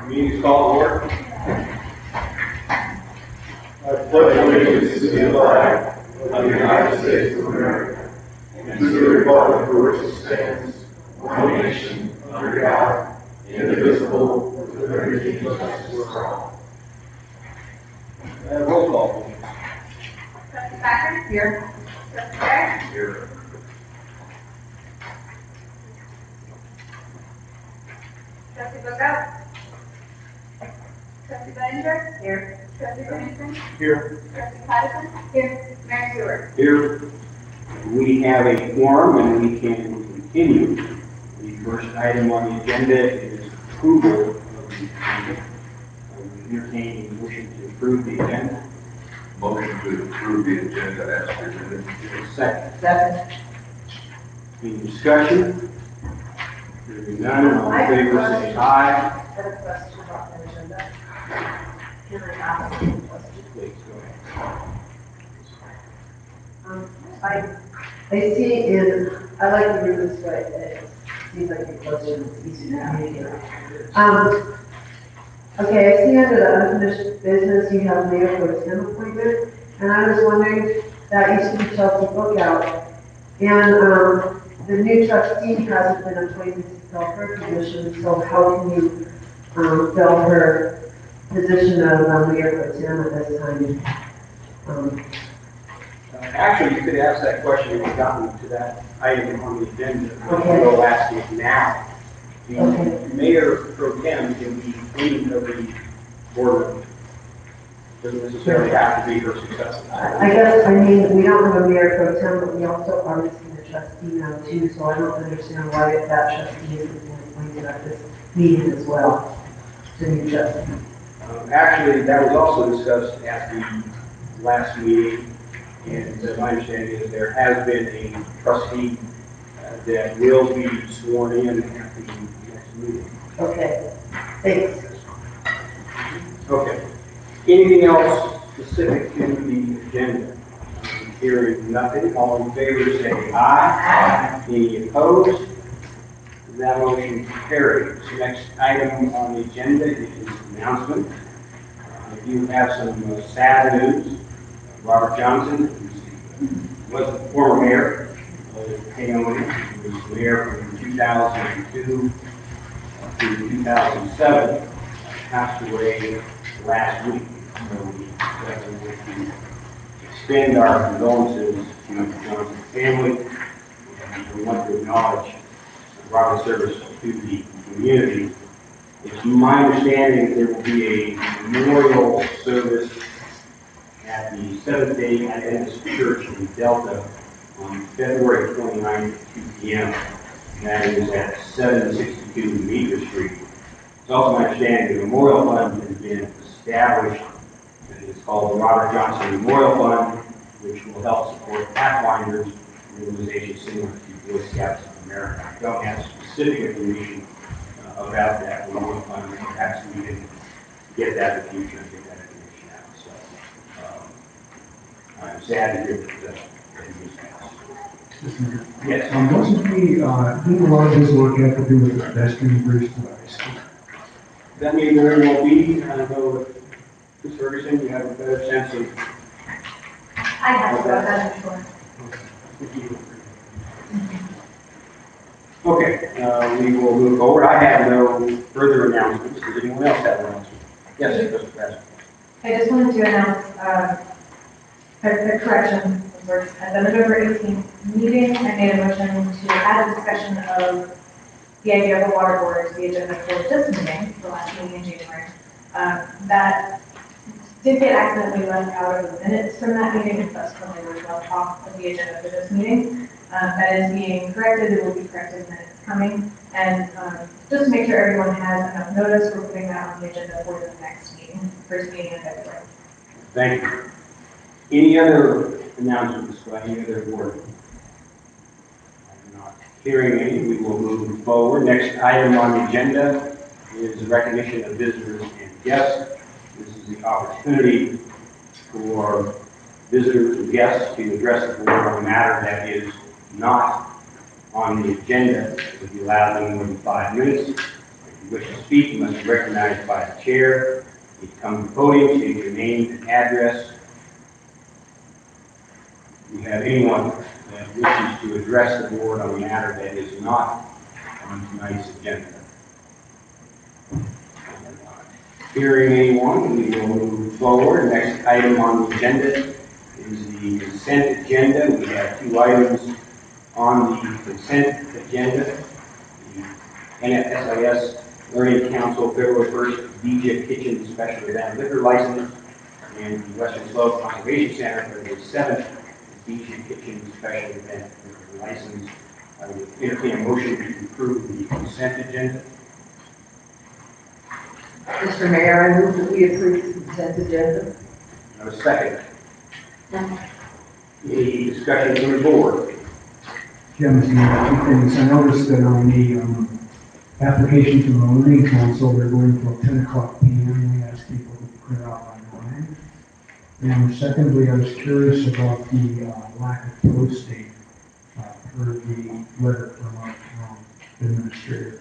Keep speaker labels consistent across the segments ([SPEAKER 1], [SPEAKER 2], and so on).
[SPEAKER 1] Meeting is called to order. I pledge allegiance to the flag of the United States of America and to the republic for which it stands, one nation, under God, indivisible, with liberty and justice for all. Roll call, please.
[SPEAKER 2] Trustee Packard? Here. Trustee Bear?
[SPEAKER 1] Here.
[SPEAKER 2] Trustee Bookout? Trustee Bellinger? Here. Trustee Livingston?
[SPEAKER 1] Here.
[SPEAKER 2] Trustee Patterson? Here. Mayor Stewart?
[SPEAKER 1] Here. We have a quorum and we can continue. The first item on the agenda is approval of the agenda. Entertaining a motion to approve the agenda.
[SPEAKER 3] Motion to approve the agenda as presented.
[SPEAKER 1] Second.
[SPEAKER 4] Second.
[SPEAKER 1] Any discussion? Hearing none, all in favor say aye.
[SPEAKER 4] I have a question about the agenda. Can I ask a question?
[SPEAKER 1] Please, go ahead.
[SPEAKER 4] I see I like to do this way, it seems like a question, it's easy to communicate. Okay, I see under the unfinished business, you have mayor pro tem appointment, and I was wondering, that used to be Chelsea Bookout, and, the new trustee hasn't been appointed to fill her position, so how can you, fill her position of mayor pro tem at this time?
[SPEAKER 1] Actually, you could ask that question when we gotten to that item on the agenda.
[SPEAKER 4] Okay.
[SPEAKER 1] We'll ask it now. The
[SPEAKER 4] Okay.
[SPEAKER 1] mayor pro tem can be any of the board. Doesn't necessarily have to be her successor.
[SPEAKER 4] I guess, I mean, we don't have a mayor pro tem, but we also are missing a trustee now too, so I don't understand why that trustee isn't appointed at this meeting as well, the new trustee.
[SPEAKER 1] Actually, that was also discussed at the last meeting, and my understanding is there has been a trustee that will be sworn in at the next meeting.
[SPEAKER 4] Okay, thanks.
[SPEAKER 1] Okay. Anything else specific to the agenda? Hearing nothing, all in favor say aye. Any opposed? That motion carries. The next item on the agenda is announcement. You have some sad news. Robert Johnson, who was the former mayor of Paonia, he was mayor from 2002 to 2007, passed away last week. So we definitely want to extend our condolences to the Johnson family. And we want to acknowledge Robert's service to the community. It's my understanding there will be a memorial service at the Seventh-day Adventist Church in Delta on February 29th at 2 p.m. And that is at 762 Meeker Street. It's also my understanding the Memorial Fund has been established. It's called the Robert Johnson Memorial Fund, which will help support Pathfinders, an organization similar to Boy Scouts of America. I don't have specific information about that Memorial Fund. Perhaps we can get that in the future and get that information out. So I'm sad to hear that he was passed. Yes.
[SPEAKER 5] Wasn't he, didn't a lot of his work have to do with the pedestrian bridge to the high school?
[SPEAKER 1] That may very well be. I don't know if Ms. Ferguson, you have a better sense of.
[SPEAKER 2] I have to go ahead and sure.
[SPEAKER 1] Okay, we will move forward. I have no further announcements. Does anyone else have an announcement? Yes, Mr. President.
[SPEAKER 6] I just wanted to announce a correction. At the November 18th meeting, I made a motion to add a discussion of the idea of a water board to the agenda for this meeting, the last meeting in January. That did get accidentally left out of the minutes from that meeting, and subsequently was left off of the agenda for this meeting. That is being corrected. It will be corrected in minutes coming. And just to make sure everyone has enough notice, we're putting that on the agenda for the next meeting, first meeting in February.
[SPEAKER 1] Thank you. Any other announcements by any other board? I'm not hearing any. We will move forward. Next item on the agenda is recognition of visitors and guests. This is the opportunity for visitors and guests to address the board on a matter that is not on the agenda will be allowed no more than 5 minutes. If you wish to speak, you must be recognized by the chair. You come to the podium, state your name and address. If you have anyone that wishes to address the board on a matter that is not on tonight's agenda. Hearing anyone, we will move forward. Next item on the agenda is the consent agenda. We have 2 items on the consent agenda. The NFSIS Learning Council February 1st DJ Kitchen Special Event Liquor License and the Western Slope Conservation Center for the 7th DJ Kitchen Special Event Liquor License. I would entertain a motion to approve the consent agenda.
[SPEAKER 7] Mr. Mayor, I move that we approve the consent agenda.
[SPEAKER 1] Have a second. Any discussion from the board?
[SPEAKER 5] Yeah, Mr. Mayor, 2 things. I noticed that on the application from the Learning Council, they're going till 10 o'clock p.m. We asked people to clear out by 9. And secondly, I was curious about the lack of posting per the letter from our administrator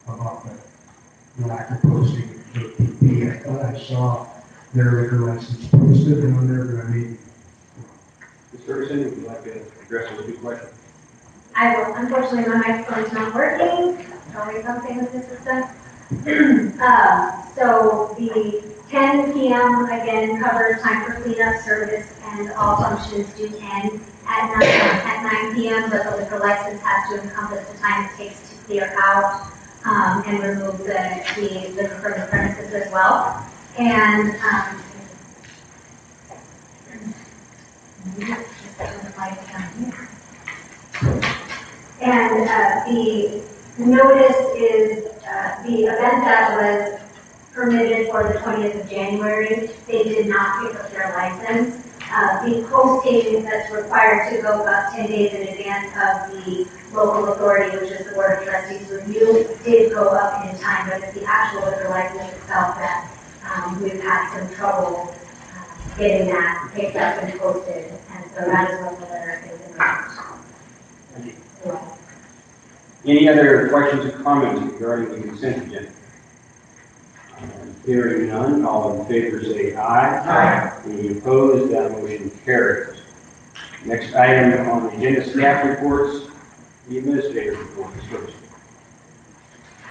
[SPEAKER 5] about the lack of posting for PP. I thought I saw their liquor license posted on there, but I mean,
[SPEAKER 1] Ms. Ferguson, would you like to address those 2 questions?
[SPEAKER 2] I will. Unfortunately, my microphone's not working. Always something with this system. So the 10 p.m. again covers time for cleanup service and all functions do end at 9 p.m. But the liquor license has to encompass the time it takes to clear out and remove the liquor from the premises as well. And the notice is the event that was permitted for the 20th of January. They did not pick up their license. The posting that's required to go up 10 days in advance of the local authority, which is the Board of Trustees review, did go up in time, but it's the actual liquor license itself that we've had some trouble getting that picked up and posted, and so that is what the letter is in reference to. Yeah.
[SPEAKER 1] Any other questions or comments regarding the consent agenda? Hearing none, all in favor say aye.
[SPEAKER 7] Aye.
[SPEAKER 1] Any opposed, that motion carries. Next item on the agenda, staff reports, the administrative report is first.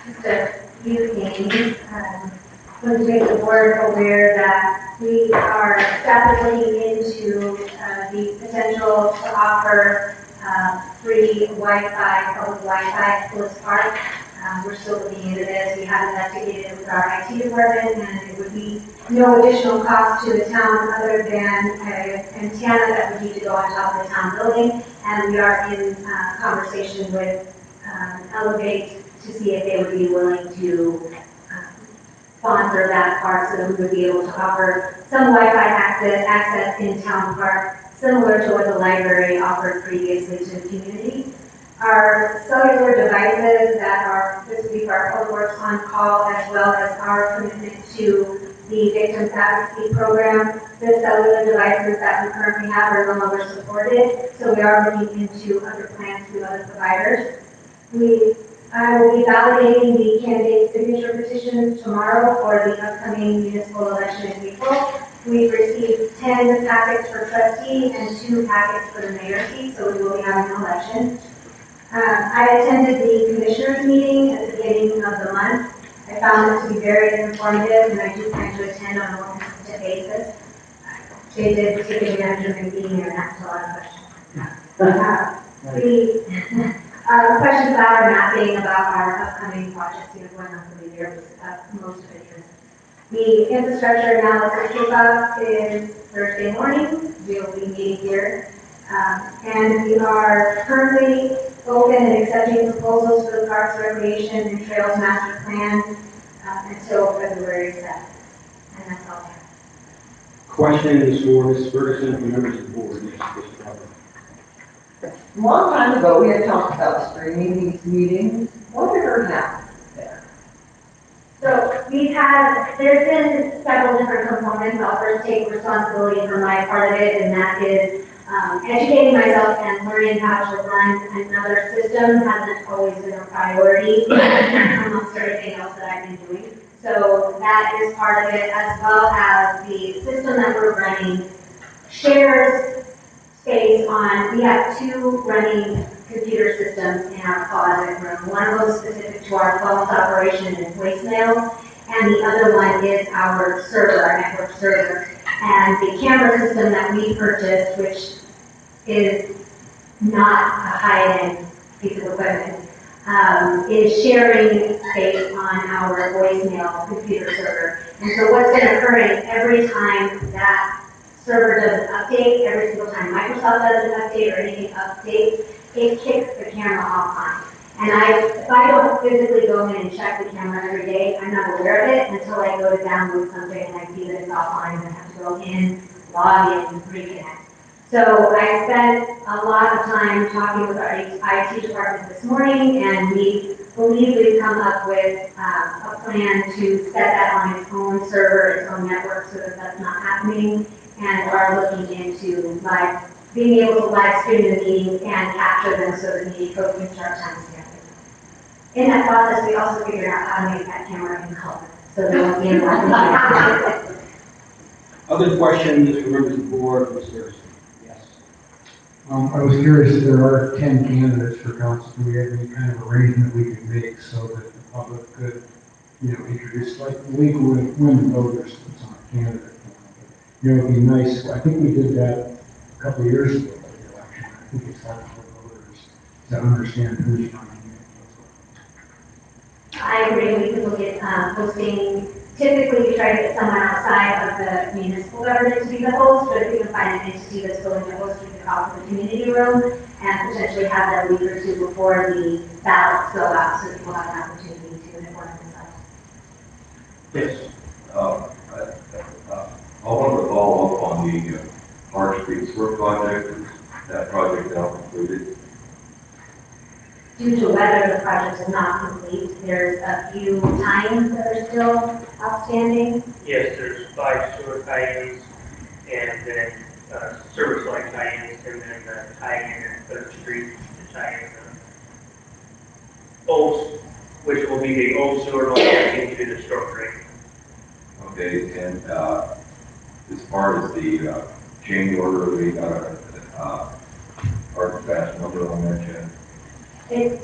[SPEAKER 2] Just a few things. Want to make the board aware that we are staff is looking into the potential to offer free Wi-Fi, public Wi-fi at Phillips Park. We're still looking into this. We have investigated with our IT department, and it would be no additional cost to the town other than an antenna that would need to go on top of the town building. And we are in conversation with Elevate to see if they would be willing to sponsor that park so that we would be able to offer some Wi-Fi access in town park, similar to what the library offered previously to the community. Our cellular devices that are this week are Public Works on call, as well as our commitment to the Victims Advocacy Program. The cellular devices that we currently have are no longer supported, so we are looking into other plans with other providers. I will be validating the candidate signature petitions tomorrow for the upcoming municipal election in April. We've received 10 packets for trustee and 2 packets for the mayor seat, so we will be having an election. I attended the commissioners meeting at the beginning of the month. I found it to be very informative, and I do plan to attend on a more consistent basis. They did take advantage of me being there and asked a lot of questions. The questions about our mapping, about our upcoming projects, going on for the year was most of interest. The infrastructure analysis kickoff is Thursday morning. We will be meeting here. And we are currently open and accepting proposals for the Parks, Recreation, and Trails Master Plan until February 7th. And that's all I have.
[SPEAKER 1] Questions for Ms. Ferguson from members of the board? Yes, Mr. Robert.
[SPEAKER 7] A long time ago, we had talked about streaming these meetings. Whatever happened there?
[SPEAKER 2] So there's been several different components. I'll first take responsibility for my part of it, and that is educating myself and learning how to run another system hasn't always been a priority amongst everything else that I've been doing. So that is part of it, as well as the system that we're running shares space on, we have 2 running computer systems in our closet room. One of those specific to our phone's operation and voicemail, and the other one is our server, our network server. And the camera system that we purchased, which is not a high-end piece of equipment, is sharing space on our voicemail computer server. And so what's been occurring every time that server does an update, every single time Microsoft does an update or anything updates, it kicks the camera offline. And if I don't physically go in and check the camera every day, I'm not aware of it until I go to download something and I see that it's offline and I have to go in, log in, reconnect. So I spent a lot of time talking with our IT department this morning, and we believe we've come up with a plan to set that on its own server, its own network, so that that's not happening, and are looking into being able to live stream the meetings and capture them so that meeting folks can start time together. In that process, we also figured out how to make that camera in color, so that it won't be in black and white.
[SPEAKER 1] Other questions from members of the board, Ms. Harrison? Yes.
[SPEAKER 5] I was curious if there are 10 candidates for council, do we have any kind of arrangement we could make so that the public could, introduce, like, legal with women voters, it's on a candidate. It'd be nice, I think we did that a couple of years ago for the election. I think it's helpful for voters to understand who's running.
[SPEAKER 2] I agree, we can look at posting, typically we try to get someone outside of the municipal government to be the host, but if we can find an entity that's willing to host, we can offer the community room and potentially have that a week or 2 before the ballots go out, so people have an opportunity to inform themselves.
[SPEAKER 1] Yes.
[SPEAKER 3] I wanted to follow up on the Park Street Sewer project. Is that project now completed?
[SPEAKER 2] Due to weather, the project is not complete. There's a few tie-ins that are still outstanding.
[SPEAKER 8] Yes, there's 5 sewer tie-ins, and then service line tie-ins, and then the tie-in at 3rd Street, the tie-in Oaks, which will be the old sewer line into the storm drain.
[SPEAKER 3] Okay, and as far as the change order, we got a hard and fast number on that yet?
[SPEAKER 2] It's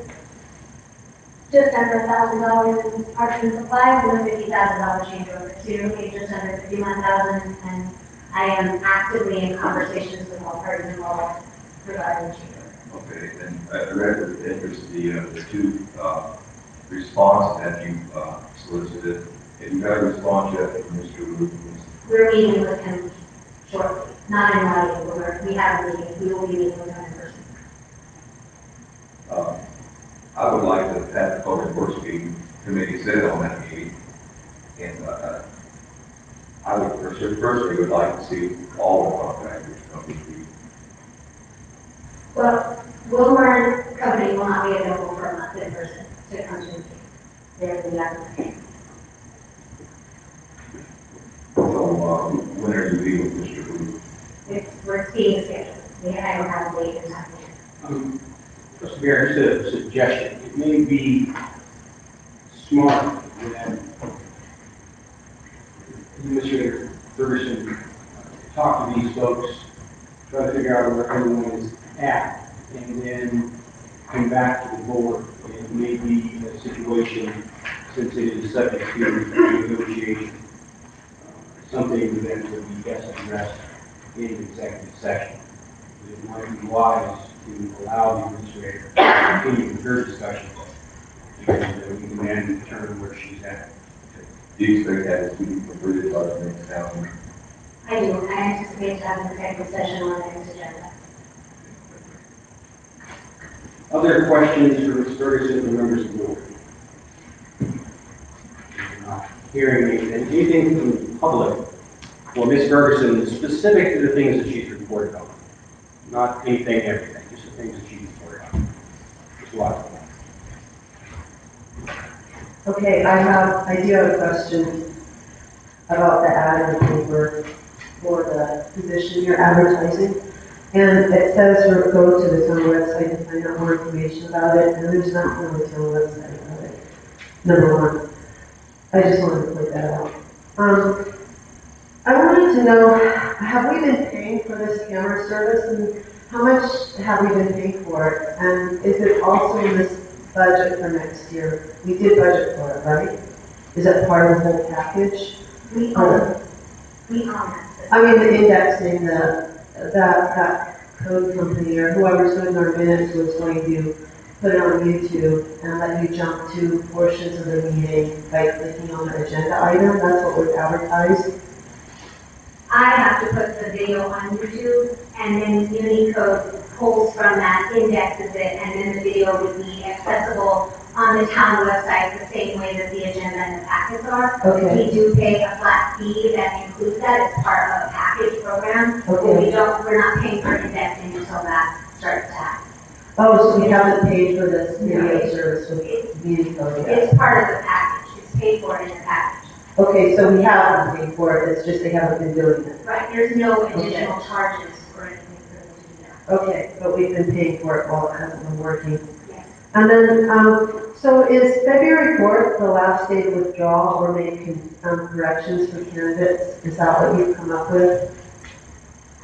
[SPEAKER 2] just under $1,000 in parts and supplies and a $50,000 change order. So you're looking just under $51,000, and I am actively in conversations with all parties involved regarding the change order.
[SPEAKER 3] Okay, and I read with interest the 2 response that you solicited. Have you got a response yet from Mr. Ruth?
[SPEAKER 2] We're meeting with him shortly, not in writing, but we have a meeting. We will be meeting with him in person.
[SPEAKER 3] I would like to have the Public Works Committee sit on that meeting, and I would personally would like to see all the contractors come to the meeting.
[SPEAKER 2] Well, Wilmer Company will not be available for a month in person to come to the meeting. They're in the afternoon.
[SPEAKER 3] So when are you meeting with Mr. Ruth?
[SPEAKER 2] We're being scheduled. I don't have a date and time yet.
[SPEAKER 1] Mr. Mayor, just a suggestion. It may be smart that Administrator Ferguson talk to these folks, try to figure out where everyone is at, and then come back to the board. It may be a situation, since it is subject to negotiation, something that would be best addressed in executive session. It might be wise to allow the administrator to continue with her discussions, and we can then determine where she's at.
[SPEAKER 3] Do you expect that to be completed by the next calendar?
[SPEAKER 2] I do. I anticipate to have an executive session on the next agenda.
[SPEAKER 1] Other questions for Ms. Ferguson from members of the board? Not hearing anything from the public for Ms. Ferguson specific to the things that she's reported on. Not anything, everything, just the things that she's reported on. Just a lot.
[SPEAKER 4] Okay, I do have a question about the ad in the paper for the position you're advertising. And it says go to the town website to find out more information about it, and there's nothing on the town website about it. Number one. I just wanted to point that out. I wanted to know, have we been paying for this camera service, and how much have we been paying for it? And is it also in this budget for next year? We did budget for it, right? Is that part of the whole package?
[SPEAKER 2] We own that.
[SPEAKER 4] I mean, the indexing, that code company or whoever's doing our minutes was going to put it on YouTube and let you jump to portions of the meeting by clicking on the agenda item. That's what was advertised.
[SPEAKER 2] I have to put the video on YouTube, and then Unicode pulls from that, indexes it, and then the video would be accessible on the town website the same way that the agenda and the packets are.
[SPEAKER 4] Okay.
[SPEAKER 2] We do pay a flat fee that includes that as part of a package program. But
[SPEAKER 4] Okay.
[SPEAKER 2] we're not paying for indexing until that starts to happen.
[SPEAKER 4] Oh, so we haven't paid for this video service with Unicode yet?
[SPEAKER 2] It's part of the package, it's paid for in the package.
[SPEAKER 4] Okay, so we have been paid for it, it's just they haven't been doing it.
[SPEAKER 2] Right, there's no additional charges or anything for them to do that.
[SPEAKER 4] Okay, but we've been paying for it while it hasn't been working.
[SPEAKER 2] Yes.
[SPEAKER 4] And then, so is February 4th the last day to withdraw or make corrections for candidates? Is that what you've come up with?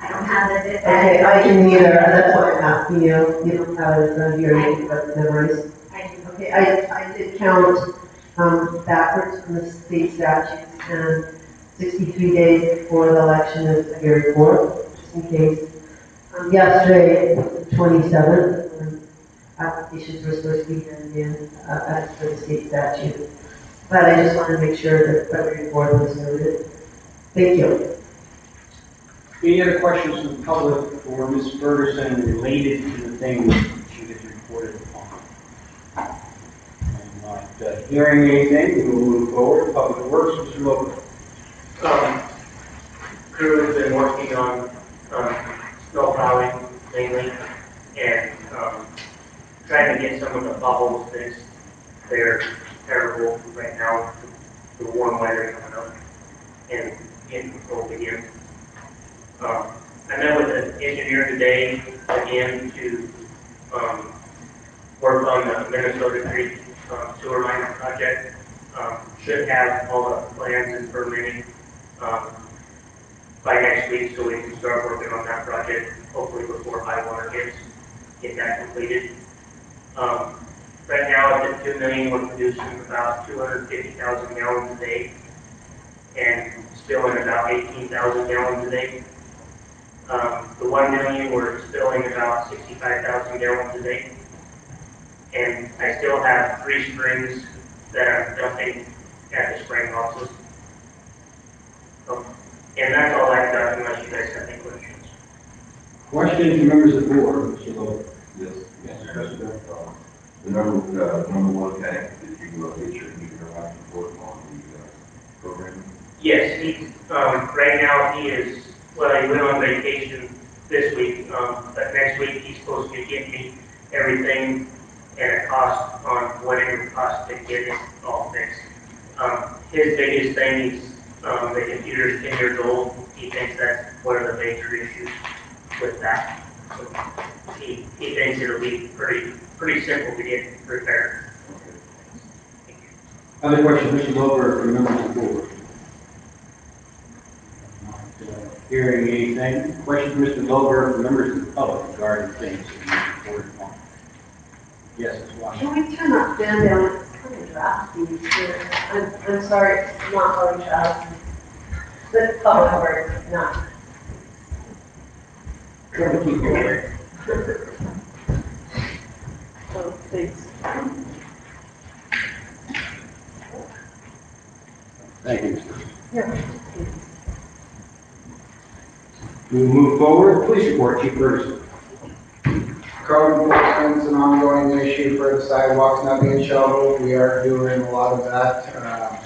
[SPEAKER 2] I don't have the.
[SPEAKER 4] Okay, I can neither, that's why I'm asking you, you don't have it in front of you, or but memories.
[SPEAKER 2] I do.
[SPEAKER 4] Okay, I did count, backwards from the state statutes, and 63 days before the election is February 4th, just in case. Yesterday, was the 27th, when applications were supposed to be turned in, as per the state statute. But I just wanted to make sure that February 4th was noted. Thank you.
[SPEAKER 1] Any other questions from the public for Ms. Ferguson related to the things she has reported upon? I'm not hearing anything, we will move forward. Public Works, Mr. Logan.
[SPEAKER 8] Crew has been working on, snow plowing mainly, and, trying to get some of the potholes fixed. They're terrible right now, the warm weather coming up, and getting cold again. I met with an engineer today again to, work on the Minnesota Creek sewer line project. Should have all the plans and permitting, by next week, so we can start working on that project, hopefully before high water hits, get that completed. Right now, at the 2 million, we're producing about 250,000 gallons a day, and spilling about 18,000 gallons a day. The 1 million, we're spilling about 65,000 gallons a day. And I still have 3 springs that I'm dumping at the spring boxes. And that's all I've got, unless you guys have any questions.
[SPEAKER 1] Questions from members of the board, Mr. Logan?
[SPEAKER 3] Yes. The number one tank, did you get your engineer out to work on the program?
[SPEAKER 8] Yes, right now he is, well, he went on vacation this week, but next week he's supposed to get me everything at a cost on whatever it costs to get it all fixed. His biggest thing is, the computer is 10 years old. He thinks that's one of the major issues with that. So he thinks it'll be pretty simple to get repaired.
[SPEAKER 1] Other questions, Mr. Logan, from members of the board? Hearing anything? Questions, Mr. Logan, from members of the public regarding things that you reported upon? Yes, Ms. Washington.
[SPEAKER 4] Can we turn that fan down? It's kind of drafty here. I'm sorry, it's not really drafty. But public works, not.
[SPEAKER 1] Keep going.
[SPEAKER 4] So, thanks.
[SPEAKER 1] Thank you, Mr.
[SPEAKER 4] Yeah.
[SPEAKER 1] We will move forward. Police report, Chief Ferguson.
[SPEAKER 9] Code enforcement's an ongoing issue for the sidewalks not being shoveled. We are doing a lot of that.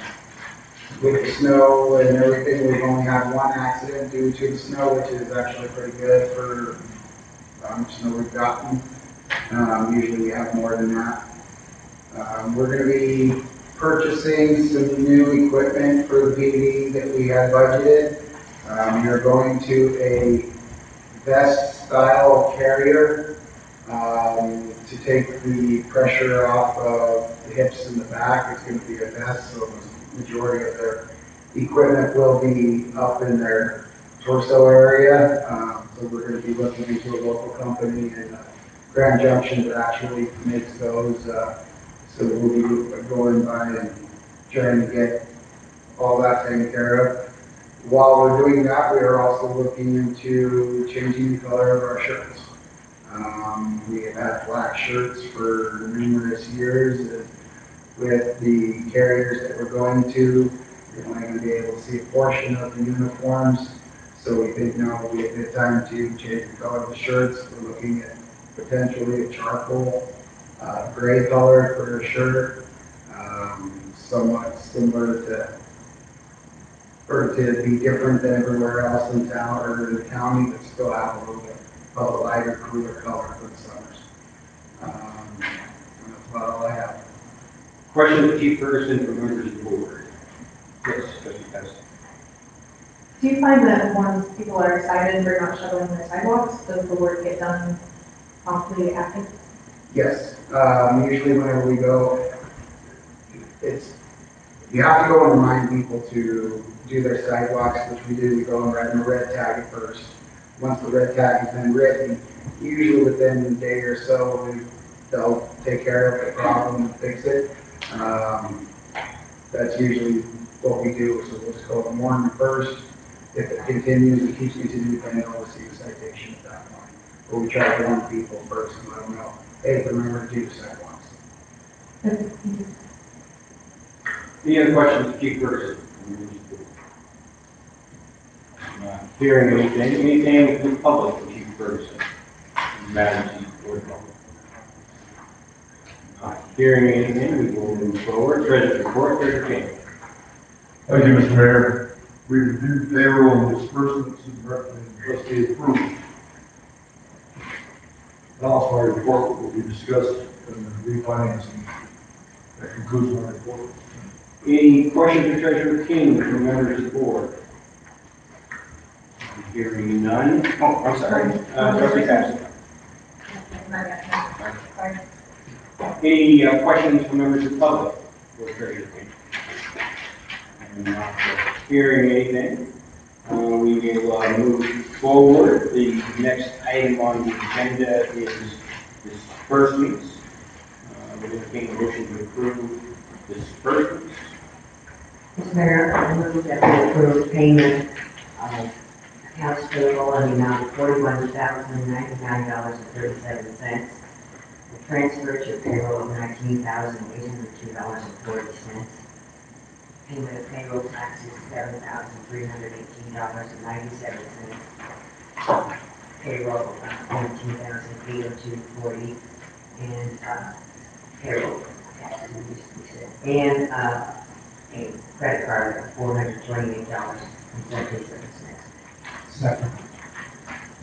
[SPEAKER 9] With the snow and everything, we've only had 1 accident due to the snow, which is actually pretty good for snow we've gotten. Usually we have more than that. We're going to be purchasing some new equipment for the PD that we had budgeted. We are going to a vest style carrier, to take the pressure off of the hips and the back. It's gonna be a vest, so the majority of their equipment will be up in their torso area. So we're gonna be looking into a local company in Grand Junction that actually makes those. So we'll be going by and trying to get all that taken care of. While we're doing that, we are also looking into changing the color of our shirts. We have had black shirts for numerous years. And with the carriers that we're going to, you're only going to be able to see a portion of the uniforms. So we think now will be a good time to change the color of the shirts. We're looking at potentially a charcoal gray color for a shirt, somewhat similar to, or to be different than everywhere else in town or in the county, but still have a little bit of a lighter, cooler color for the summers. And that's about all I have.
[SPEAKER 1] Question to Chief Ferguson from members of the board. Yes, trustee Patterson.
[SPEAKER 6] Do you find that once people are excited for not shoveling their sidewalks, does the work get done promptly after?
[SPEAKER 9] Yes, usually whenever we go, you have to go and remind people to do their sidewalks, which we do. We go and write them a red tag at first. Once the red tag has been written, usually within a day or so, they'll take care of the problem and fix it. That's usually what we do, so we'll just go and warn them first. If it continues, it keeps continuing, then they'll receive a citation at that point. But we try to warn people first and let them know, hey, remember to do the sidewalks.
[SPEAKER 1] Any other questions to Chief Ferguson? Not hearing anything from the public from Chief Ferguson. Madam Chief Board. Not hearing anything, we will move forward. Treasurer's report, Treasurer King.
[SPEAKER 10] Thank you, Mr. Mayor. We reviewed payroll and disbursements and recommended trustee approval. And also my report will be discussed in the refinancing. That concludes my report.
[SPEAKER 1] Any questions for Treasurer King from members of the board? Hearing none. Oh, I'm sorry. Trustee Patterson.
[SPEAKER 6] Sorry.
[SPEAKER 1] Any questions from members of the public for Treasurer King? And not hearing anything, we will move forward. The next item on the agenda is disbursements. We're looking at a motion to approve disbursements.
[SPEAKER 11] Mr. Mayor, I move that we approve payment of accounts payable in the amount of $41,099.37. The transfer to payroll of $19,802.40. Payment of payroll taxes, $7,318.97. Payroll, $19,802.40. And, payroll taxes, and, a credit card of $428.77.
[SPEAKER 5] Second.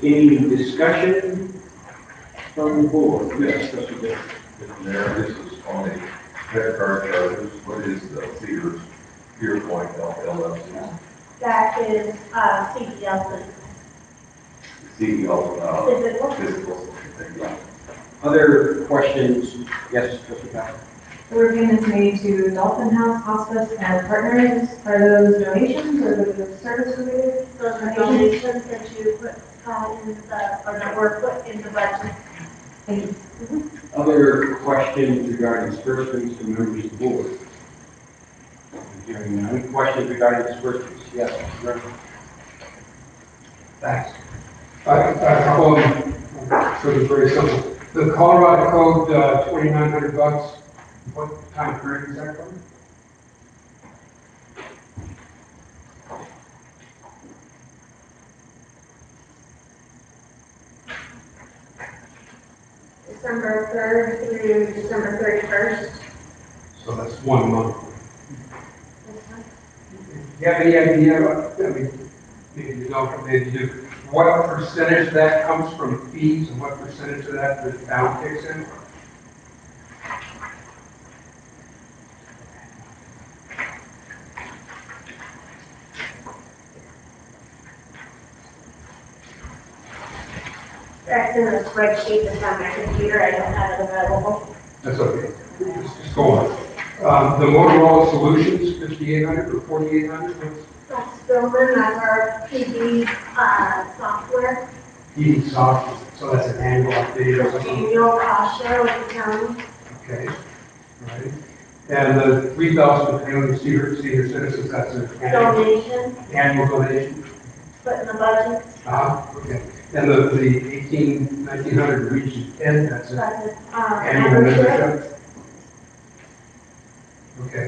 [SPEAKER 1] Any discussion from the board? Yes, Trustee Bill.
[SPEAKER 3] Mr. Mayor, this is on the credit card charges. What is the Cedar Point LLC?
[SPEAKER 2] That is, CDL,
[SPEAKER 3] CEO,
[SPEAKER 2] physical.
[SPEAKER 3] physical. Thank you.
[SPEAKER 1] Other questions? Yes, Trustee Patterson.
[SPEAKER 6] There were payments made to Dolphin House Hospice and Partners. Are those donations or the service related?
[SPEAKER 2] Those are donations that you put, or that were put in the budget.
[SPEAKER 6] Thank you.
[SPEAKER 1] Other questions regarding disbursements from members of the board? Hearing none. Questions regarding disbursements? Yes, Mr. Griffin.
[SPEAKER 12] Thanks. So it's very simple. The Colorado Code, $2,900, what time period is that from?
[SPEAKER 2] December 3rd through December 31st.
[SPEAKER 12] So that's 1 month. Do you have any idea, maybe you don't, maybe you do, what percentage of that comes from fees and what percentage of that the town kicks in?
[SPEAKER 2] That's in the spreadsheet that's on my computer, I don't have it available.
[SPEAKER 12] That's okay. Just go on. The Motorola Solutions, 5,800 or 4,800?
[SPEAKER 2] That's Spillman, that's our PD, software,
[SPEAKER 12] Heating software, so that's an annual update or something?
[SPEAKER 2] annual cost share with the county.
[SPEAKER 12] Okay, all right. And the 3,000 family senior citizens, that's an
[SPEAKER 2] Donation,
[SPEAKER 12] annual donation?
[SPEAKER 2] put in the budget,
[SPEAKER 12] Okay. And the 1,900 Region 10, that's an
[SPEAKER 2] that's,
[SPEAKER 12] annual
[SPEAKER 2] membership.
[SPEAKER 12] membership? Okay.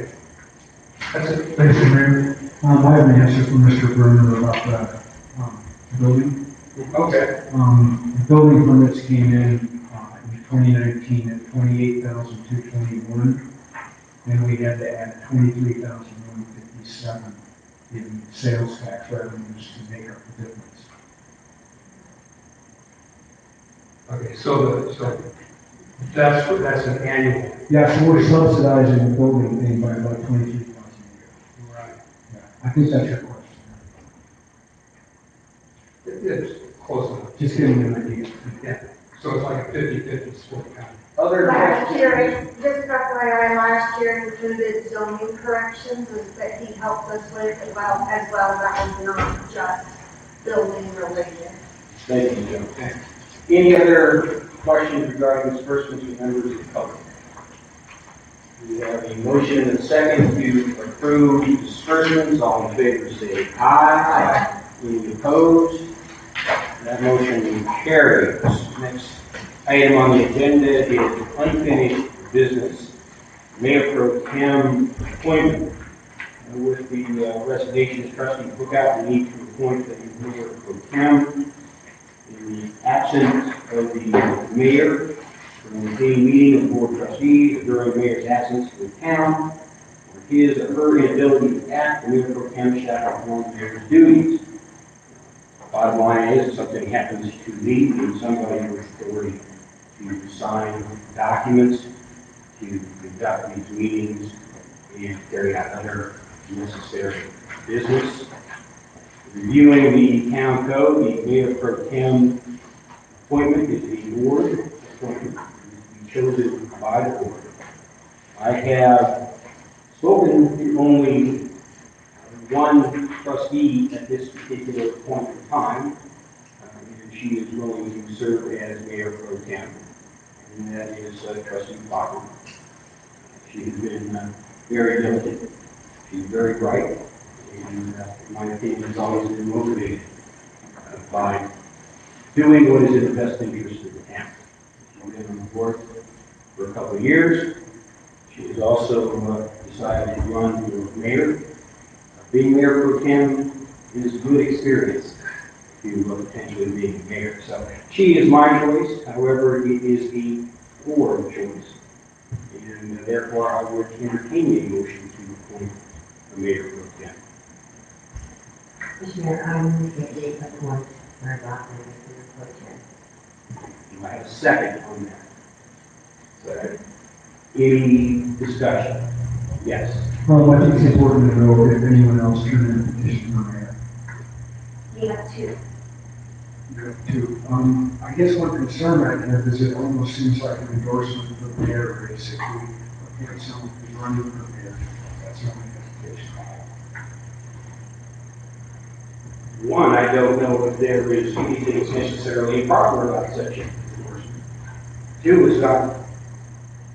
[SPEAKER 12] That's it.
[SPEAKER 5] Thanks, Mayor. I have an answer from Mr. Bruner about the, building.
[SPEAKER 12] Okay.
[SPEAKER 5] The building permits came in 2019 at 28,221, and we had to add 23,157 in sales tax revenues to make up the difference.
[SPEAKER 12] Okay, so that's an annual.
[SPEAKER 5] Yeah, so we're subsidizing the building thing by about 23,000 a year.
[SPEAKER 12] Right.
[SPEAKER 5] Yeah, I think that's your question.
[SPEAKER 12] It's close enough.
[SPEAKER 5] Just giving you an idea.
[SPEAKER 12] Yeah. So it's like a 50-50 split kind of.
[SPEAKER 1] Other
[SPEAKER 2] Last year,
[SPEAKER 1] questions?
[SPEAKER 2] just FYI, last year included zoning corrections that he helped us with as well, that was not just building related.
[SPEAKER 1] Thank you, Joe. Any other questions regarding disbursements with members of the public? We have a motion and a second to approve disbursements. All in favor say aye. Any opposed? That motion carries. Next item on the agenda is unfinished business. Mayor Pro Tem appointment. With the resignations trustee Bookout, we need to appoint the Mayor Pro Tem. In the absence of the mayor, from the meeting of the board of trustees during the mayor's absence in town, or his or her inability to act, the mayor pro tem shall perform the mayor's duties. Bottom line is, if something happens to me, then somebody with authority to sign documents, to conduct these meetings, and carry out other necessary business. Reviewing the town code, the mayor pro tem appointment is the board appointment, to be chosen by the board. I have spoken to only one trustee at this particular point in time, and she is willing to serve as mayor pro tem, and that is trustee Bachman. She has been very diligent, she's very bright, and in my opinion, has always been motivated by doing what is in the best interest of the town. She's been on the board for a couple of years. She has also decided to run for mayor. Being mayor pro tem is a good experience to potentially being mayor. So she is my choice, however, it is the board choice. And therefore, I would entertain a motion to appoint a mayor pro tem.
[SPEAKER 11] Mr. Mayor, I move that we appoint Mary Bachman as the pro tem.
[SPEAKER 1] Do I have a second on that? Second. Any discussion? Yes.
[SPEAKER 5] Well, I think it's important to know if anyone else turned in a petition for mayor.
[SPEAKER 2] We have two.
[SPEAKER 5] You have two. I guess one concern I have is it almost seems like an endorsement for the mayor, basically. Appoint someone who's running for mayor. That's not my hesitation.
[SPEAKER 1] One, I don't know if there is anything that's necessarily improper about such an endorsement. Two, it's not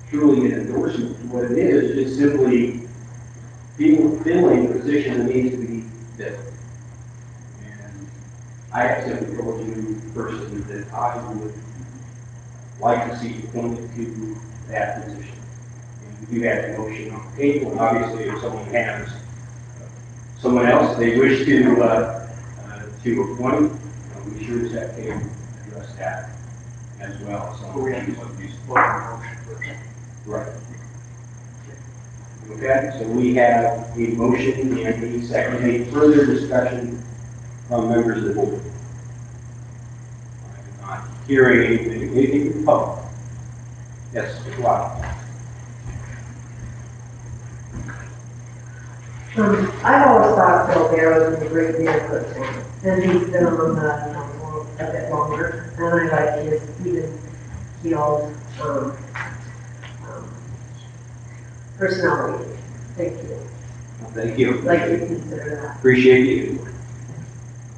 [SPEAKER 1] truly an endorsement. What it is, it's simply people filling a position that needs to be filled. And I have simply told you personally that I would like to see appointed to that position. And you have a motion on the table, and obviously if someone has someone else they wish to appoint, we sure as heck can address that as well. So we have to be supporting the motion first. Right. Okay, so we have a motion and a second. Any further discussion from members of the board? I'm not hearing anything from the public. Yes, Mr. Watt.
[SPEAKER 4] I've always thought Bill Barrow was a great mayor pro tem, and he's been on the council
[SPEAKER 11] a bit longer, and I like his even keeled, personality. Thank you.
[SPEAKER 1] Well, thank you.
[SPEAKER 11] Like to consider that.
[SPEAKER 1] Appreciate you.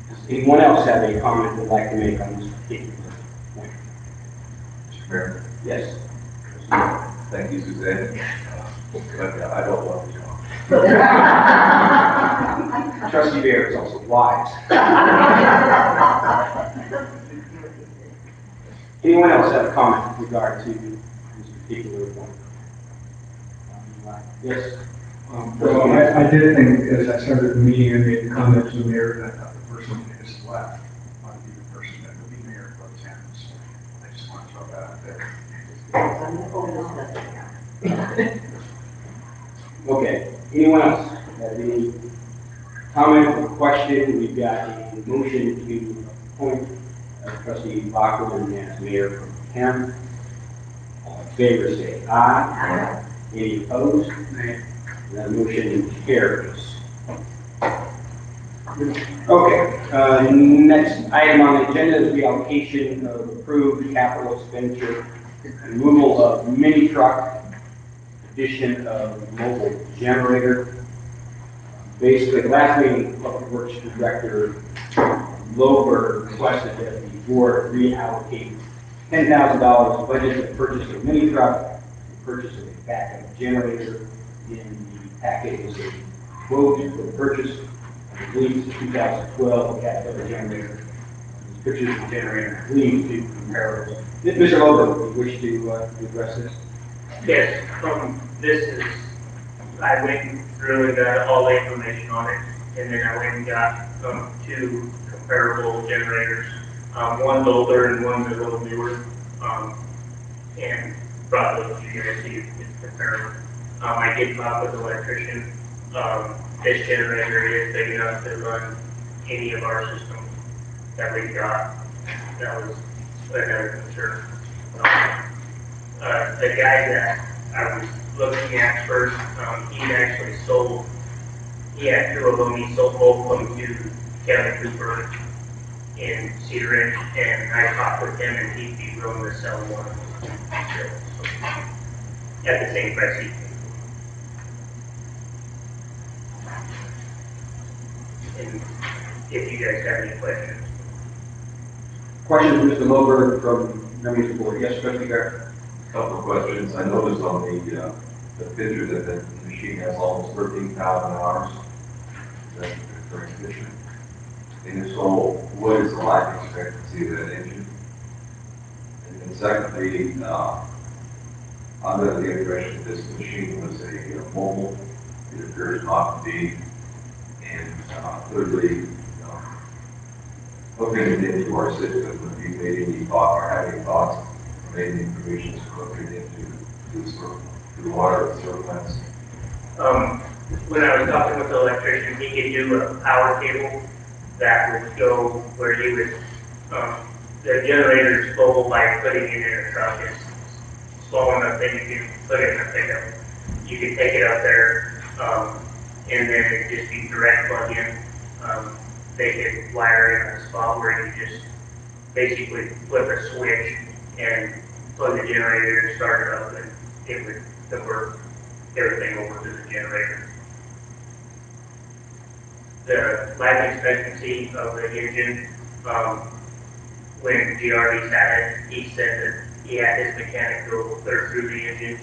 [SPEAKER 1] Does anyone else have any comment they'd like to make on this particular point?
[SPEAKER 3] Mr. Mayor,
[SPEAKER 1] Yes.
[SPEAKER 3] thank you, Suzanne. I don't want to talk.
[SPEAKER 1] Trustee Bear is also wise. Anyone else have a comment with regard to this particular point? Yes.
[SPEAKER 5] Well, I did think, as I started the meeting, I made the comment to the mayor that the person that has left might be the person that will be mayor pro tem. So I just want to throw that out there.
[SPEAKER 1] Okay, anyone else have any comment or question? We've got a motion to appoint trustee Bachman as mayor pro tem. All in favor, say aye. Any opposed? That motion carries. Okay, next item on the agenda is reallocation of approved capital expenditure, removal of mini truck, addition of mobile generator. Basically, the last meeting, Public Works Director Lober requested that the board reallocate $10,000 budget to purchase a mini truck, and purchase of a backup generator. In the packet was a quote for the purchase. I believe it's a 2012 Caterpillar generator. This picture of the generator, I believe, to comparables. Mr. Lober, you wish to address this?
[SPEAKER 8] Yes, this is, I went through and got all the information on it, and then I went and got, two comparable generators. One's older and one's a little newer, and brought those to you guys to see if it's comparable. I did talk with the electrician. This generator is big enough to run any of our systems that we've got. That was another concern. The guy that I was looking at first, he actually sold, he had two of them, he sold both of them to Kevin Cooper in Cedar Ridge, and I talked with him and he'd be willing to sell one of them still, so, at the same price he paid. And if you guys have any questions.
[SPEAKER 1] Questions, Mr. Lober, from members of the board? Yes, trustee Bear.
[SPEAKER 3] Couple of questions. I noticed on the picture that the machine has almost 13,000 hours. Is that the correct picture? And so, what is the life expectancy of that engine? And then secondly, I'm under the impression that this machine was a mobile. It appears not to be. And thirdly, looking into our system, have you made any thought or had any thoughts, made any provisions for looking into the water surplus?
[SPEAKER 8] When I was talking with the electrician, he could do a power cable that would go where you would, the generator is mobile by putting it in a truck. It's small enough that you can put it in a pickup. You can take it up there, and then it'd just be direct plug in. They could wire in a spot where you just basically flip a switch and plug the generator and start it up, and it would convert everything over to the generator. The life expectancy of the engine, when GRD's had it, he said that he had his mechanic go through the engines,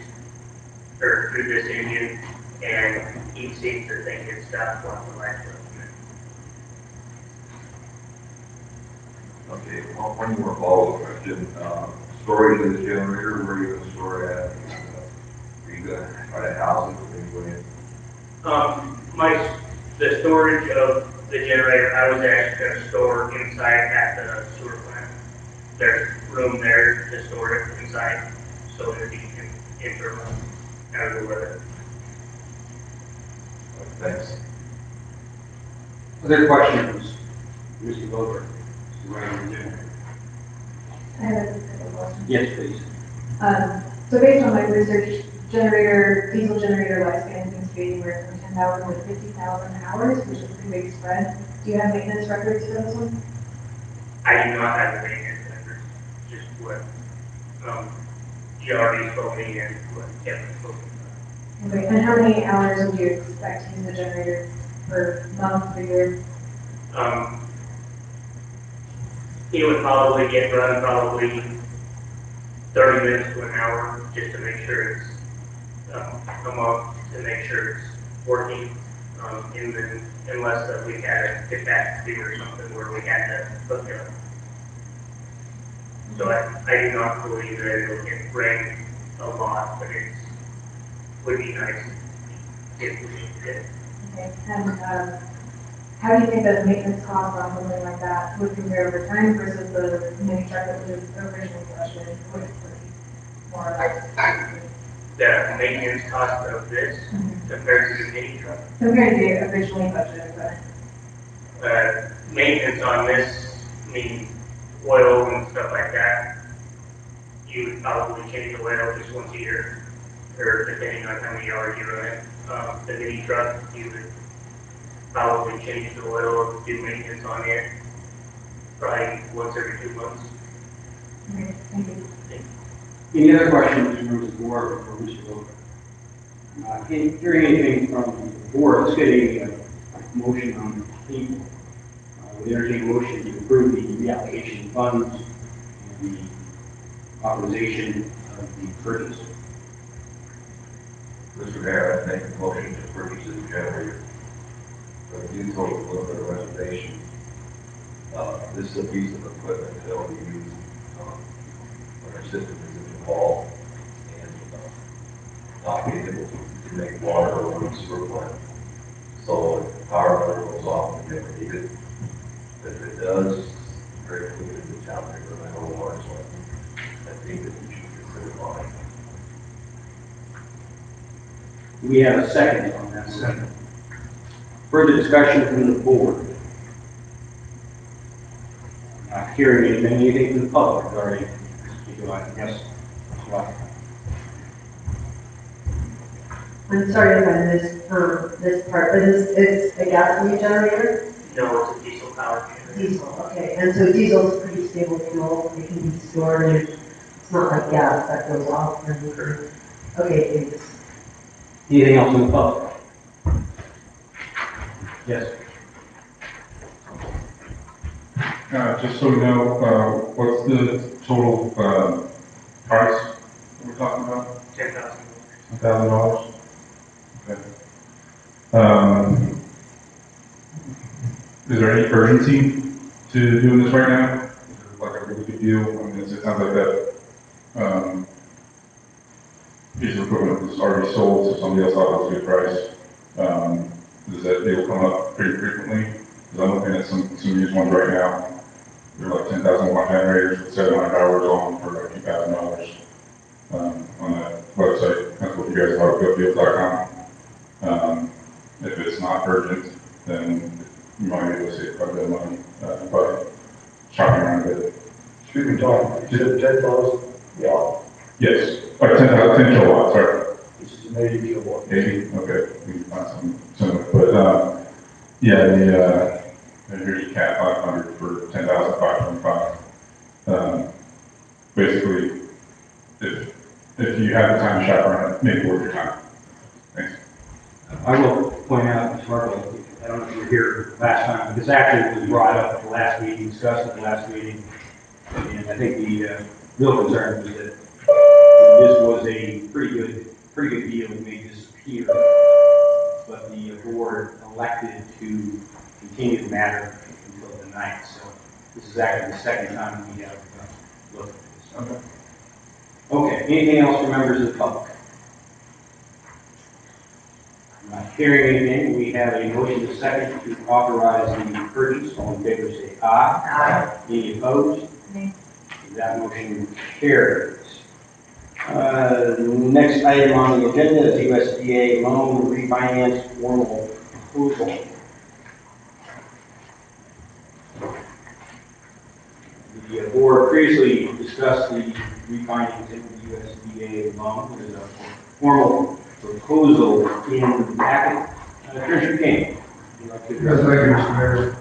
[SPEAKER 8] or through this engine, and he seems to think it's got one life left.
[SPEAKER 3] Okay, one more follow-up question. Storage of the generator, where are you going to store it at? Are you going to try to house it or anyway?
[SPEAKER 8] The storage of the generator, I was actually going to store inside at the sewer plant. There's room there to store it inside, so that you can enter out of the weather.
[SPEAKER 3] Thanks.
[SPEAKER 1] Other questions? Mr. Lober? Mr.
[SPEAKER 6] I have a couple of questions.
[SPEAKER 1] Yes, please.
[SPEAKER 6] So based on my research, diesel generator lifespan seems to be anywhere from 10,000 to 50,000 hours, which is a pretty big spread. Do you have maintenance records for this one?
[SPEAKER 8] I do not have the maintenance numbers, just what, he already told me and what Kevin told me.
[SPEAKER 6] Okay, and how many hours would you expect to use the generator per month, per year?
[SPEAKER 8] He would probably get run probably 30 minutes to an hour, just to make sure it's, a month, to make sure it's working. And then, unless that we had a catastrophe or something where we had to hook it up. So I do not believe that it'll get rained a lot, but it would be nice if we did.
[SPEAKER 6] Okay, and, how do you think the maintenance cost on something like that would compare over time versus the mini truck that was originally budgeted? Would it be more or less?
[SPEAKER 8] The maintenance cost of this compared to the mini truck.
[SPEAKER 6] Compared to the originally budgeted, but.
[SPEAKER 8] Maintenance on this, meaning oil and stuff like that, you would probably change the oil just once a year, or depending on how many hours you run it. The mini truck, you would probably change the oil, do maintenance on it, probably once every 2 months.
[SPEAKER 6] Okay, thank you.
[SPEAKER 1] Any other questions from the board before we vote? Hearing anything from the board, let's get a motion on the table. We entertain a motion to approve the reallocation of funds and the authorization of the purchase.
[SPEAKER 3] Mr. Mayor, I make a motion to purchase this generator. For the new total a little bit of reservation. This is a piece of equipment that will be used when our system is in the wall and not being able to make water or run a sewer plant. So if power bill goes off, we never need it. But if it does, very quickly the town may run out of water. So I think that we should consider buying.
[SPEAKER 1] We have a second on that. Second. Further discussion from the board. Not hearing anything from the public regarding this. Yes.
[SPEAKER 4] I'm sorry if I missed, this part, but it's a gasoline generator?
[SPEAKER 8] No, it's a diesel powered generator.
[SPEAKER 4] Diesel, okay, and so diesel is pretty stable fuel, it can be stored, and it's not like gas that goes off and, okay, thanks.
[SPEAKER 1] Anything else from the public? Yes.
[SPEAKER 10] Just so we know, what's the total, price that we're talking about?
[SPEAKER 8] $10,000.
[SPEAKER 10] $1,000? Okay. Is there any urgency to doing this right now? Is it like a really good deal? I mean, it sounds like that, piece of equipment was already sold, so somebody else thought it was a good price. Does that deal come up pretty frequently? Because I'm looking at some used ones right now. They're like 10,000 watt generators with 700 hours on for like $2,000 on that website. That's what you guys have, GoDeals.com. If it's not urgent, then you might be able to save quite a bit of money by shopping around a bit.
[SPEAKER 13] Excuse me, Tom, you said 10,000 watt?
[SPEAKER 10] Yes, or 10 kilowatts, sorry.
[SPEAKER 13] This is an 80 kilowatt.
[SPEAKER 10] 80, okay, we can find something similar, but, yeah, here's your CAT 500 for 10,525. Basically, if you have the time to shop around, make it worth your time. Thanks.
[SPEAKER 1] I will point out, Ms. Hartle, I don't know if you were here last time, but this actually was brought up at the last meeting, discussed at the last meeting. And I think the real concern was that this was a pretty good deal that may disappear. But the board elected to continue the matter until the 9th. So this is actually the second time we have looked at this.
[SPEAKER 10] Okay.
[SPEAKER 1] Okay, anything else from members of the public? I'm not hearing anything. We have a motion to second to authorize the purchase. All in favor say aye. Aye. Any opposed?
[SPEAKER 6] Nay.
[SPEAKER 1] That motion carries. Next item on the agenda is USDA loan refinance formal proposal. The board previously discussed the refinancing of the USDA loan. There's a formal proposal in the packet. Commissioner King, would you like to
[SPEAKER 13] Yes,
[SPEAKER 1] address?
[SPEAKER 13] thank you, Mr. Mayor.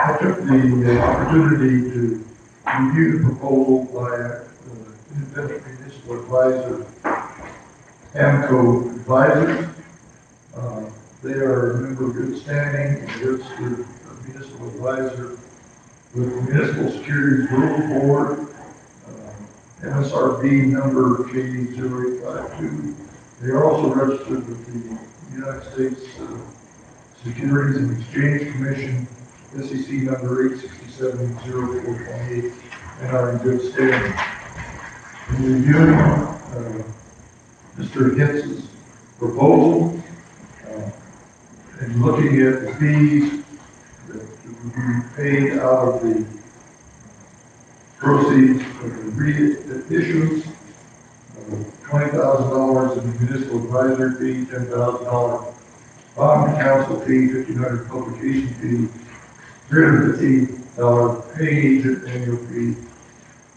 [SPEAKER 13] I took the opportunity to review the proposal by independent municipal advisor, AMCO Advisors. They are a member of good standing and registered municipal advisor with the Municipal Securities Rules Board, MSRB number K0852. They are also registered with the United States Securities and Exchange Commission, SEC number 8670428, and are in good standing. In reviewing Mr. Hitz's proposal and looking at the fees that would be paid out of the proceeds of the reissuance, $20,000 in municipal advisory fee, $10,000 bond council fee, $1,500 publication fee, $350 pay agent annual fee,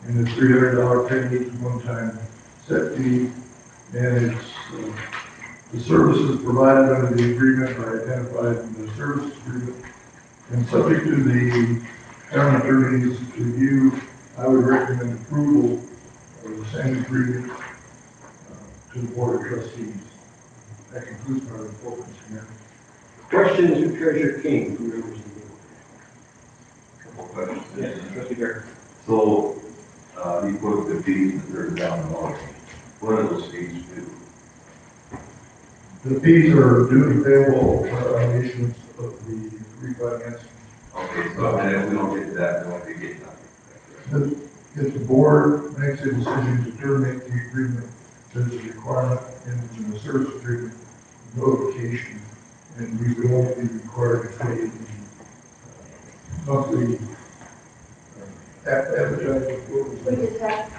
[SPEAKER 13] and the $300 pay agent one-time set fee, and it's the services provided under the agreement are identified in the service agreement, and subject to the town attorney's review, I would recommend approval of the same agreement to the board of trustees. That concludes my report, Mr. Mayor.
[SPEAKER 1] Questions of Treasurer King from members of the board?
[SPEAKER 3] Couple questions.
[SPEAKER 1] Yes, Trustee Garrett.
[SPEAKER 3] So, you put the fees at $30,000. What are those fees do?
[SPEAKER 13] The fees are due and payable on the issuance of the refinance.
[SPEAKER 3] Okay, so then if we don't get that, we won't get nothing.
[SPEAKER 13] If the board makes a decision to terminate the agreement, there's a requirement in the service agreement notification, and we would only be required to pay the monthly advertising.
[SPEAKER 2] We just have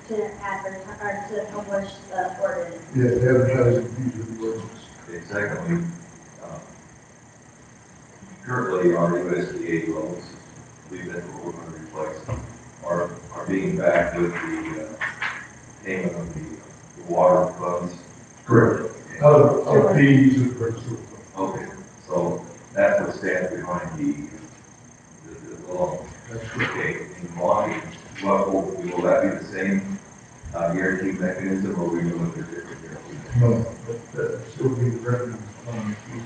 [SPEAKER 2] to advertise, or to publish the ordinance.
[SPEAKER 13] Yeah, the advertising fees of the ordinance.
[SPEAKER 3] Okay, secondly, currently our USDA loans, I believe that's what we're going to replace, are being backed with the payment of the water funds.
[SPEAKER 13] Correct. Of fees and pursuit.
[SPEAKER 3] Okay, so that's what stands behind the loan.
[SPEAKER 13] That's correct.
[SPEAKER 3] Okay, in bonding, will that be the same guarantee mechanism, or will we look at different guarantees?
[SPEAKER 13] No, but still be the revenue on the fees.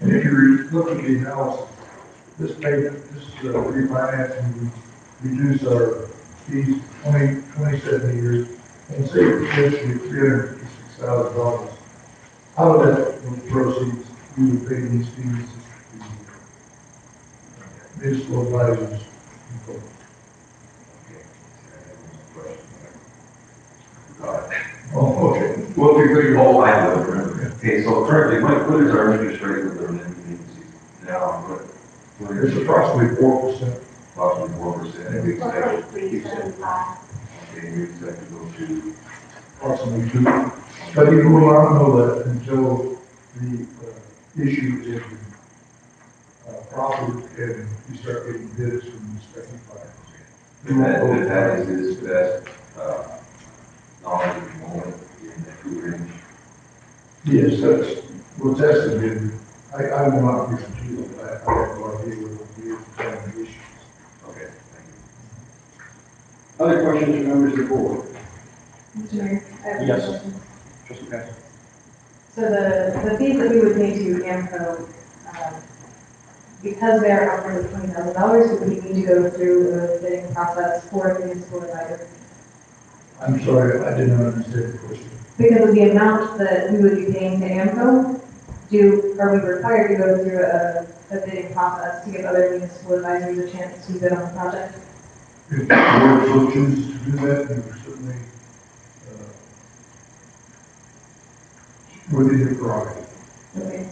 [SPEAKER 13] And if you look at the analysis, this payment, this refinancing, we reduce our fees 27 years, and save potentially $356,000. Out of that, with the proceeds, we would pay these fees to municipal advisors. Oh, okay.
[SPEAKER 3] Well, we figure all I know. Okay, so currently, what is our interest rate with our lending agencies now? What
[SPEAKER 13] It's
[SPEAKER 3] is
[SPEAKER 13] approximately 4%.
[SPEAKER 3] approximately 4%? And we expect,
[SPEAKER 2] Like 375.
[SPEAKER 3] okay, we expect to go to,
[SPEAKER 13] Approximately 2. But you will not know that until the issue is proffered and you start getting bids from the special buyers.
[SPEAKER 3] and that is his best, knowledge at the moment in the two range.
[SPEAKER 13] Yes, that's what's estimated. I will not guarantee that. I have no idea what will be the issues.
[SPEAKER 3] Okay, thank you.
[SPEAKER 1] Other questions from members of the board?
[SPEAKER 6] Mr. Mayor, I have a
[SPEAKER 1] Yes.
[SPEAKER 6] question.
[SPEAKER 1] Trustee Patrick.
[SPEAKER 6] So the fees that we would pay to AMCO, because they are upwards of $20,000, would we need to go through a bidding process for the municipal advisor?
[SPEAKER 13] I'm sorry, I did not understand the question.
[SPEAKER 6] Because of the amount that we would be paying to AMCO, are we required to go through a bidding process to give other municipal advisors a chance to bid on the project?
[SPEAKER 13] If the board so chooses to do that, then we're certainly within your prerogative.
[SPEAKER 6] Okay.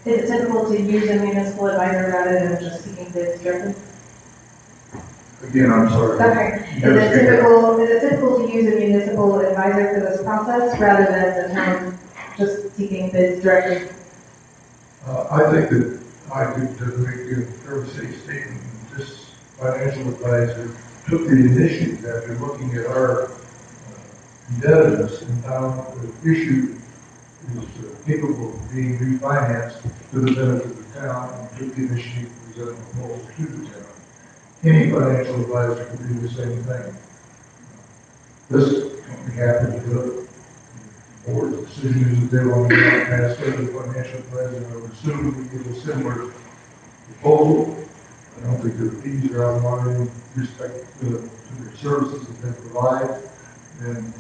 [SPEAKER 6] Is it typical to use a municipal advisor rather than just seeking bids directly?
[SPEAKER 13] Again, I'm sorry.
[SPEAKER 6] Okay. Is it typical to use a municipal advisor for this process rather than the town just seeking bids directly?
[SPEAKER 13] I think that I could make a fairly safe statement that this financial advisor took the initiative after looking at our indebtedness and found that issued capable of being refinanced to the benefit of the town and took the initiative to present a proposal to the town. Any financial advisor can do the same thing. This company happened to do it. Board decisions that they want to make past the financial advisor, I would assume we give a similar proposal. I don't think their fees are out of line with respect to their services that they provide. And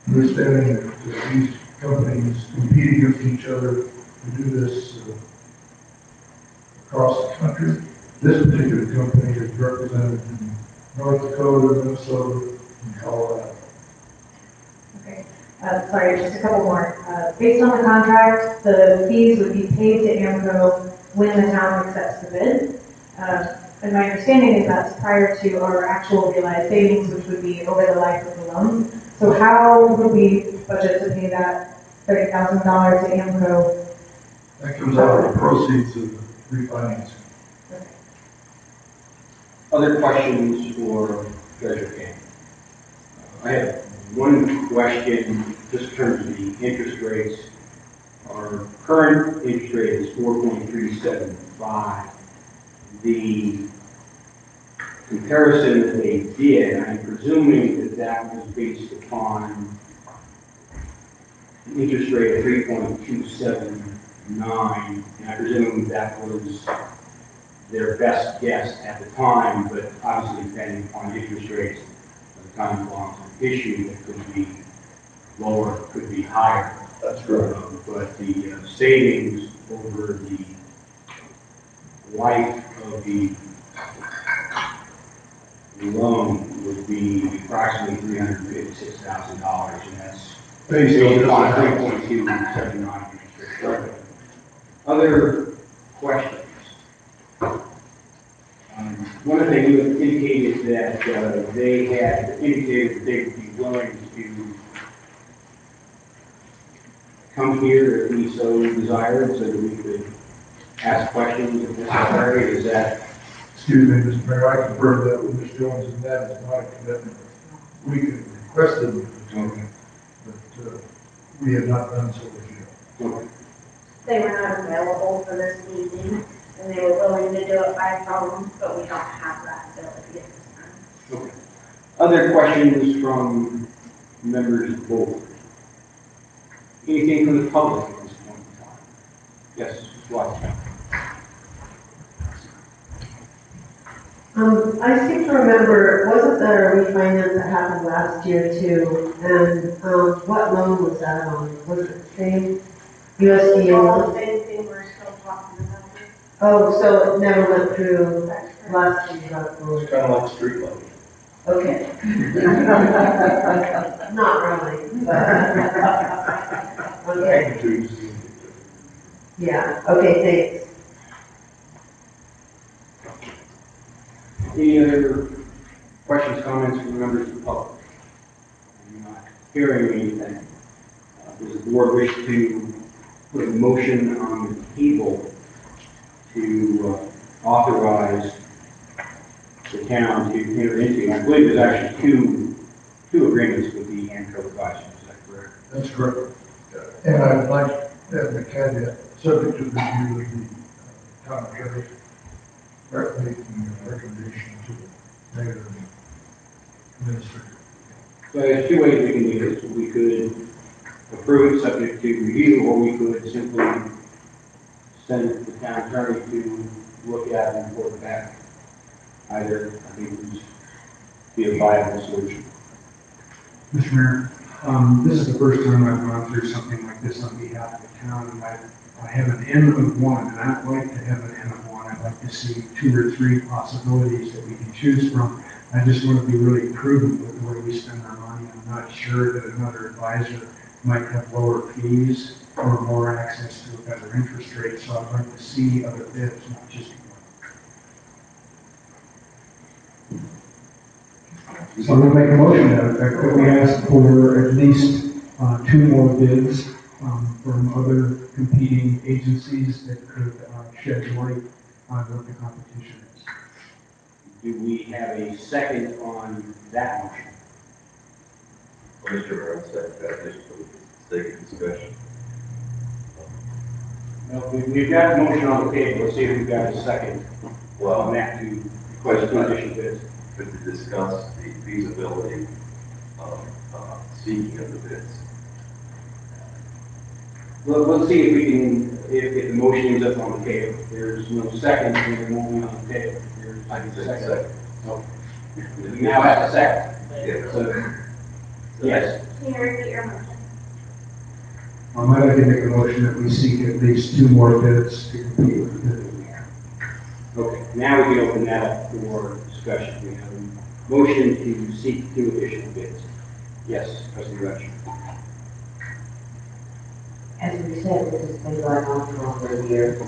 [SPEAKER 13] understanding that these companies compete against each other to do this across the country. This particular company is represented in North Dakota, Minnesota, and Colorado.
[SPEAKER 6] Okay, sorry, just a couple more. Based on the contract, the fees would be paid to AMCO when the town accepts the bid. And my understanding is that's prior to our actual realized savings, which would be over the life of the loan. So how would we budget to pay that $30,000 to AMCO?
[SPEAKER 13] That comes out of the proceeds of the refinancing.
[SPEAKER 1] Other questions for Treasurer King? I have one question, just in terms of the interest rates. Our current interest rate is 4.375. The comparison that they did, I'm presuming that that was based upon an interest rate of 3.279, and I presume that was their best guess at the time, but obviously depending upon interest rates at the time of bonds issue, it could be lower, could be higher.
[SPEAKER 13] That's right.
[SPEAKER 1] But the savings over the life of the loan would be approximately $356,000, and that's based upon 3.279 interest rate. Other questions? One of the things you indicated that they had indicated that they would be willing to come here if we so desired, so that we could ask questions if necessary. Is that?
[SPEAKER 13] Excuse me, Mr. Mayor, I confirm that with Ms. Jones, and that is not a commitment. We can request them to come, but we have not done so with you.
[SPEAKER 1] Okay.
[SPEAKER 2] They were not available for this meeting, and they were willing to do it by phone, but we don't have that ability at this time.
[SPEAKER 1] Okay. Other questions from members of the board? Anything from the public at this point in time? Yes, Mr. Watson.
[SPEAKER 4] I seem to remember, wasn't there a refinance that happened last year too? And, what loan was that on? Was it the same USDA
[SPEAKER 2] All
[SPEAKER 4] loan?
[SPEAKER 2] the same thing we're still talking about.
[SPEAKER 4] Oh, so it never went through last year,
[SPEAKER 13] It's kind of like street light.
[SPEAKER 4] okay. Not really, but, okay,
[SPEAKER 13] Magnitudes.
[SPEAKER 4] yeah, okay, thanks.
[SPEAKER 1] Any other questions, comments from members of the public? I'm not hearing anything. Does the board wish to put a motion on the table to authorize the town to enter into? I believe there's actually two agreements with the AMCO advisors. Is that correct?
[SPEAKER 13] That's correct. And I'd like to add the caveat, subject to the review of the town attorney, making a recommendation to the mayor and administrator.
[SPEAKER 1] So there's two ways we can do this. We could approve it subject to review, or we could simply send the town attorney to look at and report back. Either, I think, would be a viable solution.
[SPEAKER 5] Mr. Mayor, this is the first time I've gone through something like this on behalf of the town, and I have an N of one, and I'd like to have an N of one. I'd like to see 2 or 3 possibilities that we can choose from. I just want to be really prudent with the way we spend our money. I'm not sure that another advisor might have lower fees or more access to a better interest rate, so I'd like to see other bids, not just one. So we'll make a motion to that effect, that we ask for at least 2 more bids from other competing agencies that could shed light on what the competition is.
[SPEAKER 1] Do we have a second on that motion?
[SPEAKER 3] Mr. Mayor, I'll second that, just for the sake of discussion.
[SPEAKER 1] Well, we've got a motion on the table, let's see if we've got a second. Well, on that to request two additional bids.
[SPEAKER 3] But to discuss the feasibility of seeking of the bids.
[SPEAKER 1] Well, let's see if we can, if the motion ends up on the table. There's no second, then it won't be on the table. There's
[SPEAKER 3] I can say
[SPEAKER 1] second.
[SPEAKER 3] second.
[SPEAKER 1] We now have a second.
[SPEAKER 3] Yeah.
[SPEAKER 1] So, yes.
[SPEAKER 2] Can you repeat your motion?
[SPEAKER 5] I'd like to make a motion that we seek at least 2 more bids to compete with the bid that we have.
[SPEAKER 1] Okay, now we can open that up for discussion. We have a motion to seek 2 additional bids. Yes, Trustee Rutsch.
[SPEAKER 11] As we said, this has been going on for over a year.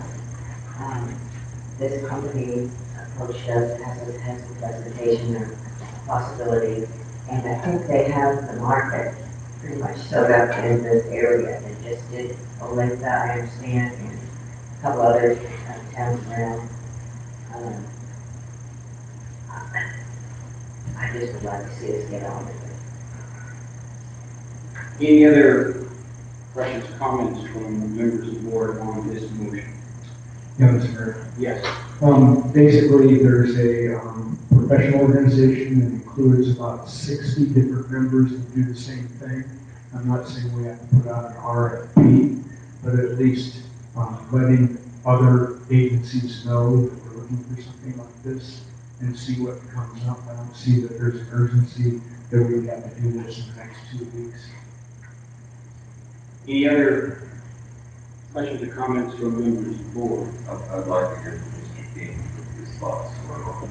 [SPEAKER 11] This company approached us, has a presentation or possibility, and I think they have the market pretty much sewed up in this area. They just did Olathe, I understand, and a couple other towns around. I just would like to see us get on with it.
[SPEAKER 1] Any other questions, comments from members of the board on this motion?
[SPEAKER 5] Yeah, Mr. Mayor.
[SPEAKER 1] Yes.
[SPEAKER 5] Basically, there's a professional organization that includes about 60 different members that do the same thing. I'm not saying we have to put out an RFP, but at least letting other agencies know that we're looking for something like this and see what comes up. I don't see that there's an urgency that we have to do this in the next 2 weeks.
[SPEAKER 1] Any other questions or comments from members of the board?
[SPEAKER 3] I'd like to hear from Mr. King his thoughts on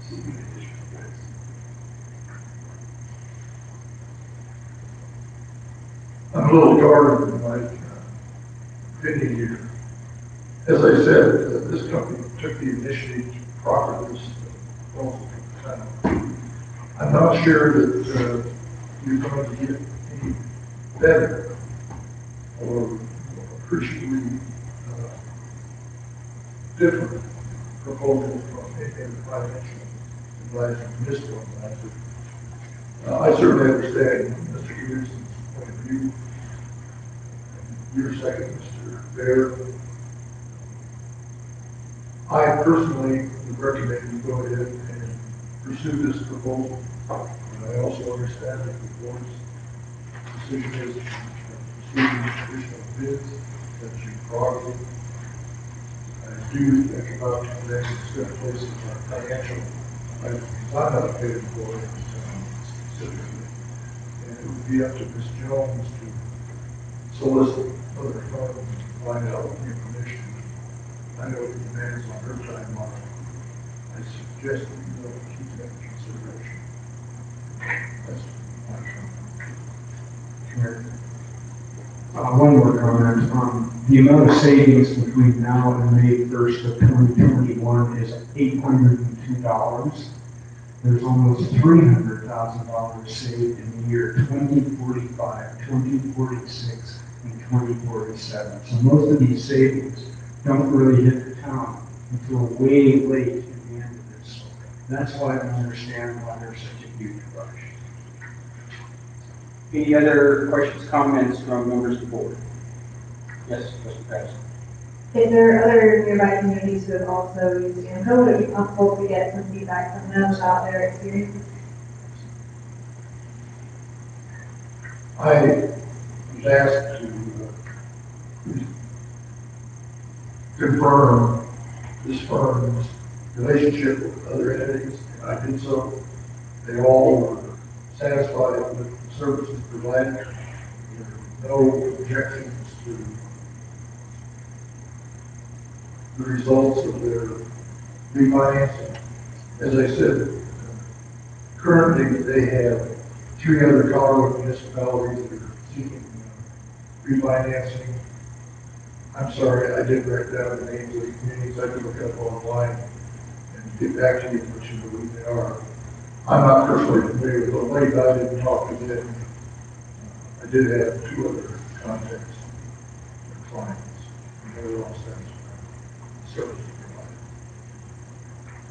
[SPEAKER 3] seeking additional bids.
[SPEAKER 13] I'm a little guarded in my opinion here. As I said, this company took the initiative to proffer this proposal to the town. I'm not sure that you're going to get any better or appreciably different proposal from any of the financial advisor from this one. I certainly understand Mr. Peterson's point of view. Your second, Mr. Bear. I personally would recommend you go ahead and pursue this proposal. And I also understand that the board's decision is to pursue additional bids, that's your prerogative. I do think about that it's going to place financial, I'm not paid for it specifically. And it would be up to Ms. Jones to solicit other funds and find out information. I know the demands on her timeline. I suggest that you don't keep that in consideration. That's my comment.
[SPEAKER 5] One more comment. The amount of savings between now and May 1st of 2021 is $802. There's almost $300,000 saved in the year 2045, 2046, and 2047. So most of these savings don't really hit the town until way late in the end of this. So that's why I understand why there's such a huge rush.
[SPEAKER 1] Any other questions, comments from members of the board? Yes, Trustee Patterson.
[SPEAKER 6] If there are other nearby communities who have also used AMCO, would it be helpful to get some feedback from them about their experience?
[SPEAKER 13] I was asked to confirm this firm's relationship with other entities, and I did so. They all were satisfied with the services provided. There were no objections to the results of their refinancing. As I said, currently they have 3 other Colorado municipalities that are seeking refinancing. I'm sorry, I did write down the names of the communities. I could look up online and get back to you, but you know who they are. I'm not personally familiar with the lady. I didn't talk to them. I did have 2 other contacts and clients, and they were all satisfied. Service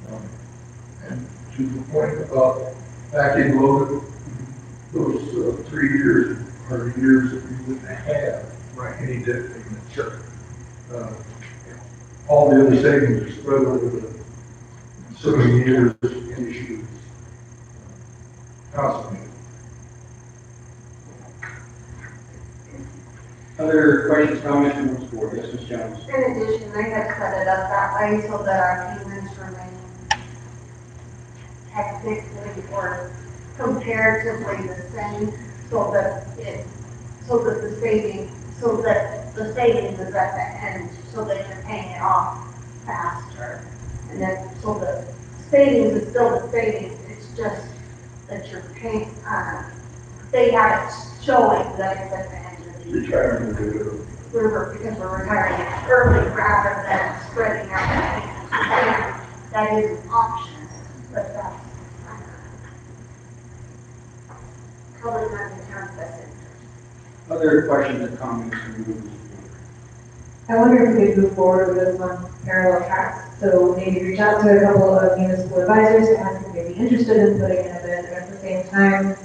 [SPEAKER 13] provided. And to the point about backing loaded, those 3 years are the years that we wouldn't have any debt payment. Sure. All the other savings are spread over the so many years, the issue is constantly.
[SPEAKER 1] Other questions, comments from the board? Yes, Ms. Jones?
[SPEAKER 2] In addition, they have set it up that way so that our payments remain technically or comparatively the same, so that the savings is at the end, so that you're paying it off faster. And then, so the savings is still the savings, it's just that you're paying, they have it showing that it's at the end of the year.
[SPEAKER 13] Retirement or
[SPEAKER 2] Because we're retiring early rather than spreading out the payments. That is an option, but that's probably not in the town's best interest.
[SPEAKER 1] Other questions or comments from the board?
[SPEAKER 6] I wonder if we could move forward with this on parallel tracks, so maybe reach out to a couple of municipal advisors to ask if they'd be interested in putting in a bid, and at the same time,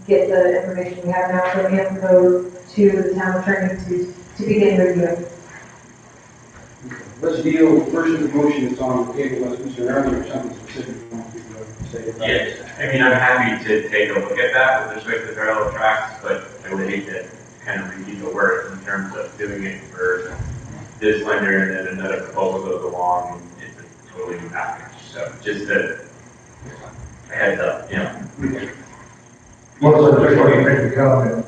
[SPEAKER 6] get the information we have now from info to the town attorney to begin reviewing.
[SPEAKER 1] Let's deal, first with the motion that's on the table, unless Mr. Aaron or something specific you want to say about it.
[SPEAKER 14] Yes, I mean, I'm happy to take a look at that with respect to parallel tracks, but I would hate to kind of repeat the work in terms of doing it for this lender and then another proposal goes along and it's a totally new package. So just a heads up, you know.
[SPEAKER 13] Once I just want to make a comment,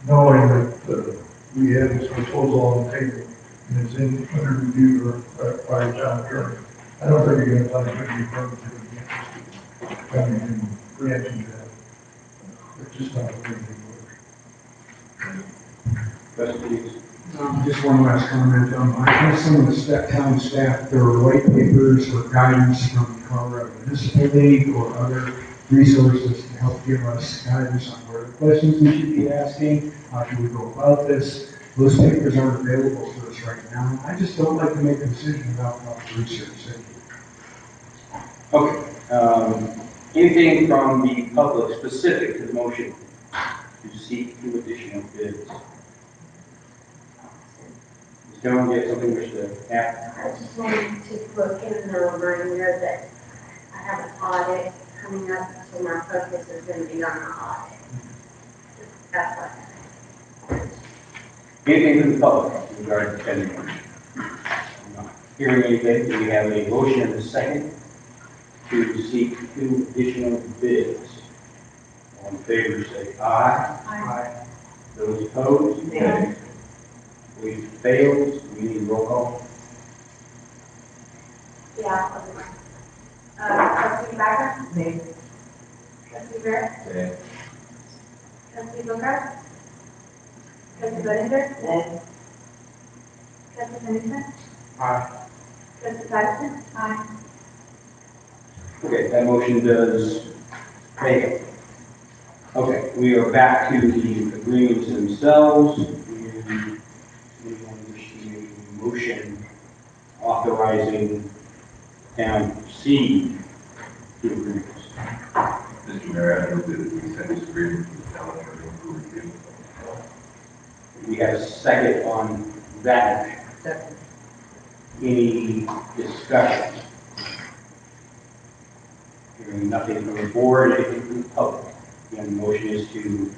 [SPEAKER 13] knowing that we have this proposal on the table and it's under review by the town attorney, I don't think you're going to find any firm that would be interested in coming and granting that. It's just not a very big work.
[SPEAKER 5] Just one last comment. I have some of the town staff, there are white papers or guidance from Colorado Municipal League or other resources to help give us guidance on where the questions we should be asking, how should we go about this. Those papers aren't available to us right now. I just don't like to make a decision without the research.
[SPEAKER 1] Okay, anything from the public specific to the motion to seek 2 additional bids? Ms. Jones, you have something you wish to add?
[SPEAKER 2] I just wanted to put in the reminder that I have an audit coming up, so my focus is going to be on the audit. That's what.
[SPEAKER 1] Anything from the public regarding the spending motion? Not hearing anything, do we have a motion and a second to seek 2 additional bids? All in favor, say aye.
[SPEAKER 2] Aye.
[SPEAKER 1] Those opposed? Nay. We failed, we need roll call.
[SPEAKER 2] Yeah. Trustee Becker?
[SPEAKER 11] Nay.
[SPEAKER 2] Trustee Barrett?
[SPEAKER 3] Okay.
[SPEAKER 2] Trustee Booker? Trustee Budinger?
[SPEAKER 11] Nay.
[SPEAKER 2] Trustee Henderson?
[SPEAKER 1] Aye.
[SPEAKER 2] Trustee Tyson? Aye.
[SPEAKER 1] Okay, that motion does fail. Okay, we are back to the agreements themselves. Anyone wish to make a motion authorizing town to proceed to agreements?
[SPEAKER 3] Mr. Mayor, I move that we send this agreement to the town attorney for review.
[SPEAKER 1] We have a second on that.
[SPEAKER 11] Second.
[SPEAKER 1] Any discussion? Hearing nothing from the board, anything from the public. Again, the motion is to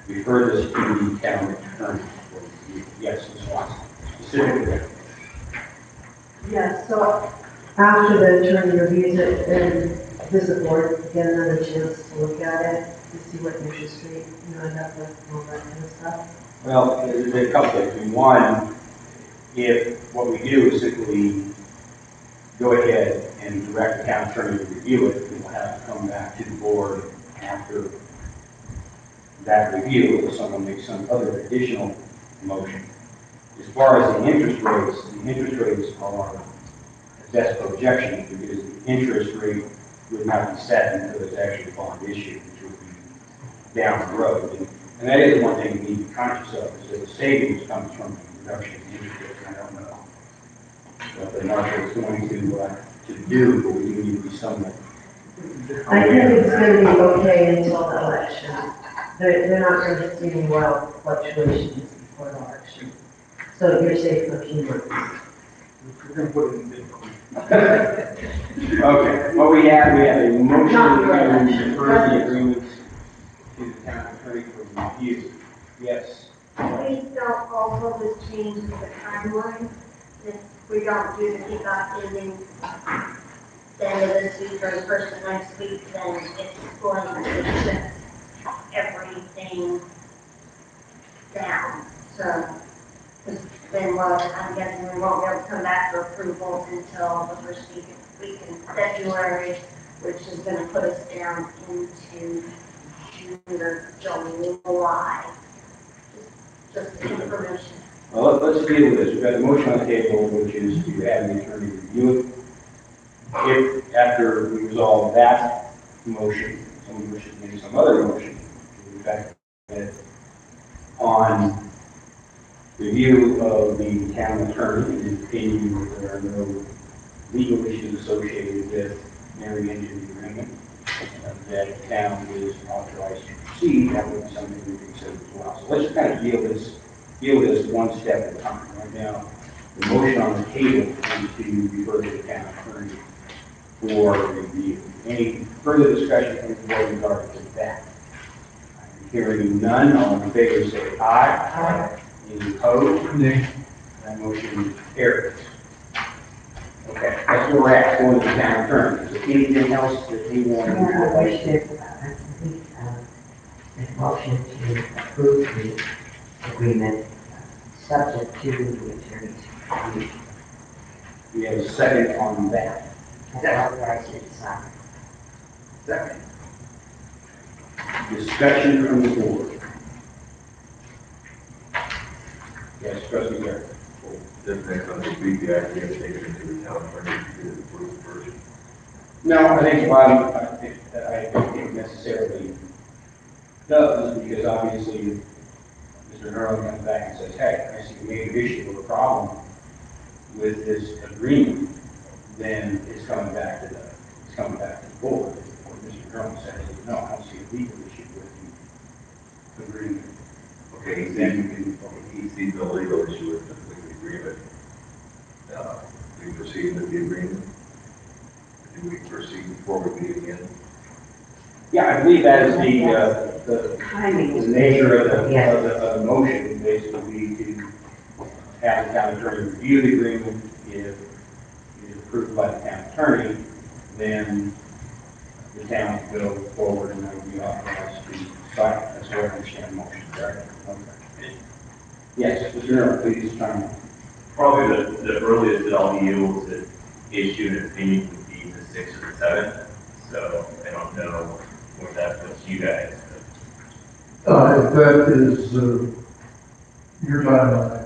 [SPEAKER 1] refer this to the town attorney. Yes, Ms. Watson, specifically.
[SPEAKER 4] Yeah, so after the attorney reviews it, and does the board get another chance to look at it, to see what interest rate, end up with, and all that kind of stuff?
[SPEAKER 1] Well, there's a couple of things. One, if what we do is simply go ahead and direct the town attorney to review it, we will have to come back to the board after that review, if someone makes some other additional motion. As far as the interest rates are a best projection, because the interest rate would not be set until there's actually a bond issue, which would be down the road. And that is one thing we need to be conscious of, is that the savings comes from the reduction in interest rates. I don't know what the market is going to do, but we do need to be somewhat.
[SPEAKER 4] I think it's gonna be okay until the election. They're not gonna see any wild fluctuations before the election. So
[SPEAKER 11] So you're safe for a few months.
[SPEAKER 12] We're gonna put it in Bitcoin.
[SPEAKER 1] Okay, well, we have a motion to defer the agreements to the town attorney for review. Yes.
[SPEAKER 2] Please don't also just change the timeline. If we don't do the kickoff ending the end of this week or the first of next week, then it's going to shift everything down. So, then I'm guessing we won't be able to come back for approval until the first week in February, which is gonna put us down into June or July. Just information.
[SPEAKER 1] Well, let's deal with this. We've got a motion on the table, which is to have the attorney review it. If, after we resolve that motion, someone wishes to make some other motion, to the fact that on review of the town attorney and opinion that there are no legal issues associated with entering into the agreement, that the town is authorized to proceed, that would be something we consider as well. So let's kind of deal with this one step at a time. Right now, the motion on the table is to refer to the town attorney for review. Any further discussion from the board regarding to that? I'm hearing none. All in favor say aye. Aye. Any opposed?
[SPEAKER 5] Nay.
[SPEAKER 1] That motion carries. Okay, that's where we're at, going to the town attorney. Is there anything else that anyone?
[SPEAKER 11] Yeah, I wish that, I think, a motion to approve the agreement, subject to the attorney's review.
[SPEAKER 1] We have a second on that.
[SPEAKER 11] That's authorized to decide.
[SPEAKER 1] Second. Discussion from the board. Yes, trustee Garrett.
[SPEAKER 3] Doesn't that come to be the idea of taking it to the town attorney to do the approved version?
[SPEAKER 1] No, I think I don't think necessarily does, because obviously Mr. Nerlin comes back and says, hey, I see a major issue or a problem with this agreement, then it's coming back to the board. Or Mr. Nerlin says, no, I don't see a legal issue with the agreement.
[SPEAKER 3] Okay, he sees no legal issue with the agreement. Do we proceed with the agreement? Do we proceed before we meet again?
[SPEAKER 1] Yeah, I believe that is the nature of the motion, basically to have the town attorney review the agreement. If it is approved by the town attorney, then the town will go forward and that will be authorized to sign it. That's what I understand the motion, correct? Okay. Yes, Mr. Nerlin, please chime in.
[SPEAKER 14] Probably the earliest that I'll be able to issue an opinion would be the 6th or the 7th. So I don't know what that puts you guys.
[SPEAKER 13] If that is, your timeline,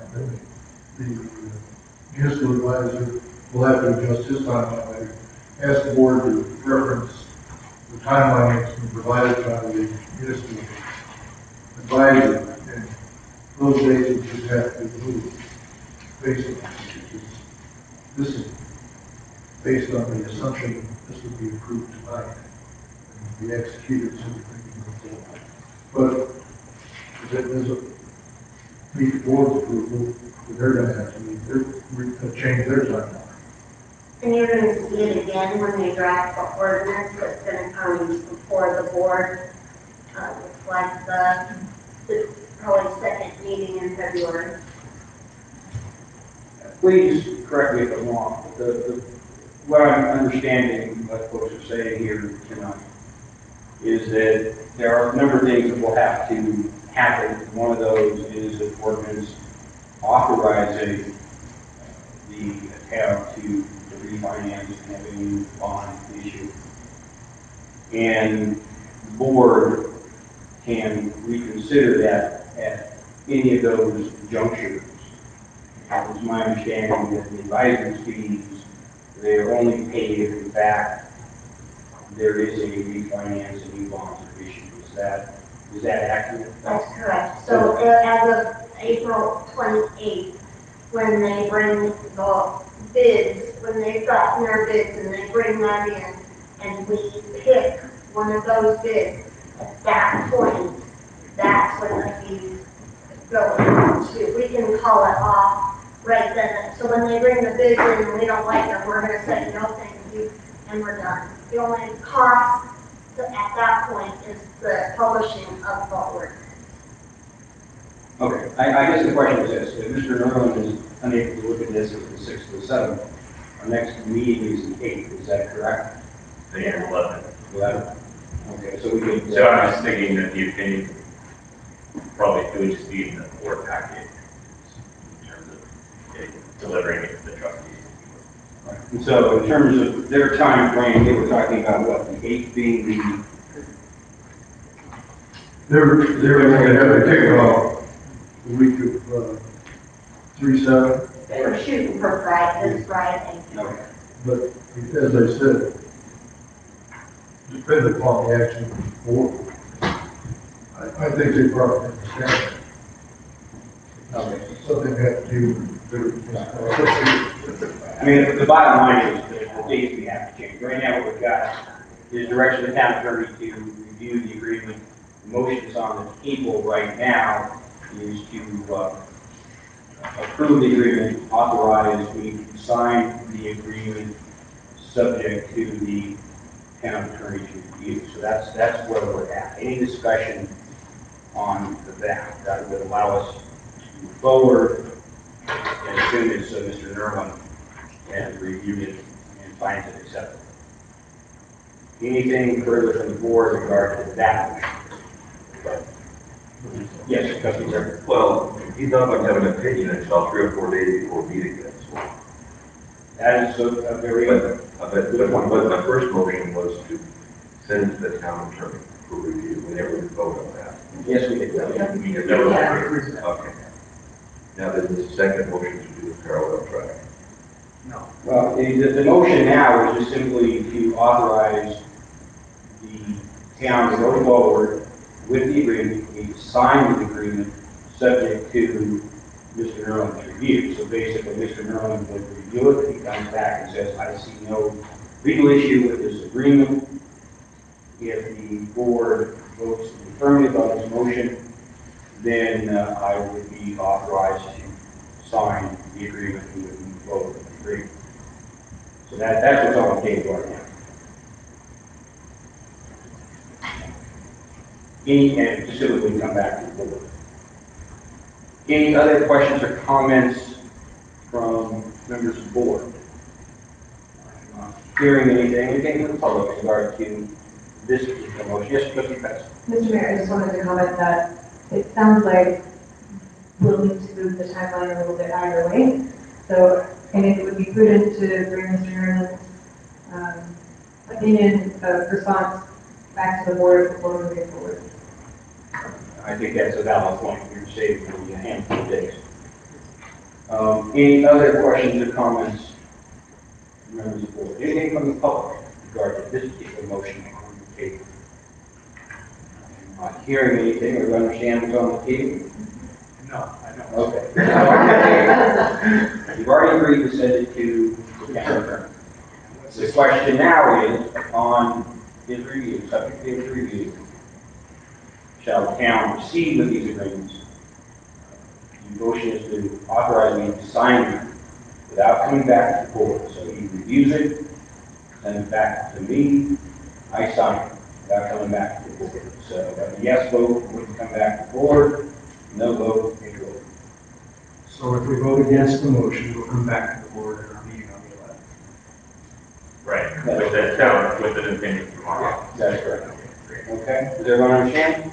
[SPEAKER 13] the municipal advisor will have to adjust his timeline. Ask the board to reference the timeline that's been provided by the municipal advisor, and those dates would just have to be moved based on this is based on the assumption this would be approved tonight and be executed so we can move forward. But if it doesn't meet the board's approval, they're going to have to change their timeline.
[SPEAKER 2] And you're going to see it again when they draft the ordinance that's going to come before the board, like the probably second meeting in February.
[SPEAKER 1] Please correct me if I'm wrong, but what I'm understanding, what folks are saying here tonight, is that there are a number of things that will have to happen. One of those is an ordinance authorizing the town to refinance and have a new bond issue. And the board can reconsider that at any of those junctures. It was my understanding that the advisory fees, they are only paid if in fact there is a refinance and new bonds are issued. Is that accurate?
[SPEAKER 2] That's correct. So as of April 28th, when they bring the bids, when they've gotten their bids and they bring that in, and we pick one of those bids, at that point, that's when the fees go into. We can call it off right then. So when they bring the bids in and we don't like them, we're gonna say, no, thank you, and we're done. The only cost at that point is the publishing of the ordinance.
[SPEAKER 1] Okay, I guess the question is this, if Mr. Nerlin is unable to look at this at the 6th or 7th, our next meeting is the 8th, is that correct?
[SPEAKER 14] The 11th.
[SPEAKER 1] 11th? Okay, so we could.
[SPEAKER 14] So I'm just thinking that the opinion probably would just be in the board packet in terms of delivering it to the trustees.
[SPEAKER 1] Right. And so in terms of their time frame, they were talking about what, the 8th being the,
[SPEAKER 13] They're going to have a kickoff the week of, 3/7,
[SPEAKER 2] They were shooting for Friday, this Friday.
[SPEAKER 1] okay.
[SPEAKER 13] but as I said, depending upon the action of the board, I think they probably understand.
[SPEAKER 1] Okay.
[SPEAKER 13] Something had to do with their.
[SPEAKER 1] I mean, the bottom line is the dates we have to change. Right now, what we've got is direction of the town attorney to review the agreement. The motion is on the table right now is to approve the agreement, authorize, we sign the agreement subject to the town attorney's review. So that's where we're at. Any discussion on that would allow us to move forward as soon as Mr. Nerlin has reviewed it and finds it acceptable. Anything further from the board in regard to that motion? Yes, trustee Zerber.
[SPEAKER 3] Well, he's not going to have an opinion until 3 or 4 days before meeting again, so.
[SPEAKER 1] That is a very good
[SPEAKER 3] But my first motion was to send it to the town attorney for review, whenever we vote on that.
[SPEAKER 1] Yes, we did.
[SPEAKER 3] Okay. Now then the second motion to do the parallel track.
[SPEAKER 1] Well, the motion now is just simply to authorize the town to go forward with the agreement, we sign the agreement subject to Mr. Nerlin's review. So basically, Mr. Nerlin would review it, he comes back and says, I see no legal issue with this agreement. If the board votes in the affirmative on this motion, then I would be authorized to sign the agreement and we would move forward with the agreement. So that's what's on the table right now. And specifically come back to the board. Any other questions or comments from members of the board? I'm not hearing anything from the public in regard to this particular motion. Yes, trustee Pettis.
[SPEAKER 6] Mr. Mayor, I just wanted to comment that it sounds like we'll need to move the timeline a little bit either way. So I think it would be prudent to bring Mr. Nerlin's opinion of response back to the board before moving forward.
[SPEAKER 1] I think that's a valid point. You're saving me a handful of days. Any other questions or comments from members of the board? Anything from the public in regard to this particular motion on the table? I'm not hearing anything, or do you understand what's on the table?
[SPEAKER 12] No, I don't.
[SPEAKER 1] Okay. You've already agreed to send it to the town attorney. The question now is, upon his review, subject to his review, shall the town proceed with these agreements? The motion is to authorize me to sign them without coming back to the board. So he reviews it, sends it back to me, I sign it without coming back to the board. So a yes vote would come back to the board, no vote, it will.
[SPEAKER 5] So if we vote against the motion, we'll come back to the board in our meeting on the 11th.
[SPEAKER 14] Right, with the town, with an opinion tomorrow.
[SPEAKER 1] That's correct. Okay, does everyone understand?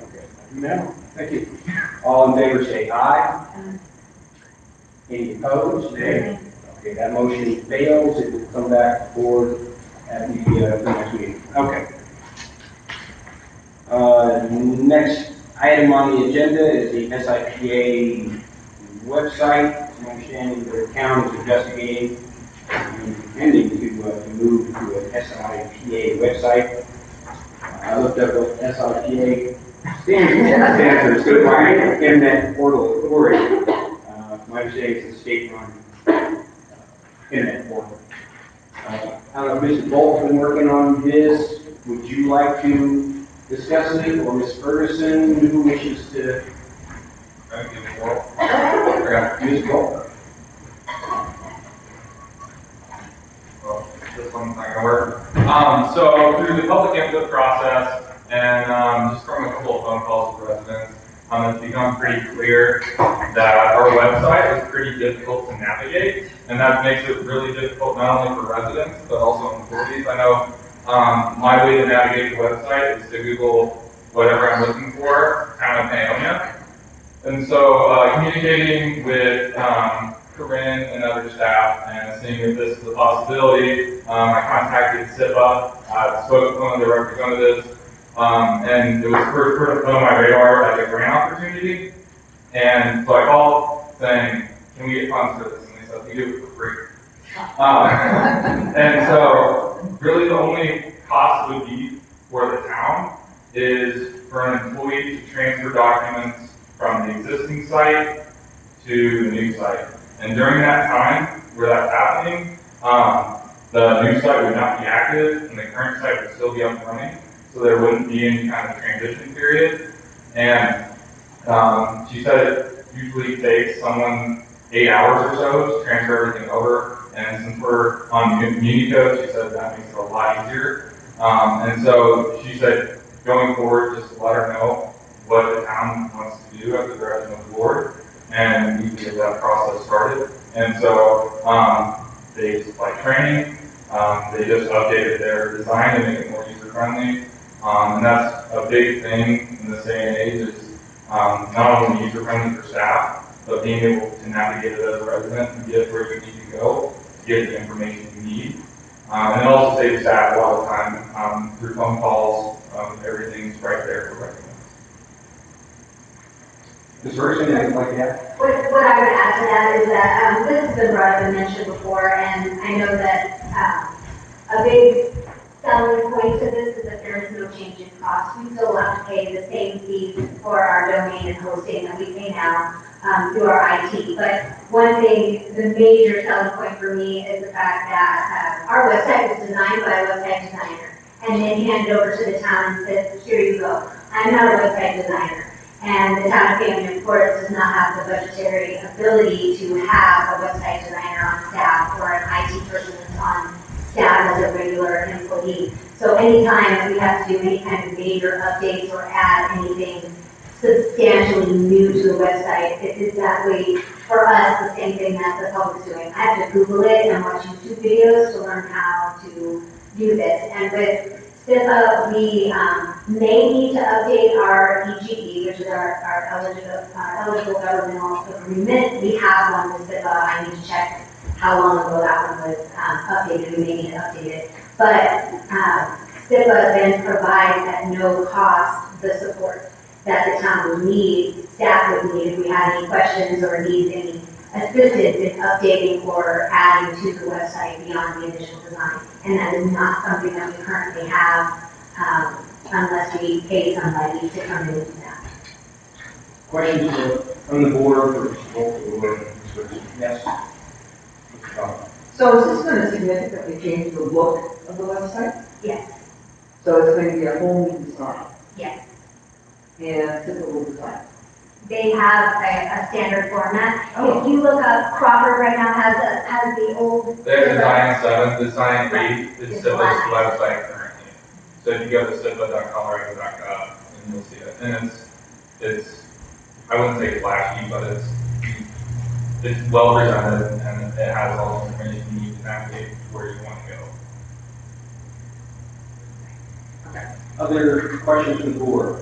[SPEAKER 1] Okay. No, thank you. All in favor say aye. Any opposed? Nay. Okay, that motion fails. It will come back forward at the next meeting. Okay. Next item on the agenda is the SIPA website. My understanding the town is investigating and intending to move to an SIPA website. I looked up what SIPA stands for, State Internet Portal Authority. My understanding is the state-run internet portal. I don't know if Mr. Bolt's been working on this. Would you like to discuss it, or Ms. Ferguson, who wishes to
[SPEAKER 10] Right, give it a whirl. Okay.
[SPEAKER 1] Use both.
[SPEAKER 10] Well, this one's not gonna work. So through the public input process and just from a couple of phone calls with residents, it's become pretty clear that our website is pretty difficult to navigate, and that makes it really difficult not only for residents but also employees. I know my way to navigate the website is to Google whatever I'm looking for, town of Paonia. And so communicating with Corinne and other staff and seeing if this is a possibility, I contacted SIPA, spoke with one of the representatives, and it was first on my radar as a grant opportunity. And so I called saying, can we get funds for this? And they said, we do it for free. And so really the only cost would be for the town is for an employee to transfer documents from the existing site to the new site. And during that time where that's happening, the new site would not be active and the current site would still be up and running. So there wouldn't be any kind of transition period. And she said it usually takes someone 8 hours or so to transfer everything over. And since we're on Community Code, she said that makes it a lot easier. And so she said, going forward, just to let her know what the town wants to do after the rest of the board, and we can get that process started. And so they supply training, they just updated their design to make it more user-friendly. And that's a big thing in this day and age is not only user-friendly for staff, but being able to navigate it as a resident and get where you need to go to get the information you need. And it also saves staff a lot of time through phone calls, everything's right there for residents.
[SPEAKER 1] Ms. Ferguson, anything like that?
[SPEAKER 2] What I would add to that is that this has been brought up and mentioned before, and I know that a big selling point to this is that there is no change in cost. We still have to pay the same fee for our domain and hosting that we pay now through our IT. But one thing, the major selling point for me is the fact that our website was designed by a website designer and then handed over to the town and said, here you go. I'm not a website designer. And the town of Paonia, of course, does not have the budgetary ability to have a website designer on staff or an IT person that's on staff as a regular employee. So anytime that we have to do any kind of major updates or add anything substantially new to the website, it's exactly, for us, the same thing that the public's doing. I have to Google it and watch YouTube videos to learn how to do this. And with SIPA, we may need to update our EGE, which is our eligible governmental agreement. We have one with SIPA. I need to check how long ago that one was updated. We may need to update it. But SIPA then provides at no cost the support that the town would need, staff would need if we had any questions or needs any assistance in updating or adding to the website beyond the initial design. And that is not something that we currently have unless we pay somebody to come in and do that.
[SPEAKER 1] Questions from the board or yes?
[SPEAKER 7] So is this going to significantly change the look of the website?
[SPEAKER 2] Yes,
[SPEAKER 7] So it's going to be a whole new design,
[SPEAKER 2] yes.
[SPEAKER 7] and typical design.
[SPEAKER 2] They have a standard format.
[SPEAKER 7] Oh.
[SPEAKER 2] If you look up, Crawford right now has the old.
[SPEAKER 10] They have Design 7, Design 8 is SIPA's website currently. So if you go to sipa.com or .gov, and you'll see it. And it's I wouldn't say flashy, but it's well presented and it has all the information you need to navigate where you want to go.
[SPEAKER 1] Okay. Other questions from the board?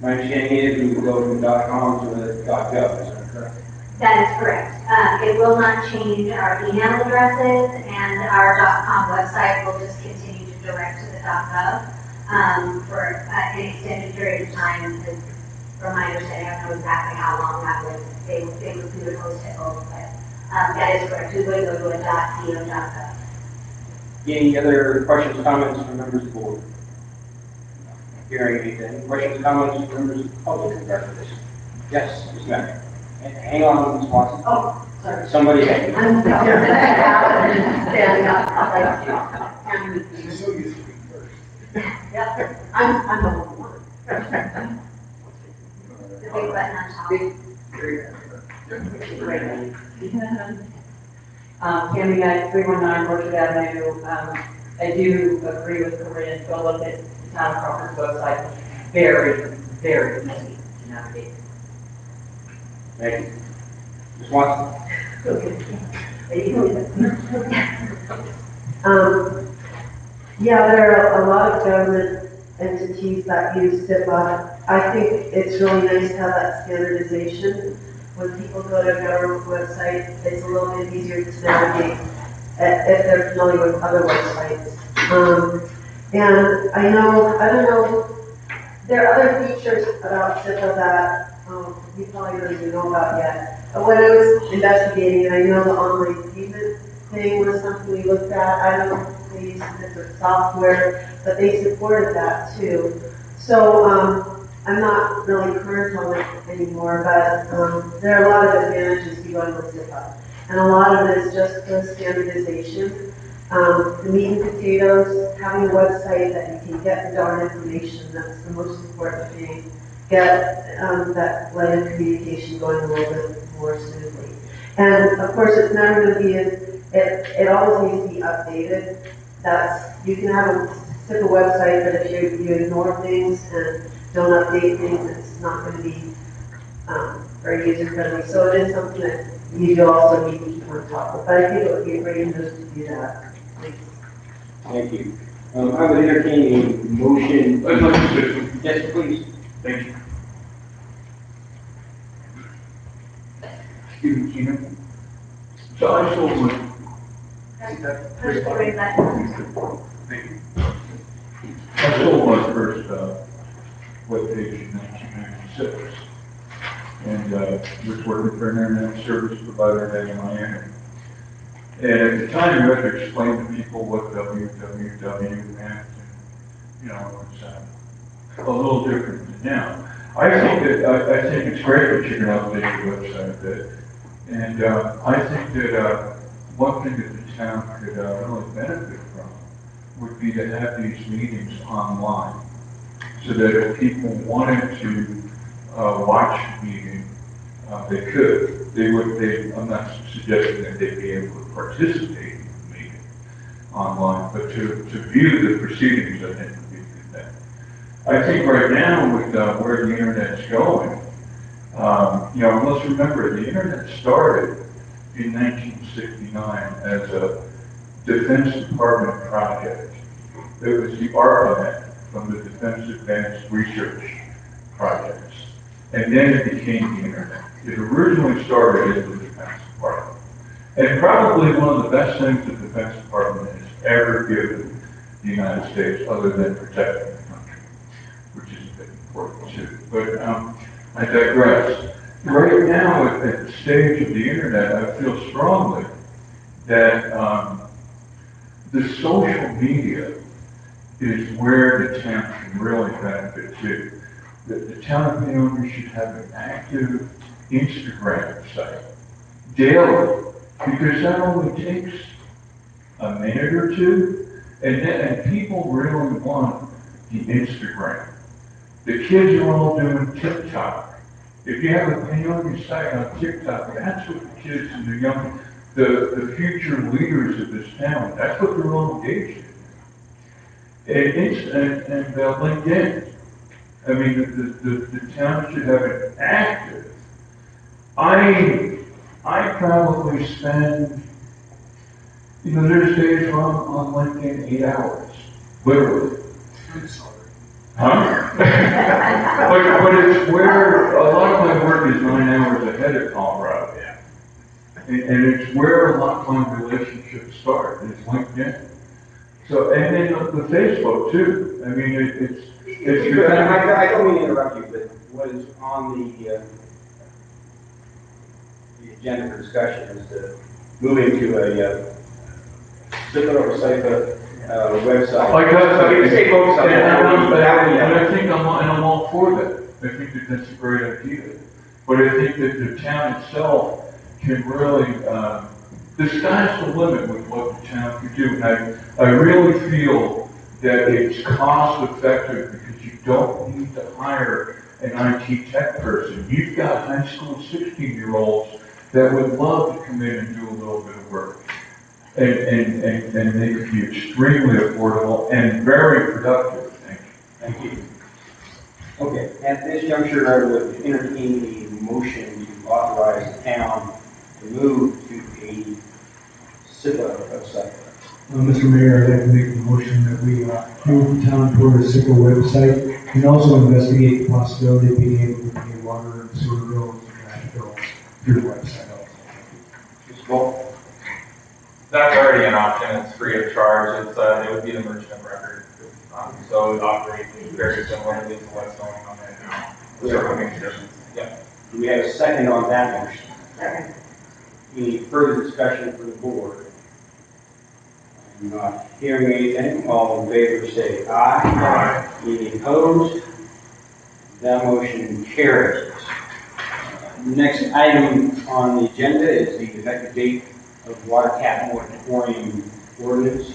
[SPEAKER 1] My understanding is we will go from .com to the .gov, is that correct?
[SPEAKER 2] That is correct. It will not change our email addresses, and our .com website will just continue to direct to the .gov for an extended period of time. Because from my understanding, I don't know exactly how long that would, they would do it post it both, but that is correct. We would go to a .co.gov.
[SPEAKER 1] Any other questions, comments from members of the board? Hearing anything? Questions, comments from members of the public in regard to this? Yes, Ms. Mack. Hang on, Ms. Watson.
[SPEAKER 4] Oh, sorry.
[SPEAKER 1] Somebody hang.
[SPEAKER 4] I'm standing up, like,
[SPEAKER 13] She's so used to being first.
[SPEAKER 4] yeah, I'm the one.
[SPEAKER 7] big,
[SPEAKER 11] Tammy Knight, 319 Orchard Avenue. I do agree with Corinne, go look at the town of Crawford's website. Very, very easy to navigate.
[SPEAKER 1] Thank you. Ms. Watson?
[SPEAKER 4] Yeah, there are a lot of government entities that use SIPA. I think it's really nice to have that standardization. When people go to a government website, it's a little bit easier to navigate if they're familiar with other websites. And I don't know, there are other features about SIPA that you probably don't even know about yet. But when I was investigating, and I know the online payment thing was something we looked at. I don't know if they use different software, but they supported that too. So I'm not really current on it anymore, but there are a lot of advantages to going with SIPA. And a lot of it is just the standardization. The meat and potatoes, having a website that you can get the darn information, that's the most important thing. Get that line of communication going a little bit more smoothly. And of course, it's never going to be it always needs to be updated. You can have a SIPA website, but if you ignore things and don't update things, it's not going to be very user friendly. So it is something that you do also need to keep on top of. But I think it would be a great move to do that. Thanks.
[SPEAKER 1] Thank you. I would entertain a motion.
[SPEAKER 10] I'd like to say something.
[SPEAKER 1] Yes, please.
[SPEAKER 10] Thank you. Stephen Keenan. So I sold my.
[SPEAKER 2] Push the red button.
[SPEAKER 10] Thank you. I sold my first webpage in 1996, and was working for an internet service provider in Miami. And at the time, you had to explain to people what www meant, and it's a little different than now. I think it's great that you can update your website a bit, and I think that one thing that the town could really benefit from would be to have these meetings online, so that if people wanted to watch the meeting, they could. I'm not suggesting that they'd be able to participate in the meeting online, but to view the proceedings, I think would be a good thing. I think right now with where the internet's going, let's remember the internet started in 1969 as a Defense Department project. It was the ARPANET from the Defense Advanced Research Projects. And then it became the internet. It originally started as the Defense Department. And probably one of the best things the Defense Department has ever given the United States, other than protecting the country, which is a bit important too. But I digress. Right now, at the stage of the internet, I feel strongly that the social media is where the town can really benefit too. The town of Peonia should have an active Instagram site daily, because that only takes a minute or two, and people really want the Instagram. The kids are all doing TikTok. If you have a Peonia site on TikTok, that's what the kids and the future leaders of this town, that's what they're all engaged in. And LinkedIn. I mean, the town should have it active. I probably spend, there's days on LinkedIn 8 hours, literally. Huh? but it's where a lot of my work is 9 hours ahead of Colorado. Yeah. And it's where a lot of my relationships start, is LinkedIn. So, and then the Facebook too. I mean, it's
[SPEAKER 1] I don't mean to interrupt you, but what is on the agenda for discussion is moving to a SIPA or SIPA website.
[SPEAKER 10] Like that.
[SPEAKER 1] So you say focus on that.
[SPEAKER 10] I think I'm all for that. I think that that's a great idea. But I think that the town itself can really, the sky's the limit with what the town can do. And I really feel that it's cost effective because you don't need to hire
[SPEAKER 15] an IT tech person. You've got high school 16-year-olds that would love to come in and do a little bit of work. And they could be extremely affordable and very productive, I think.
[SPEAKER 1] Thank you. Okay, at this juncture, I would entertain a motion to authorize the town to move to a SIPA site.
[SPEAKER 5] Mr. Mayor, I'd like to make a motion that we move the town toward a SIPA website and also investigate the possibility of being able to pay water and sewer bills and trash bills through the website also.
[SPEAKER 1] Mr. Volk?
[SPEAKER 16] That's already an option. It's free of charge. It would be the merchant of record. So it would operate very similarly to what's going on right now. Yeah.
[SPEAKER 1] Do we have a second on that motion?
[SPEAKER 7] Second.
[SPEAKER 1] Any further discussion from the board? I'm not hearing anything. All in favor say aye.
[SPEAKER 16] Aye.
[SPEAKER 1] Any opposed? That motion carries. Next item on the agenda is the effective date of water cap moratorium ordinance.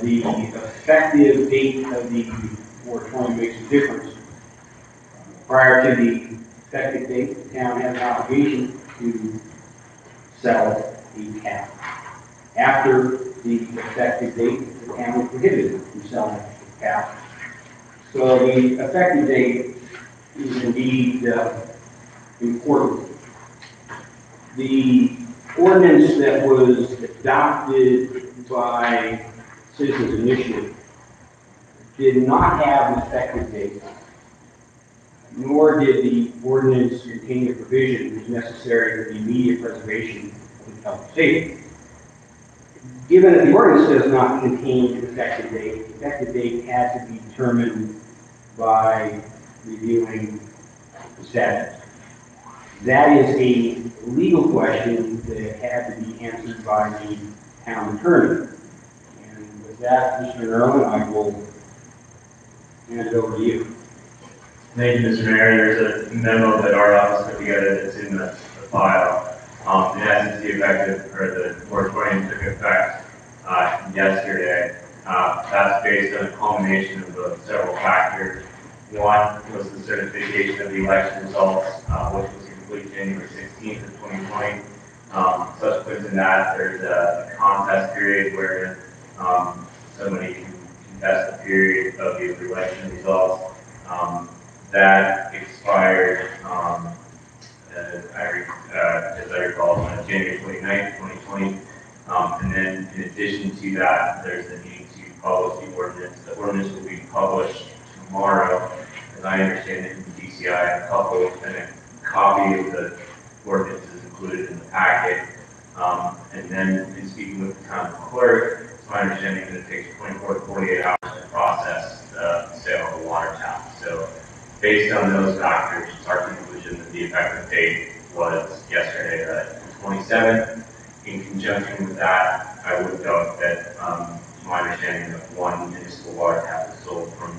[SPEAKER 1] The effective date of the moratorium makes a difference. Prior to the effective date, the town has an obligation to sell the cap. After the effective date, the town is prohibited from selling the cap. So the effective date is indeed important. The ordinance that was adopted by Citizens Initiative did not have an effective date, nor did the ordinance contain a provision necessary for the immediate preservation of health and safety. Given that the ordinance does not contain an effective date, the effective date had to be determined by reviewing the statute. That is a legal question that had to be answered by the town attorney. And with that, Mr. Nerlin, I will hand it over to you.
[SPEAKER 14] Thank you, Mr. Mayor. There's a memo that our office put together that's in the file. In essence, the effective, or the moratorium took effect yesterday. That's based on a culmination of several factors. One was the certification of the election results, which was complete January 16th of 2020. Subsequent to that, there's a contest period where somebody can contest the period of the election results. That expired, as I recall, on January 29th, 2020. And then in addition to that, there's the need to publish the ordinance. The ordinance will be published tomorrow. As I understand it, in DCI, a copy of the ordinance is included in the packet. And then in speaking with the town clerk, it's my understanding that it takes 24 to 48 hours to process the sale of the water tap. So based on those factors, it's our conclusion that the effective date was yesterday, the 27th. In conjunction with that, I would note that it's my understanding that one municipal water tap is sold from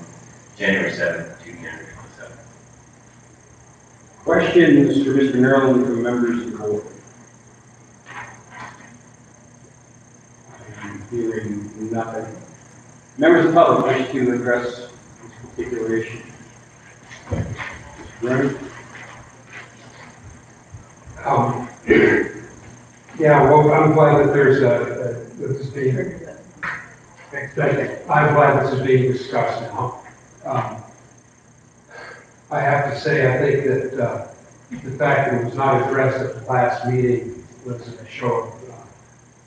[SPEAKER 14] January 7th to January 27th.
[SPEAKER 1] Questions for Mr. Nerlin from members of the board? I'm hearing nothing. Members of the public wish to address this particular issue. Right?
[SPEAKER 12] Yeah, well, I'm glad that there's this is being, I'm glad this is being discussed now. I have to say, I think that the fact that it was not addressed at the last meeting was a show of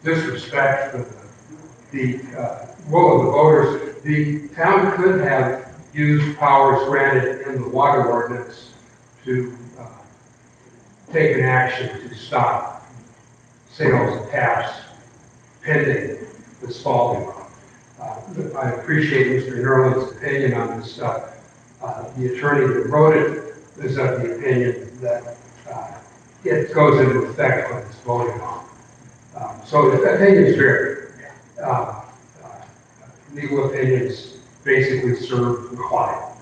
[SPEAKER 12] disrespect for the will of the voters. The town could have used powers granted in the water ordinance to take an action to stop sales of taps pending this fall. I appreciate Mr. Nerlin's opinion on this stuff. The attorney that wrote it is of the opinion that it goes into effect when it's voted on. So the opinions vary. Legal opinions basically serve the client.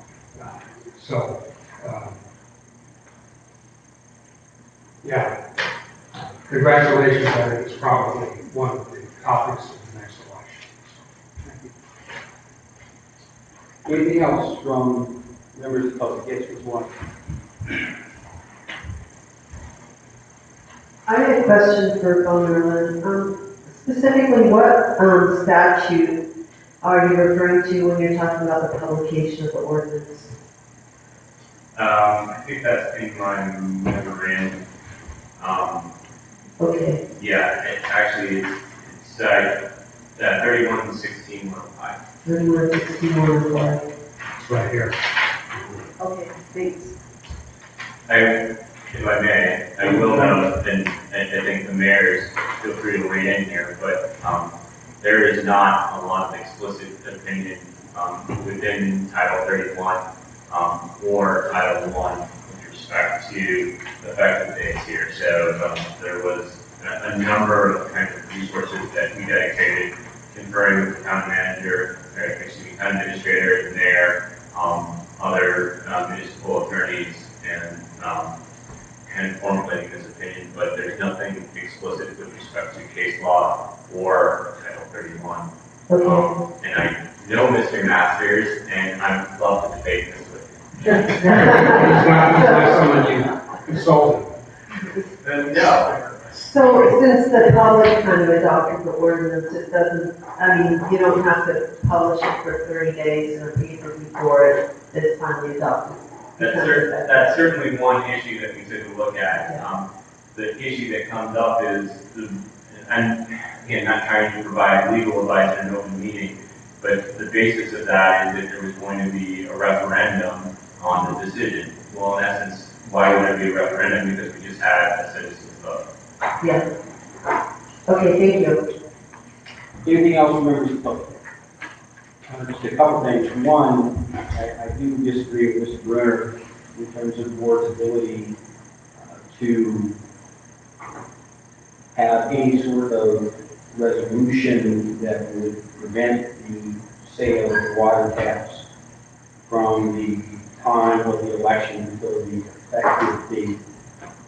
[SPEAKER 12] Yeah. Congratulations, I think it's probably one of the topics of the next election.
[SPEAKER 1] Anything else from Members of the public, yes, Ms. White.
[SPEAKER 4] I have a question for Alderman. Specifically, what statute are you referring to when you're talking about the publication of the ordinance?
[SPEAKER 14] I think that's in my memorandum.
[SPEAKER 4] Okay.
[SPEAKER 14] Yeah, it's 311615.
[SPEAKER 4] 3161.
[SPEAKER 12] It's right here.
[SPEAKER 4] Okay, thanks.
[SPEAKER 14] If I may, I will note, and I think the mayors feel free to weigh in here, but there is not a lot of explicit opinion within Title 31 or Title 1 with respect to the effective dates here. So there was a number of kind of resources that we dedicated, conferring with the town manager, town administrator, the mayor, other municipal attorneys, and formulating this opinion, but there's nothing explicit with respect to case law or Title 31.
[SPEAKER 4] Okay.
[SPEAKER 14] And I know Mr. Masters, and I'd love to debate this with you.
[SPEAKER 12] He's not someone you consulted.
[SPEAKER 14] No.
[SPEAKER 4] So since the public kind of adopted the ordinance, it doesn't, I mean, you don't have to publish it for 30 days or even before it's finally adopted.
[SPEAKER 14] That's certainly one issue that we took a look at. The issue that comes up is, and again, not trying to provide legal advice in an open meeting, but the basis of that is that there was going to be a referendum on the decision. Well, in essence, why would there be a referendum? Because we just had a citizen's vote.
[SPEAKER 4] Yeah. Okay, thank you.
[SPEAKER 1] Anything else from members of the public? Just a couple things. One, I do disagree with Mr. Brenner in terms of the board's ability to have any sort of resolution that would prevent the sale of the water taps from the time of the election until the effective date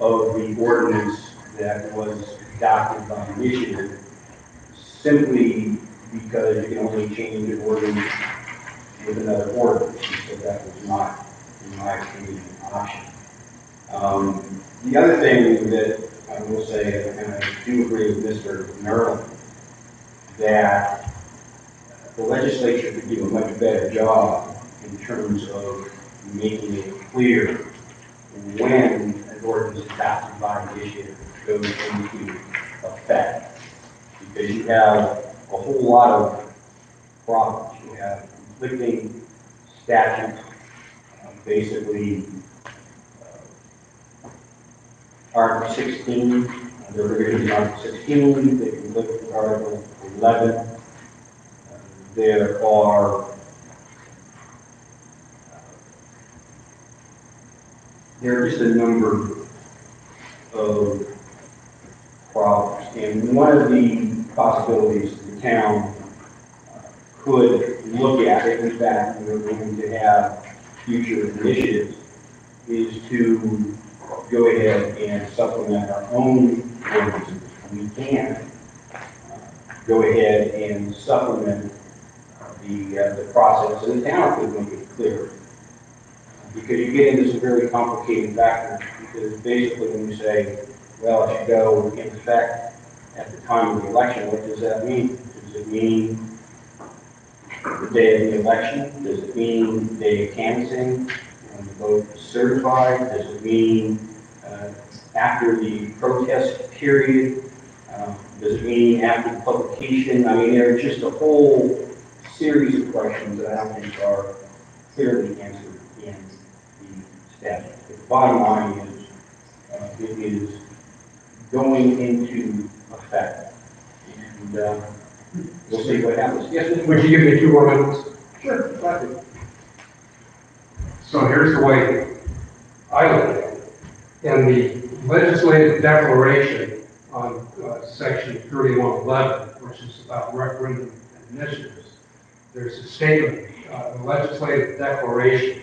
[SPEAKER 1] of the ordinance that was adopted by initiative, simply because you can only change an ordinance with another ordinance, so that was not, in my opinion, an option. The other thing that I will say, and I do agree with Mr. Nerlin, that the legislature could do a much better job in terms of making it clear when an ordinance adopted by initiative goes into effect, because you have a whole lot of problems. You have conflicting statutes, basically Article 16, the provisions of Article 16, they can look at Article 11. There are just a number of problems, and one of the possibilities the town could look at, if in fact we're going to have future initiatives, is to go ahead and supplement our own ordinances. We can go ahead and supplement the process, and the town could make it clearer. Because you get into some very complicated factors, because basically when you say, well, it should go in effect at the time of the election, what does that mean? Does it mean the day of the election? Does it mean the day of canvassing, when the vote is certified? Does it mean after the protest period? Does it mean after the publication? I mean, there are just a whole series of questions that I don't think are clearly answered in the statute. But the bottom line is, it is going into effect. And we'll see what happens. Yes,
[SPEAKER 12] Would you give me 2 more minutes?
[SPEAKER 1] Sure, gladly.
[SPEAKER 12] So here's the way I look at it. In the legislative declaration on section 3111, which is about referendum initiatives, there's a statement, the legislative declaration,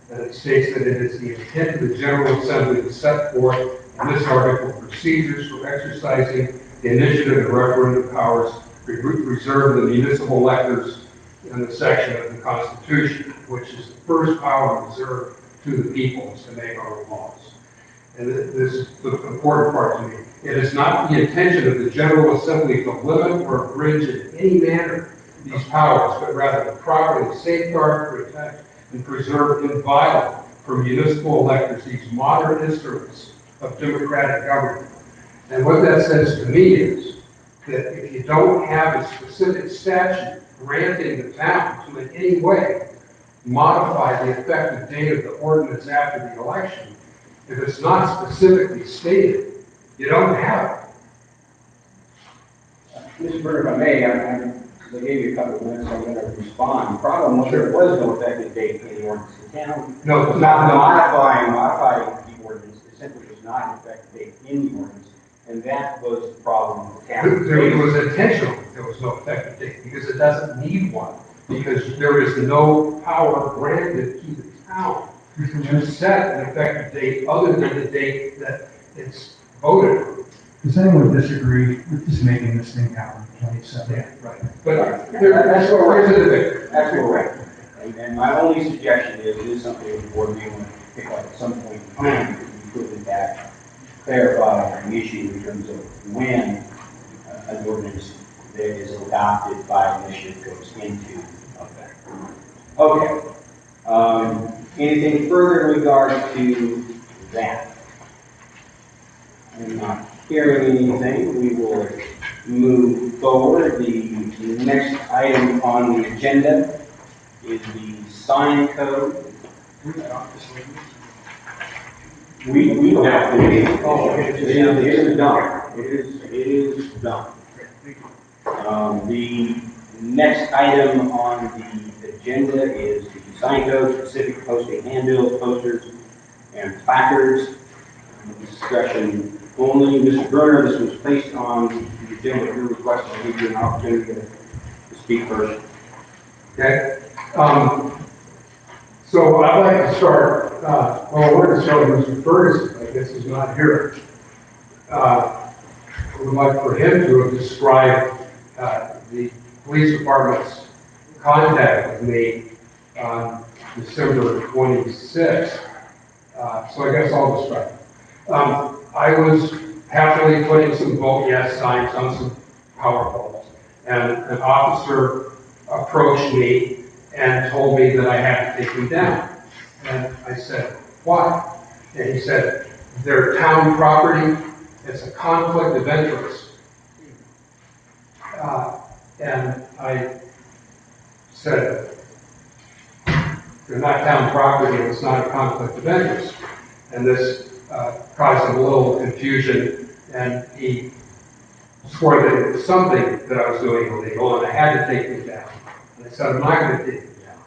[SPEAKER 12] that it states that it is the intent of the General Assembly to set forth in this article procedures for exercising the initiative and referendum powers reserved to the municipal electors in the section of the Constitution, which is the first power reserved to the people is to make our own laws. And this is the important part to me. It is not the intention of the General Assembly to limit or abridge in any manner these powers, but rather to properly safeguard, protect, and preserve inviolate for municipal electors these modern instruments of democratic government. And what that says to me is that if you don't have a specific statute granting the town to in any way modify the effective date of the ordinance after the election, if it's not specifically stated, you don't have it.
[SPEAKER 1] Mr. Burner, if I may, I gave you a couple of minutes, I'm going to respond. The problem was there was no effective date in the ordinance. The town
[SPEAKER 12] No,
[SPEAKER 1] was not modifying the ordinance. It simply was not an effective date in the ordinance. And that was the problem with the town.
[SPEAKER 12] It was intentional, there was no effective date, because it doesn't need one, because there is no power granted to the town to set an effective date other than the date that it's voted on.
[SPEAKER 5] Does anyone disagree with just making this thing happen in 27?
[SPEAKER 12] Yeah, right. But
[SPEAKER 1] That's where we're
[SPEAKER 12] here's the bit.
[SPEAKER 1] That's where we're at. And my only suggestion is, it is something that the board may want to pick up at some point in time, because we could in fact clarify the issue in terms of when an ordinance that is adopted by initiative goes into effect. Okay. Anything further in regard to that? I'm not hearing anything. We will move forward. The next item on the agenda is the sign code. We don't have to. It is done. It is done. The next item on the agenda is the sign code, specific posting handbills, posters, and placards. Discussion only. Mr. Burner, this was placed on the agenda at your request. I'll give you an opportunity to speak first.
[SPEAKER 12] Okay. So I'd like to start, we're going to start with Mr. Ferguson, I guess he's not here. I would like for him to have described the police department's contact with me on December 26th. So I guess I'll describe it. I was happily putting some vote yes signs on some power poles, and an officer approached me and told me that I had to take them down. And I said, why? And he said, they're town property, it's a conflict of interest. And I said, they're not town property, it's not a conflict of interest. And this caused him a little confusion, and he swore that it was something that I was doing illegal, and I had to take them down. And I said, I'm not going to take them down.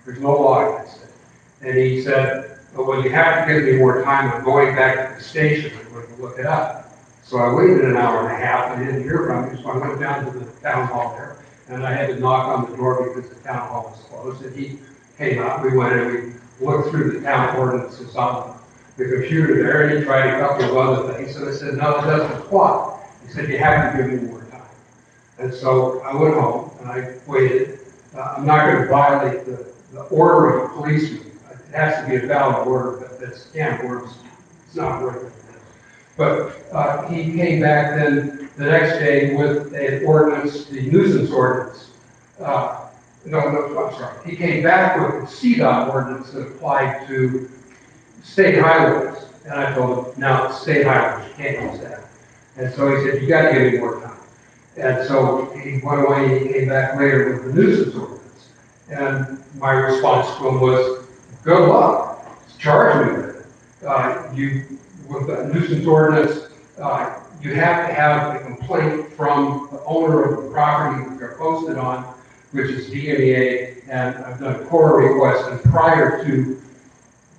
[SPEAKER 12] There's no law against it. And he said, well, you have to give me more time. I'm going back to the station. I'm going to look it up. So I waited an hour and a half. I didn't hear from him, so I went down to the town hall there, and I had to knock on the door because the town hall was closed. And he came out. We went and we looked through the town ordinances on the computer there, and he tried a couple of other things. So I said, no, it doesn't apply. He said, you have to give me more time. And so I went home and I waited. I'm not going to violate the order of a policeman. It has to be a valid order, but that's can't work. It's not worth it. But he came back then the next day with an ordinance, the nuisance ordinance. I'm sorry. He came back with the CDOT ordinance that applied to state highways. And I told him, no, state highways, you can't use that. And so he said, you got to give me more time. And so he went away and he came back later with the nuisance ordinance. And my response to him was, good luck, charge me with it. With the nuisance ordinance, you have to have a complaint from the owner of the property that they're posted on, which is DMEA, and I've done a core request, and prior to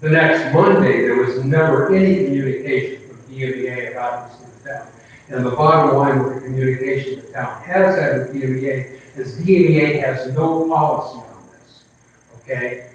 [SPEAKER 12] the next Monday, there was never any communication from DMEA about this in the town. And the bottom line with the communication the town has had with DMEA is DMEA has no policy on this, okay?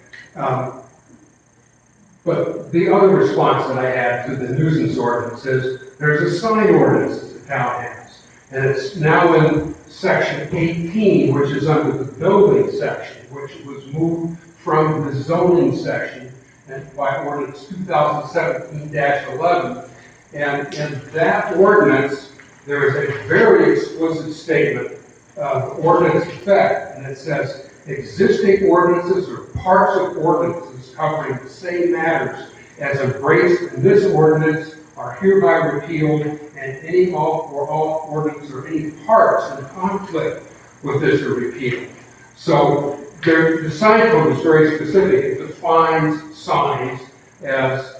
[SPEAKER 12] But the other response that I had to the nuisance ordinance is there's a sign ordinance that the town has, and it's now in section 18, which is under the building section, which was moved from the zoning section and by ordinance 2017-11. And in that ordinance, there is a very explicit statement of ordinance effect, and it says, existing ordinances or parts of ordinances covering the same matters as embraced in this ordinance are hereby repealed, and any all ordinance or any parts in conflict with this are repealed. So the sign code is very specific. It defines signs as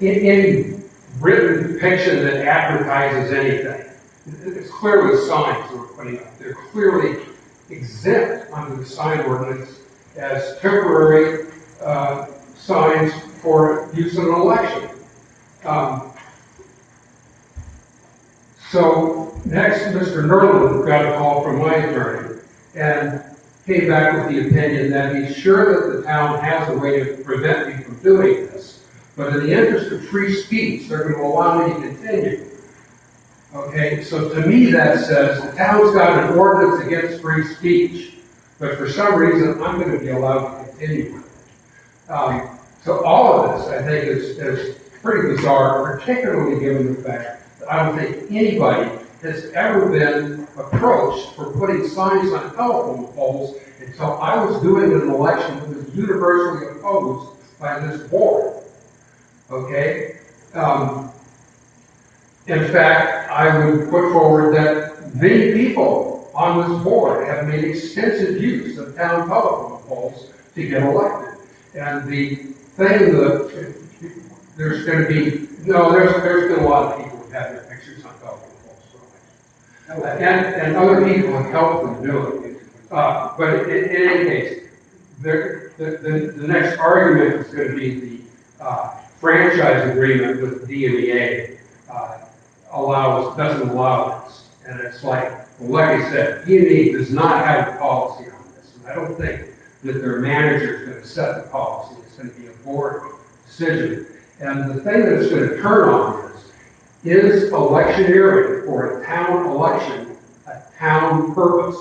[SPEAKER 12] any written depiction that advertises anything. It's clearly signs that we're putting up. They're clearly exempt under the sign ordinance as temporary signs for use in an election. So next, Mr. Nerlin got a call from my attorney and came back with the opinion that he's sure that the town has a way to prevent me from doing this, but in the interest of free speech, they're going to allow me to continue. Okay, so to me that says the town's got an ordinance against free speech, but for some reason I'm going to be allowed to continue with it. So all of this, I think, is pretty bizarre, particularly given the fact that I don't think anybody has ever been approached for putting signs on telephone poles until I was doing an election that was universally opposed by this board. Okay? In fact, I would put forward that many people on this board have made extensive use of town telephone poles to get elected. And the thing that there's going to be, there's been a lot of people who have their pictures on telephone poles for elections. And other people have helped them do it. But in any case, the next argument is going to be the franchise agreement with DMEA doesn't allow this. And it's like I said, DMEA does not have a policy on this. And I don't think that their manager is going to set the policy. It's going to be a board decision. And the thing that it's going to turn on is electioneering for a town election, a town purpose,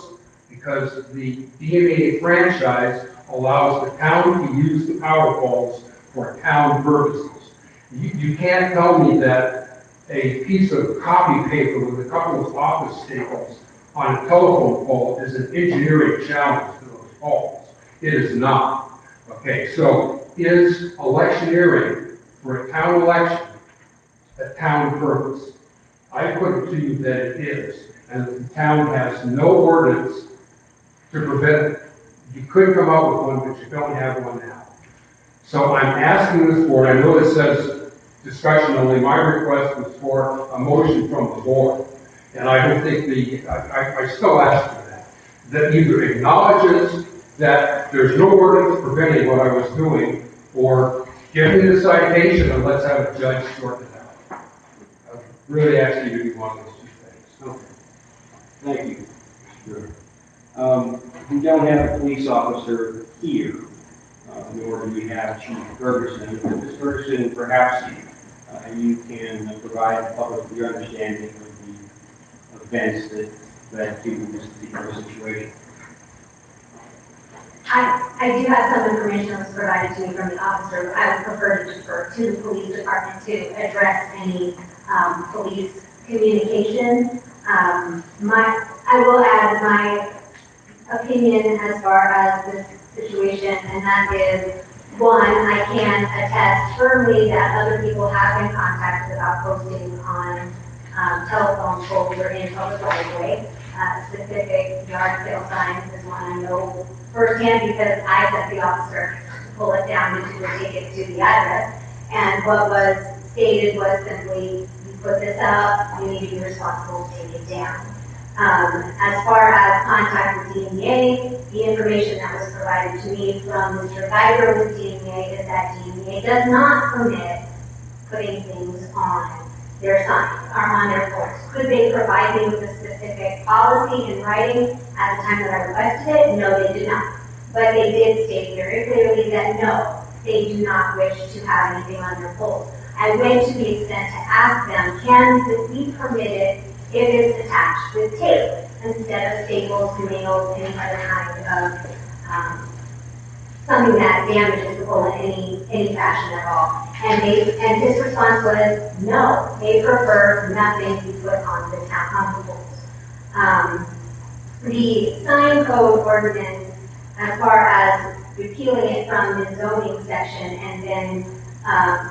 [SPEAKER 12] because the DMEA franchise allows the town to use the power poles for town purposes. You can't tell me that a piece of copy paper with a couple of office staples on a telephone pole is an engineering challenge to those poles. It is not. Okay, so is electioneering for a town election a town purpose? I put it to you that it is, and the town has no ordinance to prevent it. You could come up with one, but you don't have one now. So I'm asking this board, I know it says discussion only, my request was for a motion from the board. And I don't think I still ask for that either acknowledges that there's no ordinance preventing what I was doing, or give me the citation and let's have a judge sort it out. I really ask you to do one of those two things.
[SPEAKER 1] Okay. Thank you. Sure. We don't have a police officer here, nor do we have Chief Ferguson. Ms. Ferguson, perhaps you can provide the public with your understanding of the events that led to this particular situation.
[SPEAKER 2] I do have some information that was provided to me from the officer. I would prefer to defer to the police department to address any police communication. I will add my opinion as far as this situation, and that is, one, I can attest firmly that other people have been contacted about posting on telephone poles or in public right-of-way. Specific yard sale signs is one I know firsthand because I sent the officer to pull it down and to take it to the address. And what was stated was simply, you put this up, you need to be responsible to take it down. As far as contact with DMEA, the information that was provided to me from Mr. Geiger with DMEA is that DMEA does not permit putting things on their signs, or on their poles. Could they provide me with a specific policy in writing at the time that I requested it? No, they did not. But they did state very clearly that no, they do not wish to have anything on their poles. I went to the extent to ask them, can this be permitted if it's attached with tape? instead of staples, nails, any other kind of, something that damages the pole in any fashion at all. And his response was, no, they prefer nothing to put on the town, on the poles. The sign code ordinance, as far as repealing it from the zoning section and then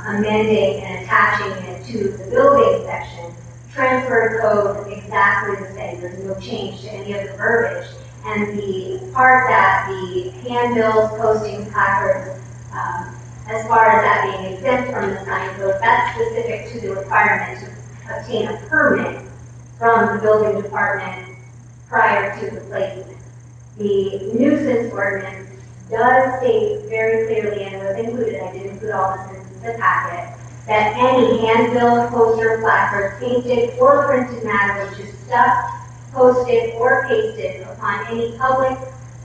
[SPEAKER 2] amending and attaching it to the building section, transferred code exactly the same. There's no change to any of the verbiage. And the part that the handbills, postings, placards, as far as that being exempt from the sign code, that's specific to the requirement to obtain a permit from the building department prior to the placement. The nuisance ordinance does state very clearly, and was included, I did include all this in the packet, that any handbill, poster, placard, painted or printed matter which is stuck, posted, or pasted upon any public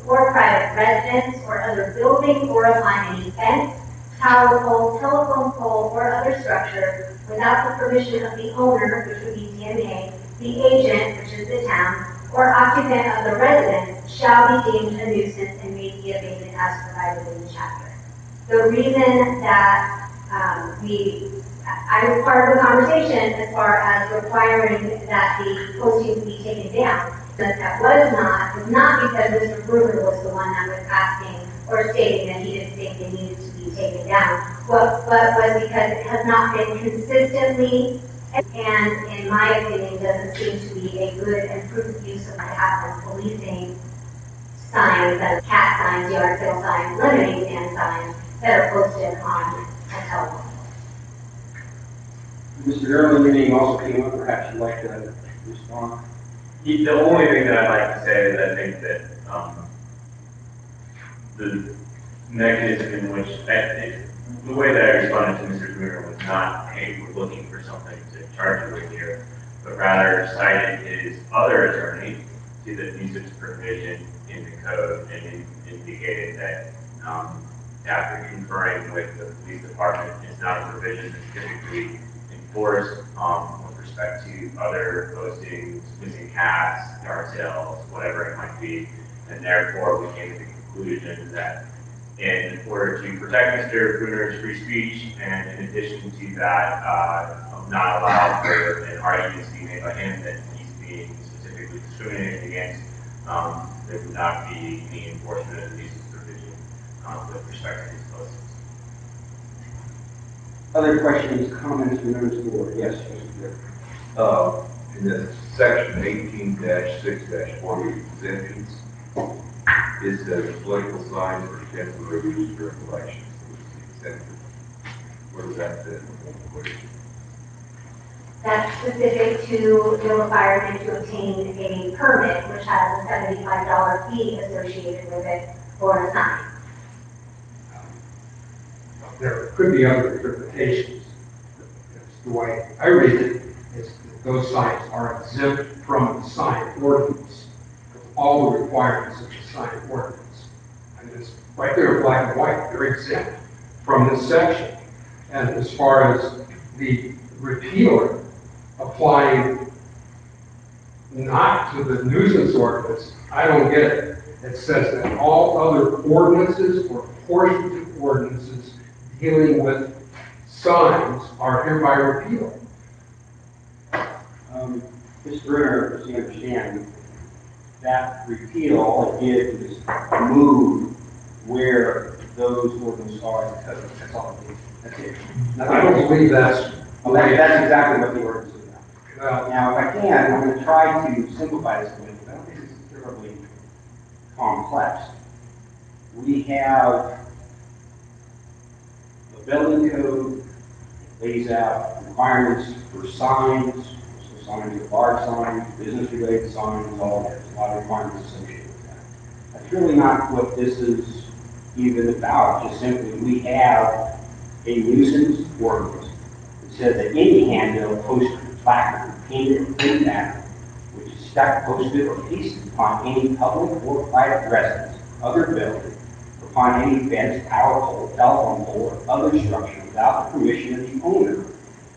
[SPEAKER 2] or private residence or other building or upon any fence, tower pole, telephone pole, or other structure without the permission of the owner, which would be TMA, the agent, which is the town, or occupant of the residence shall be deemed a nuisance and may be abated as provided in the chapter. The reason that I was part of the conversation as far as requiring that the postings be taken down, but that was not because Mr. Bruder was the one that was asking or stating that he didn't think they needed to be taken down, but was because it has not been consistently, and in my opinion, doesn't seem to be a good and prudent use of what happens policing signs, that cat signs, yard sale signs, lemonade stand signs that are posted on a telephone.
[SPEAKER 1] Mr. Early, your name also came up, perhaps you'd like to respond?
[SPEAKER 14] The only thing that I'd like to say is I think that the mechanism in which, the way that I responded to Mr. Bruner was not, hey, we're looking for something to charge you with here, but rather cited his other attorney to the nuisance provision in the code and indicated that after conferring with the police department, it's not a provision that's typically enforced with respect to other postings, missing cats, yard sales, whatever it might be, and therefore we came to the conclusion that in order to protect Mr. Bruner's free speech, and in addition to that, not allow for an argument to be made by him that he's being specifically discriminated against, there would not be any enforcement of the nuisance provision with respect to these postings.
[SPEAKER 1] Other questions, comments from members of the board? Yes, Mr. Chair.
[SPEAKER 3] In the section 18-6-40 exemptions, it says political signs or temporary use during elections. Where does that fit?
[SPEAKER 2] That's specific to the requirement to obtain a permit, which has a $75 fee associated with it for a sign.
[SPEAKER 12] There could be other interpretations. The way I read it is that those signs are exempt from the sign ordinance, all the requirements of the sign ordinance. And it's right there in black and white, they're exempt from this section. And as far as the repealer applying not to the nuisance ordinance, I don't get it. It says that all other ordinances or portions of ordinances dealing with signs are hereby repealed.
[SPEAKER 1] Mr. Bruner, as you understand, that repeal, all it did was move where those ordinances are in the code. That's all it did. That's it.
[SPEAKER 12] I don't believe that's.
[SPEAKER 1] That's exactly what the ordinance is about. Now, if I can, I'm going to try to simplify this a bit, because I don't think it's terribly complex. We have the building code lays out requirements for signs, so signs are large signs, business-related signs, all that. There's a lot of requirements associated with that. That's really not what this is even about. Just simply, we have a nuisance ordinance that says that any handbill, poster, placard, painted, or printed matter, which is stuck, posted, or pasted upon any public or private residence, other building, upon any fence, tower pole, telephone pole, or other structure without the permission of the owner,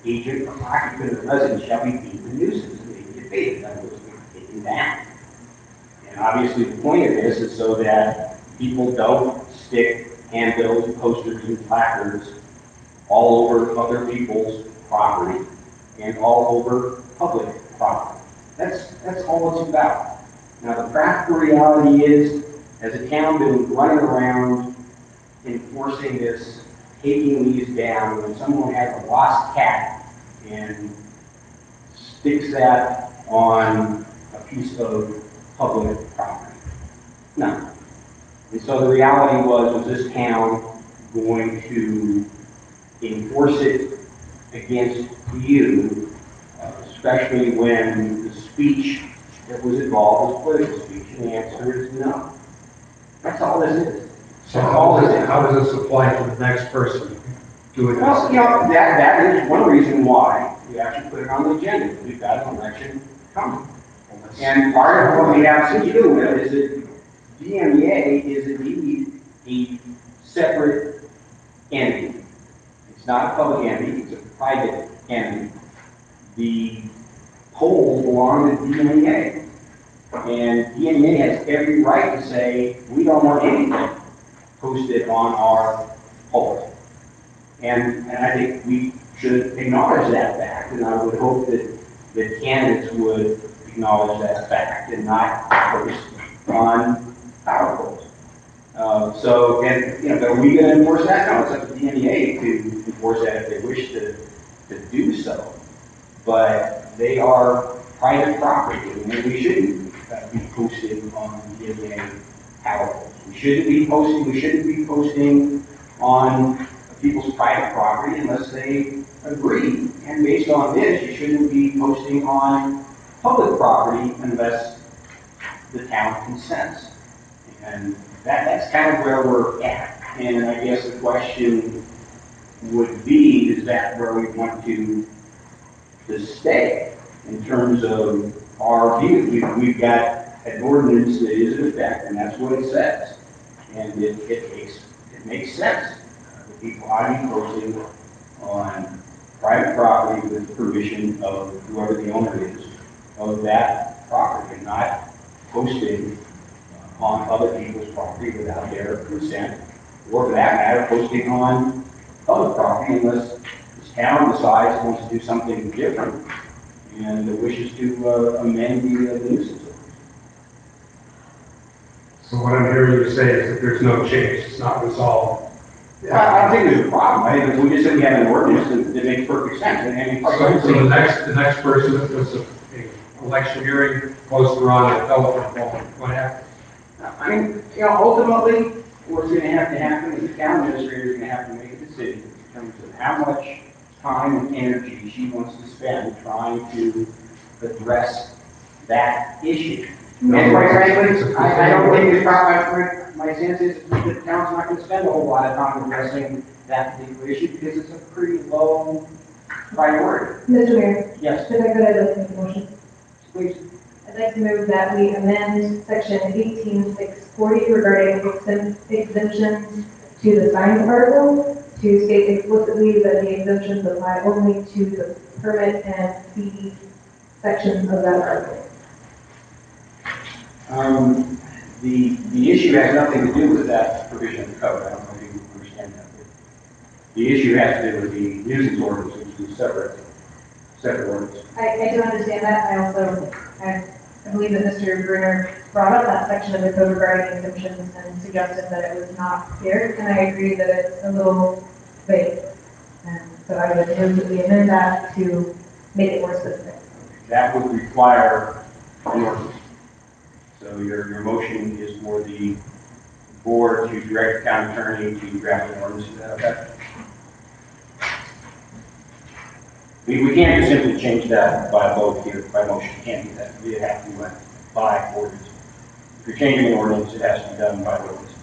[SPEAKER 1] agent, or occupant of the residence shall be deemed a nuisance and may be abated. That was not taken down. And obviously, the point of this is so that people don't stick handbills, posters, and placards all over other people's property and all over public property. That's all it's about. Now, the practical reality is, as a town, been running around enforcing this, taking these down, when someone has a lost cat and sticks that on a piece of public property. No. And so the reality was this town going to enforce it against you, especially when the speech that was involved was political speech? And the answer is no. That's all this is.
[SPEAKER 12] So how does this apply to the next person doing
[SPEAKER 1] Well,
[SPEAKER 12] this?
[SPEAKER 1] you know, that is one reason why we actually put it on the agenda. We've got an election coming. And part of what we have to deal with is that DMEA is indeed a separate entity. It's not a public entity, it's a private entity. The polls belong to DMEA. And DMEA has every right to say, we don't want anything posted on our polls. And I think we should acknowledge that fact, and I would hope that candidates would acknowledge that fact and not post on our polls. And are we going to enforce that? No, it's up to DMEA to enforce that if they wish to do so. But they are private property, and we shouldn't be posting on DMEA power polls. We shouldn't be posting on people's private property unless they agree. And based on this, you shouldn't be posting on public property unless the town consents. And that's kind of where we're at. And I guess the question would be, is that where we want to stay in terms of our view? We've got an ordinance that is in effect, and that's what it says. And it makes sense. The people ought to be posting on private property with the permission of whoever the owner is of that property, and not posting on other people's property without their consent, or for that matter, posting on public property unless this town decides it wants to do something different and wishes to amend the nuisance.
[SPEAKER 12] So what I'm hearing you say is that there's no change, it's not resolved.
[SPEAKER 1] I don't think there's a problem. I think we just said we have an ordinance that makes perfect sense.
[SPEAKER 12] So the next person that was an electioneering poster on a telephone pole, what happened?
[SPEAKER 1] I mean, ultimately, what's going to happen is the town administrator is going to have to make a decision in terms of how much time and energy she wants to spend trying to address that issue. And quite frankly, I don't think it's probably, my sense is that the town's not going to spend a whole lot of time addressing that particular issue because it's a pretty low priority.
[SPEAKER 6] Mr. Mayor?
[SPEAKER 1] Yes.
[SPEAKER 6] If I could, I'd like to make a motion.
[SPEAKER 1] Please.
[SPEAKER 6] I'd like to move that we amend section 18640 regarding exemptions to the signs article to state explicitly that the exemptions apply only to the permit and fee sections of that article.
[SPEAKER 1] The issue has nothing to do with that provision of the code. I don't know if you understand that. The issue has to do with the nuisance ordinance, which is separate ordinance.
[SPEAKER 6] I do understand that. I believe that Mr. Bruner brought up that section of the code regarding exemptions and suggested that it was not clear, and I agree that it's a little vague. And so I would move that we amend that to make it more specific.
[SPEAKER 1] That would require an ordinance. So your motion is for the board to direct the town attorney to draft an ordinance to that effect? We can't just simply change that by vote here, by motion. We can't do that. We have to by ordinance. If you're changing an ordinance, it has to be done by ordinance.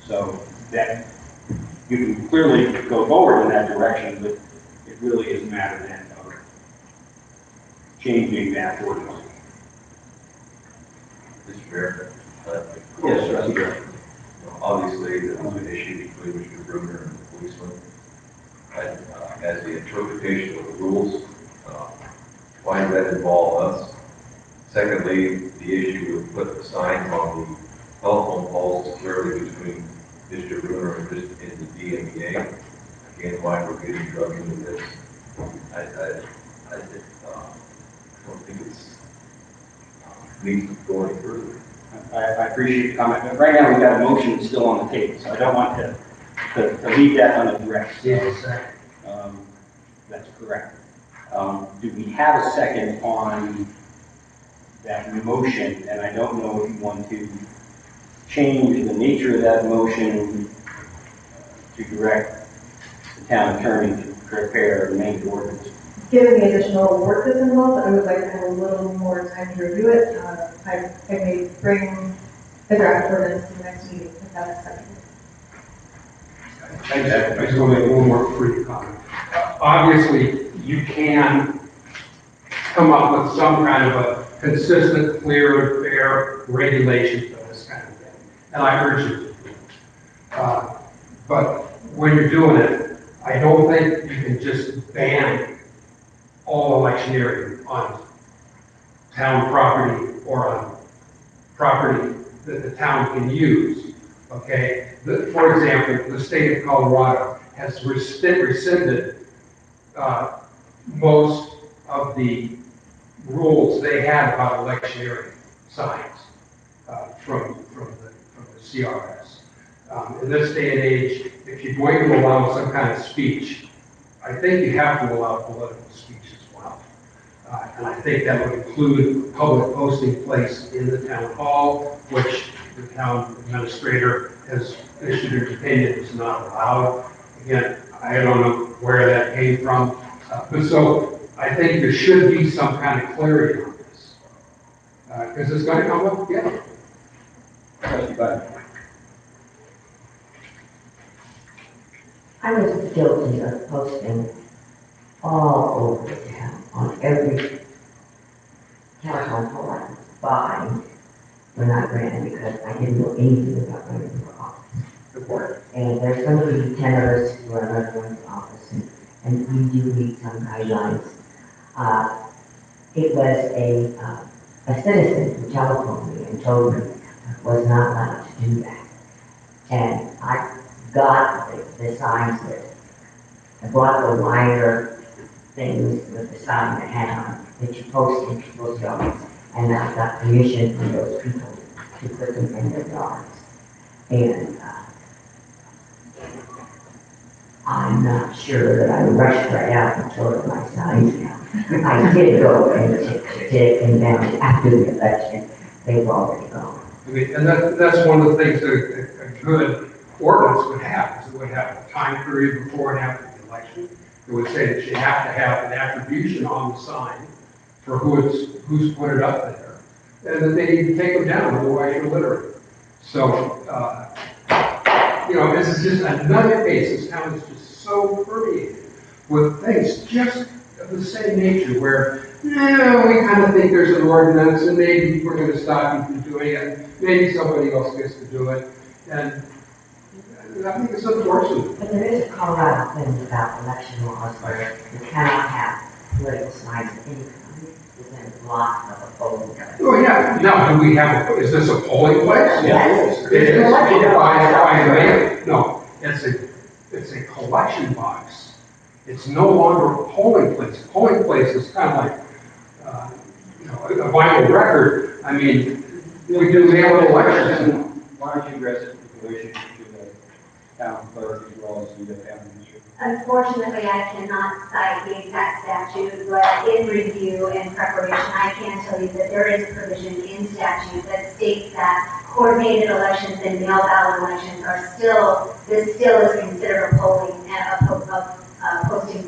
[SPEAKER 1] So that you can clearly go forward in that direction, but it really is a matter then of changing that ordinance.
[SPEAKER 3] Mr. Mayor?
[SPEAKER 1] Yes, Trustee Gray.
[SPEAKER 3] Obviously, there was an issue between Mr. Bruner and the policeman. As the interpretation of the rules, why does that involve us? Secondly, the issue of putting the signs on the telephone poles clearly between Mr. Bruner and the DMEA. Again, why we're getting drugged into this. I don't think it's, needs to go any further.
[SPEAKER 1] I appreciate the comment, but right now we've got a motion still on the table, so I don't want to leave that unaddressed.
[SPEAKER 12] Yes,
[SPEAKER 1] That's correct. Do we have a second on that motion? And I don't know if you want to change the nature of that motion to direct the town attorney to prepare the main ordinance.
[SPEAKER 6] Given the additional work that's involved, I would like to have a little more time to review it. I may bring the draft ordinance to the next meeting, if that's acceptable.
[SPEAKER 12] I just want to make one more brief comment. Obviously, you can come up with some kind of a consistent, clear, and fair regulation for this kind of thing, and I urge you to do it. But when you're doing it, I don't think you can just ban all electioneering on town property or on property that the town can use, okay? For example, the state of Colorado has rescinded most of the rules they had about electioneering signs from the CRS. In this day and age, if you're going to allow some kind of speech, I think you have to allow political speech as well. And I think that would include public posting place in the town hall, which the town administrator has issued an opinion is not allowed. Again, I don't know where that came from. But so I think there should be some kind of clarity on this. Because it's going to come up again.
[SPEAKER 11] I was guilty of posting all over the town on every telephone pole I was buying when I ran, because I didn't know anything about running for office. And there's going to be 10 of us who are running for office, and we do need some guidelines. It was a citizen who telephoned me and told me I was not allowed to do that. And I got the signs that I bought the wire things with the sign that had on that you post in people's yards, and I got permission from those people to put them in their yards. And I'm not sure that I rushed right out and tore my signs down. I did go and take them down after the election. They've already gone.
[SPEAKER 12] I mean, and that's one of the things that a good ordinance would have, is it would have a time period before and after the election. It would say that you have to have an attribution on the sign for who's put it up there, and that they need to take them down, otherwise you're littering. So, this is just another case. This town is just so permeated with things just of the same nature, where we kind of think there's an ordinance, and maybe we're going to stop you from doing it. Maybe somebody else gets to do it, and I think it's unfortunate.
[SPEAKER 11] But there is a Colorado thing about election laws where you cannot have political signs of any kind within a block of a polling place.
[SPEAKER 12] Oh, yeah. Now, do we have, is this a polling place?
[SPEAKER 11] Yes.
[SPEAKER 12] It is. By the way, no, it's a collection box. It's no longer a polling place. A polling place is kind of like, a vital record. I mean, we do mail elections.
[SPEAKER 1] Why don't you address it in relation to the town clerk as well as the town administrator?
[SPEAKER 2] Unfortunately, I cannot cite the exact statute, but in review and preparation, I can tell you that there is provision in statute that states that coordinated elections and mail ballot elections are still is considered a posting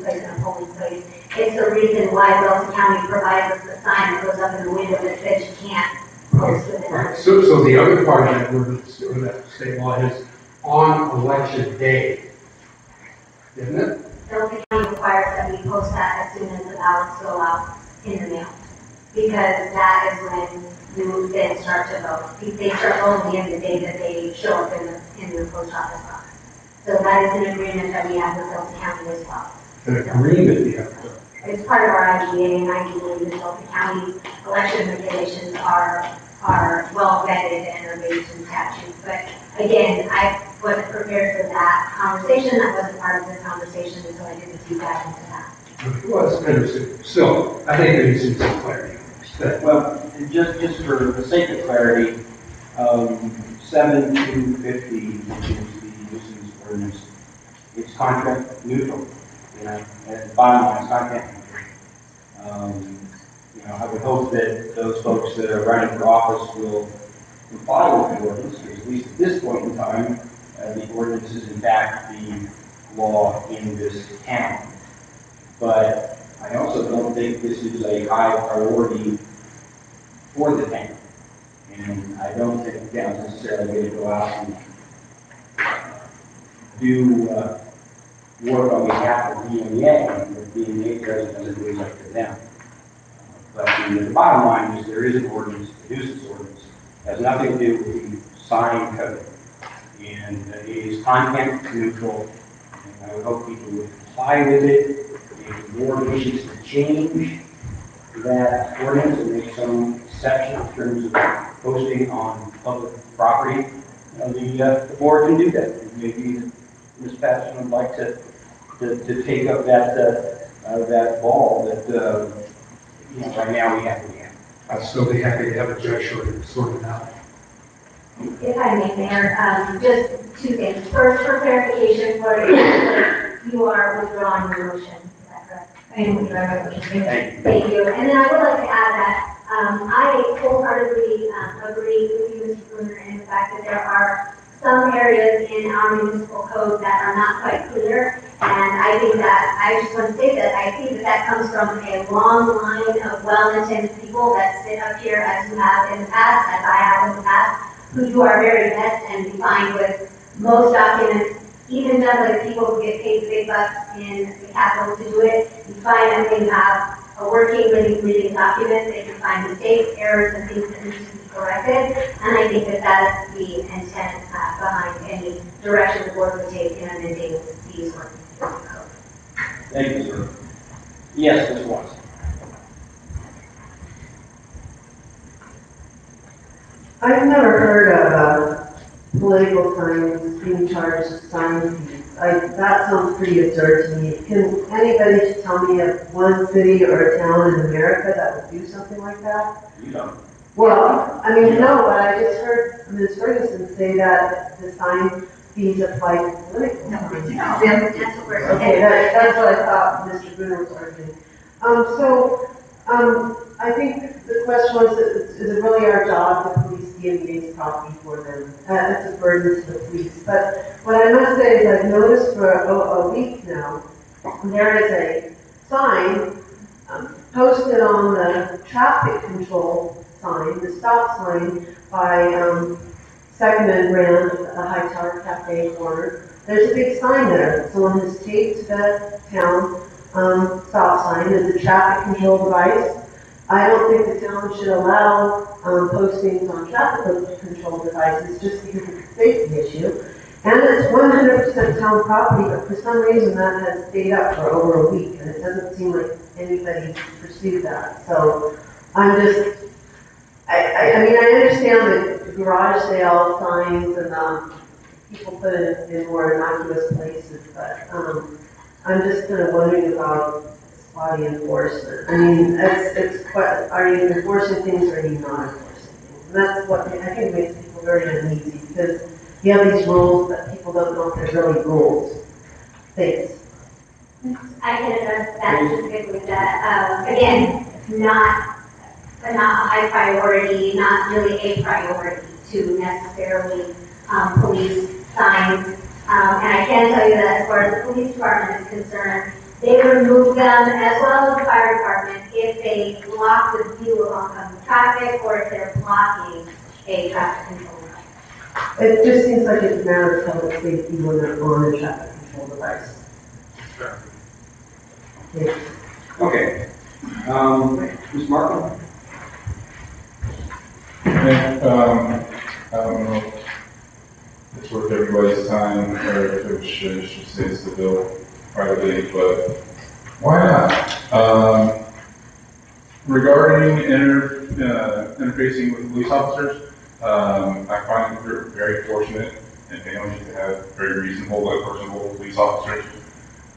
[SPEAKER 2] place and a polling place. It's the reason why Wilson County provides us the sign that goes up in the window that says you can't post within.
[SPEAKER 12] Right. So the other part of that state law is on election day, isn't it?
[SPEAKER 2] Wilson County requires that we post that as soon as the ballots go out in the mail, because that is when you then start to vote. They start voting in the day that they show up in the post office box. So that is an agreement that we have with Wilson County as well.
[SPEAKER 12] An agreement you have to.
[SPEAKER 2] it's part of our IGA, and I believe that Shelby County election regulations are well vetted and are based in statute. But again, I wasn't prepared for that conversation, that wasn't part of this conversation, and so I didn't deep dive into that.
[SPEAKER 12] Well, it's interesting. Still, I think there needs to be some clarity.
[SPEAKER 1] Well, just for the sake of clarity, 7250, which is the nuisance ordinance, it's contract neutral. You know, at the bottom line, it's contract neutral. You know, I would hope that those folks that are running for office will comply with the ordinance, because at least at this point in time, the ordinance is in fact the law in this town. But I also don't think this is a high priority for the town. And I don't think the town necessarily going to go out and do work on behalf of DMEA, but DMEA doesn't do it up to them. But the bottom line is there is an ordinance, the nuisance ordinance, has nothing to do with the sign code. And it is content neutral, and I would hope people would comply with it. If the board wishes to change that ordinance and make some exception in terms of posting on public property, the board can do that. Maybe Ms. Patterson would like to take up that ball that right now we have in hand.
[SPEAKER 12] I'd still be happy to have a judge sort it out.
[SPEAKER 2] If I may, Mayor, just two things. First, for clarification, you are withdrawing your motion, is that correct?
[SPEAKER 6] I am withdrawing my motion.
[SPEAKER 2] Thank you. And then I would like to add that I wholeheartedly agree with you, Mr. Bruner, in the fact that there are some areas in our municipal code that are not quite clear. And I think that, I just want to say that I think that comes from a long line of well-intended people that sit up here as you have in the past, as I have in the past, who you are very vexed and defined with most documents, even done by the people who get paid the big bucks in the capital to do it. You find that when you have a working, living, breathing document, that you find mistakes, errors, and things that need to be corrected. And I think that that is the intent behind any direction the board would take in amending these ordinances.
[SPEAKER 1] Thank you, sir. Yes, Ms. Watson.
[SPEAKER 4] I've never heard of political signs being charged sign fees. That sounds pretty absurd to me. Can anybody tell me of one city or a town in America that would do something like that?
[SPEAKER 1] You don't.
[SPEAKER 4] Well, I mean, no, but I just heard Ms. Ferguson say that the sign fees apply to political signs. Okay, that's what I thought Mr. Bruner was arguing. I think the question was, is it really our job to police DMV's property for them? It's a burden to the police. But what I must say is I've noticed for a week now, there is a sign posted on the traffic control sign, the stop sign by Second and Grand at the High Tower Cafe corner. There's a big sign there. Someone has taped the town stop sign as a traffic control device. I don't think the town should allow postings on traffic control devices just because it's a safety issue. And it's 100% town property, but for some reason that has stayed up for over a week, and it doesn't seem like anybody's pursued that. So I'm just, I mean, I understand the garage sale signs and people put it in more innocuous places, but I'm just kind of wondering about body enforcement. I mean, it's quite, are you enforcing things or are you not enforcing things? And that's what I think makes people very uneasy, because you have these rules that people don't know if they're really rules. Thanks.
[SPEAKER 2] I can address that specifically with that. Again, not a high priority, not really a priority to necessarily police signs. And I can tell you that as far as the police department is concerned, they remove them as well as the fire department if they block the view of oncoming traffic or if they're blocking a traffic control device.
[SPEAKER 4] It just seems like it's a matter of public safety when they're on a traffic control device.
[SPEAKER 1] Sure.
[SPEAKER 4] Yeah.
[SPEAKER 1] Okay. Ms. Markle?
[SPEAKER 10] I don't know if it's worth everybody's time, or if it should say it's the bill privately, but Why not? Regarding interfacing with police officers, I find that we're very fortunate in families to have very reasonable and personable police officers.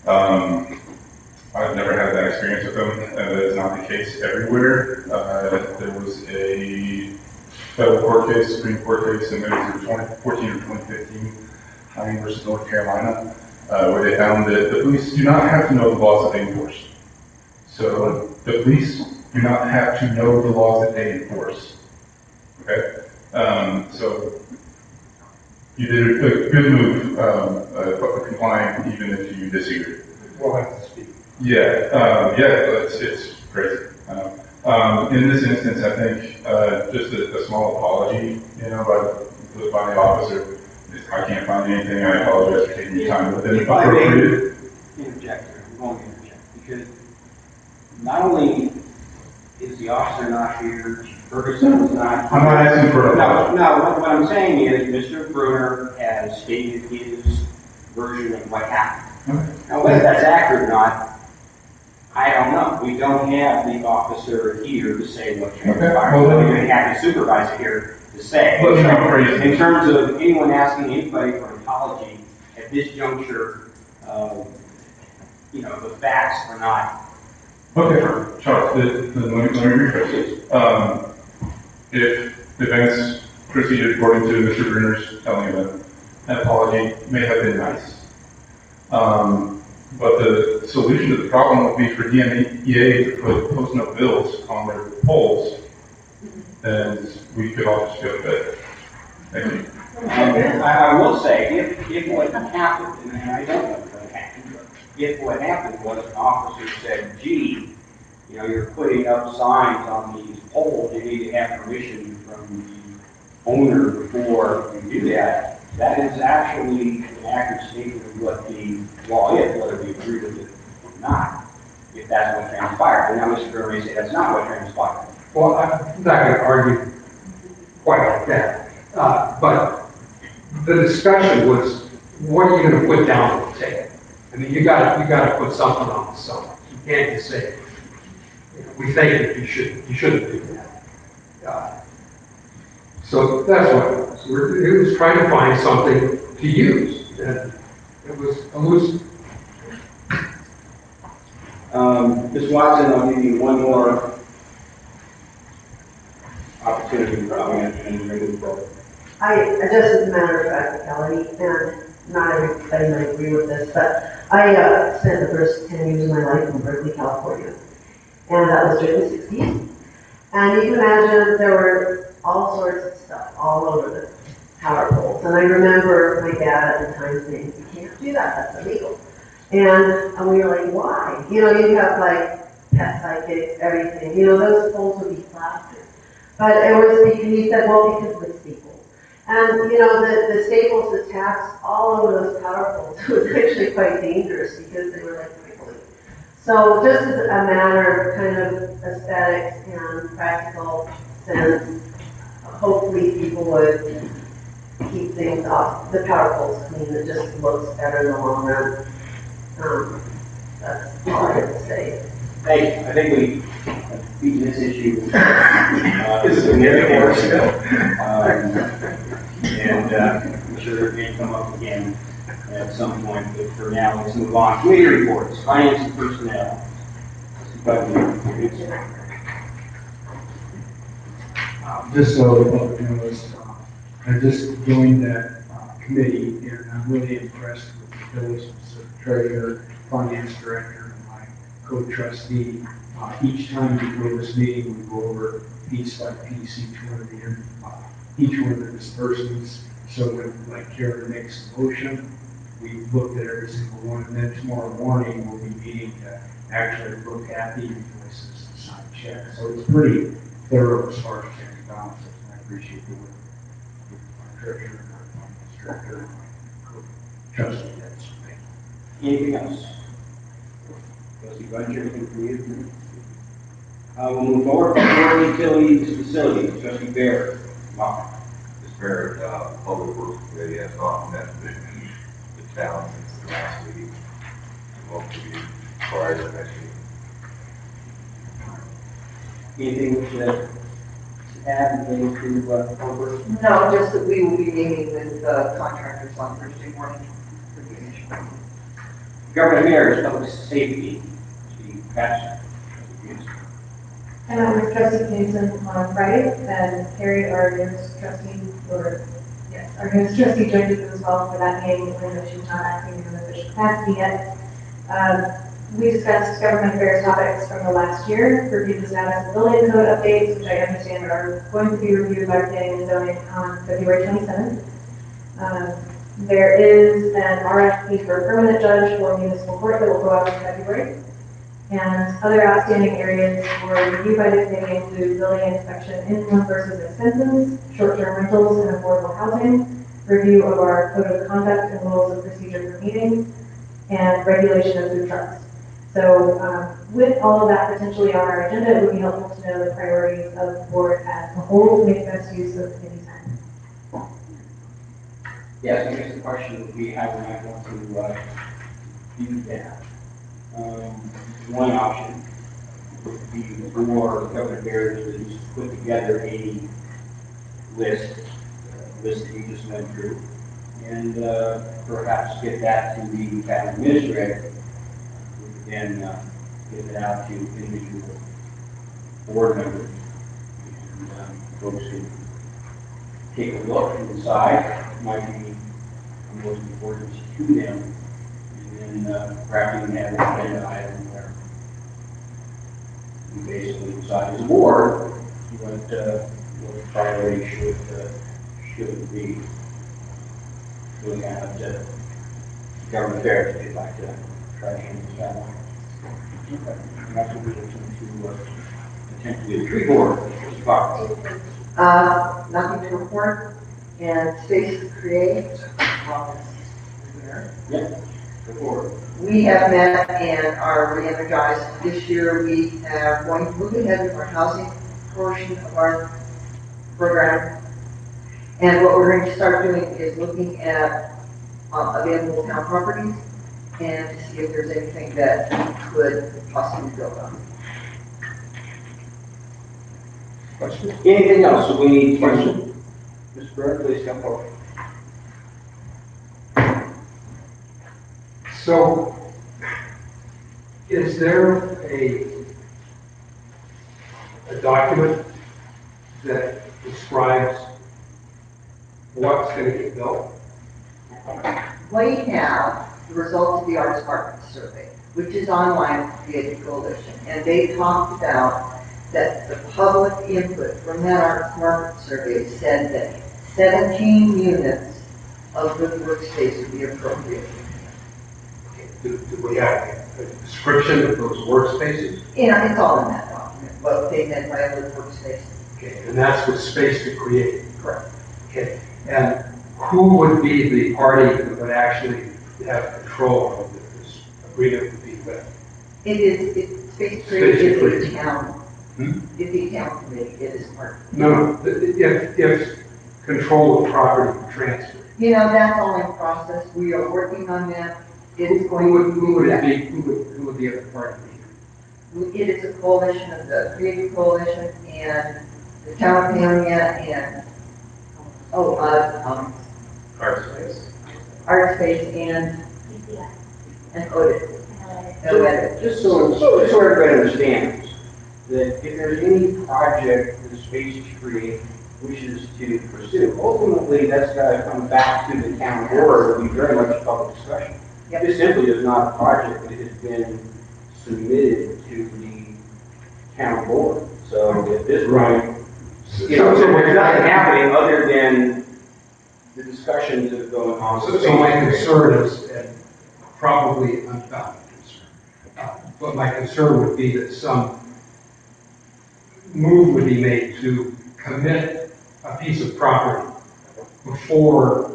[SPEAKER 10] I've never had that experience with them. That is not the case everywhere. There was a federal court case, Supreme Court case in either 2014 or 2015, versus North Carolina, where they found that the police do not have to know the laws that they enforce. So the police do not have to know the laws that they enforce. Okay? So you did a good move, complying even if you disagree.
[SPEAKER 12] We'll have to speak.
[SPEAKER 10] Yeah, it's crazy. In this instance, I think just a small apology, by the officer. I can't find anything. I apologize for taking your time with it.
[SPEAKER 1] If I may interject here, I'm going to interject, because not only is the officer not here, Ferguson is not.
[SPEAKER 10] I'm not asking for a
[SPEAKER 1] No, what I'm saying is Mr. Bruner has stated his version of what happened.
[SPEAKER 10] Okay.
[SPEAKER 1] Now, whether that's accurate or not, I don't know. We don't have the officer here to say what transpired.
[SPEAKER 10] Okay. Well,
[SPEAKER 1] We're going to have the supervisor here to say.
[SPEAKER 10] Let's not phrase it.
[SPEAKER 1] In terms of anyone asking anybody for an apology at this juncture, the facts are not.
[SPEAKER 10] Okay, Charles, then let me rephrase this. If events proceeded according to Mr. Bruner's telling them, an apology may have been nice. But the solution to the problem would be for DMEA to put post-note bills on their poles, and we could all just go to bed. Thank you.
[SPEAKER 1] I will say, if what happened, and I don't know what happened, but if what happened was an officer said, gee, you're putting up signs on these poles, you need to have permission from the owner before you do that, that is actually an accurate statement of what the law is, whether we agree with it or not, if that's what transpired. And now Mr. Bruner may say that's not what transpired.
[SPEAKER 12] Well, I'm not going to argue quite like that. But the discussion was, what are you going to put down on the table? I mean, you got to put something on the sign. You can't just say, we think that you shouldn't do that. So that's what it was. It was trying to find something to use, and it was elusive.
[SPEAKER 1] Ms. Watson, I'll give you one more opportunity to comment and move forward.
[SPEAKER 4] Just as a matter of practicality, and not everybody might agree with this, but I spent the first 10 years of my life in Berkeley, California. And that was during the 60s. And you can imagine there were all sorts of stuff all over the power poles. And I remember my dad at the time saying, you can't do that, that's illegal. And we were like, why? You have like pet psychics, everything. Those poles would be plastered. But it was, he said, well, because of the staples. And, the staples attached all over those power poles. It was actually quite dangerous because they were like prickly. So just as a matter of kind of aesthetics and practical sense, hopefully people would keep things off the power poles clean. It just looks better in the long run. That's all I have to say.
[SPEAKER 1] Hey, I think we beat this issue. Significantly. And I'm sure it may come up again at some point, but for now, let's move on. Committee reports, finance and personnel.
[SPEAKER 5] Just so the public knows, I just joined that committee, and I'm really impressed with the diligence of the treasurer, finance director, and my co-trustee. Each time before this meeting, we go over piece by piece each one of the disbursements. So when, like, Karen makes a motion, we looked at every single one, and then tomorrow morning, we'll be meeting to actually look at the invoices and sign checks. So it's pretty thorough as far as checks and balances, and I appreciate the work of our treasurer and our finance director and my co-trustee. That's thank you.
[SPEAKER 1] Anything else? Trustee Bunch, anything from you? We'll move forward. Public utilities facilities, Trustee Barrett. Wow.
[SPEAKER 3] Mr. Barrett, Public Works Committee has not met the town since the last meeting. And hopefully, prior to the next meeting.
[SPEAKER 1] Anything we should add, anything to, over?
[SPEAKER 7] No, just that we will be meeting with contractors on Thursday morning for the initial.
[SPEAKER 1] Governor Harris, Public Safety, Chief Patterson.
[SPEAKER 6] I met with trustee Knudsen on Friday, and Carrie, our newest trustee, our newest trustee joined us as well for that meeting, even though she's not acting in an official capacity yet. We discussed government affairs topics from the last year, reviewed the status of building code updates, which I understand are going to be reviewed by planning and zoning on February 27th. There is an RFP for a permanent judge for municipal court that will go out in February. And other outstanding areas for review by the committee include building inspection income versus expenses, short-term rentals and affordable housing, review of our code of conduct and rules of procedure for meetings, and regulation of food trucks. So with all of that potentially on our agenda, it would be helpful to know the priorities of the board as a whole to make best use of committee time.
[SPEAKER 1] Yes, I guess the question would be how we might want to do that. One option would be for Governor Barrett to just put together a list that you just went through, and perhaps get that to the town administrator, who could then get it out to individual board members. And folks can take a look and decide might be the most important to them. And perhaps even have an agenda item where we basically decide as a board what the priority should be. Really kind of to government affairs, if you'd like to try to handle that one. Okay. And that's what we're looking to potentially a tree board.
[SPEAKER 7] Nothing to report, and Space to Create.
[SPEAKER 1] Yeah.
[SPEAKER 7] We have met and are re-energized. This year we are going to move ahead with our housing portion of our program. And what we're going to start doing is looking at available town properties and to see if there's anything that could possibly build on.
[SPEAKER 1] Anything else? So we need question. Mr. Burke, please come forward.
[SPEAKER 12] So, is there a document that describes what's going to get built?
[SPEAKER 7] We have the results of the Arts Department survey, which is online with the Creative Coalition, and they talked about that the public input from that Arts Market survey said that 17 units of good workspace would be appropriate.
[SPEAKER 12] Do we have a description of those workspaces?
[SPEAKER 7] Yeah, it's all in that document, what they meant by a good workspace.
[SPEAKER 12] Okay, and that's what Space to Create.
[SPEAKER 7] Correct.
[SPEAKER 12] Okay, and who would be the party that would actually have control of this agreement would be with?
[SPEAKER 7] It's Space to Create is the town. It's the town committee, it is part.
[SPEAKER 12] No, if control of property transfer.
[SPEAKER 7] You know, that's all in process. We are working on that. It is going
[SPEAKER 12] Who would it be? Who would the other party be?
[SPEAKER 7] It is a coalition of the Creative Coalition and the town of Peonia and, Artspace and Otis.
[SPEAKER 1] Just so everybody understands, that if there's any project that Space to Create wishes to pursue, ultimately that's got to come back to the town board. It'll be very much a public discussion.
[SPEAKER 7] Yep.
[SPEAKER 1] This simply is not a project that has been submitted to the town board. So at this point, there's nothing happening other than the discussions that are going on.
[SPEAKER 12] So my concern is, and probably unfounded concern, but my concern would be that some move would be made to commit a piece of property before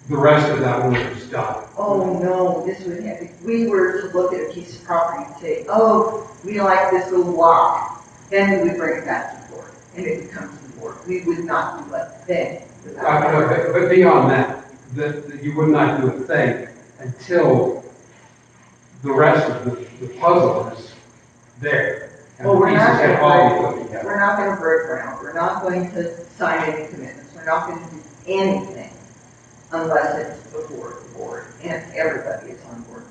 [SPEAKER 12] the rest of that work is done.
[SPEAKER 7] Oh, no, this would have, if we were to look at a piece of property and say, oh, we like this little block, then we would bring it back to the board, and it would come to the board. We would not do a thing without.
[SPEAKER 12] But beyond that, that you would not do a thing until the rest of the puzzle is there. And
[SPEAKER 7] Well,
[SPEAKER 12] the
[SPEAKER 7] we're
[SPEAKER 12] pieces
[SPEAKER 7] not
[SPEAKER 12] can all be
[SPEAKER 7] gonna
[SPEAKER 12] put together.
[SPEAKER 7] we're not gonna break ground, we're not going to sign any commitments, we're not gonna do anything unless it's before the board and everybody is on board.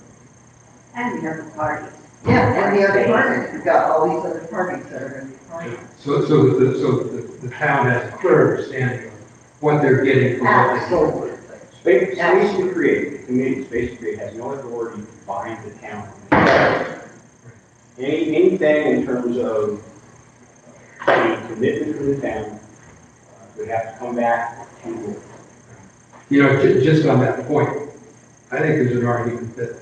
[SPEAKER 2] And the other parties.
[SPEAKER 7] Yeah, and the other parties, we've got all these other parties that are gonna be parties.
[SPEAKER 12] So the town has a clear understanding of what they're getting for what they're doing.
[SPEAKER 7] Absolutely.
[SPEAKER 1] Space to Create, the committee, Space to Create has no authority to bind the town. Anything in terms of a commitment to the town, would have to come back to the board.
[SPEAKER 12] You know, just on that point, I think there's an argument that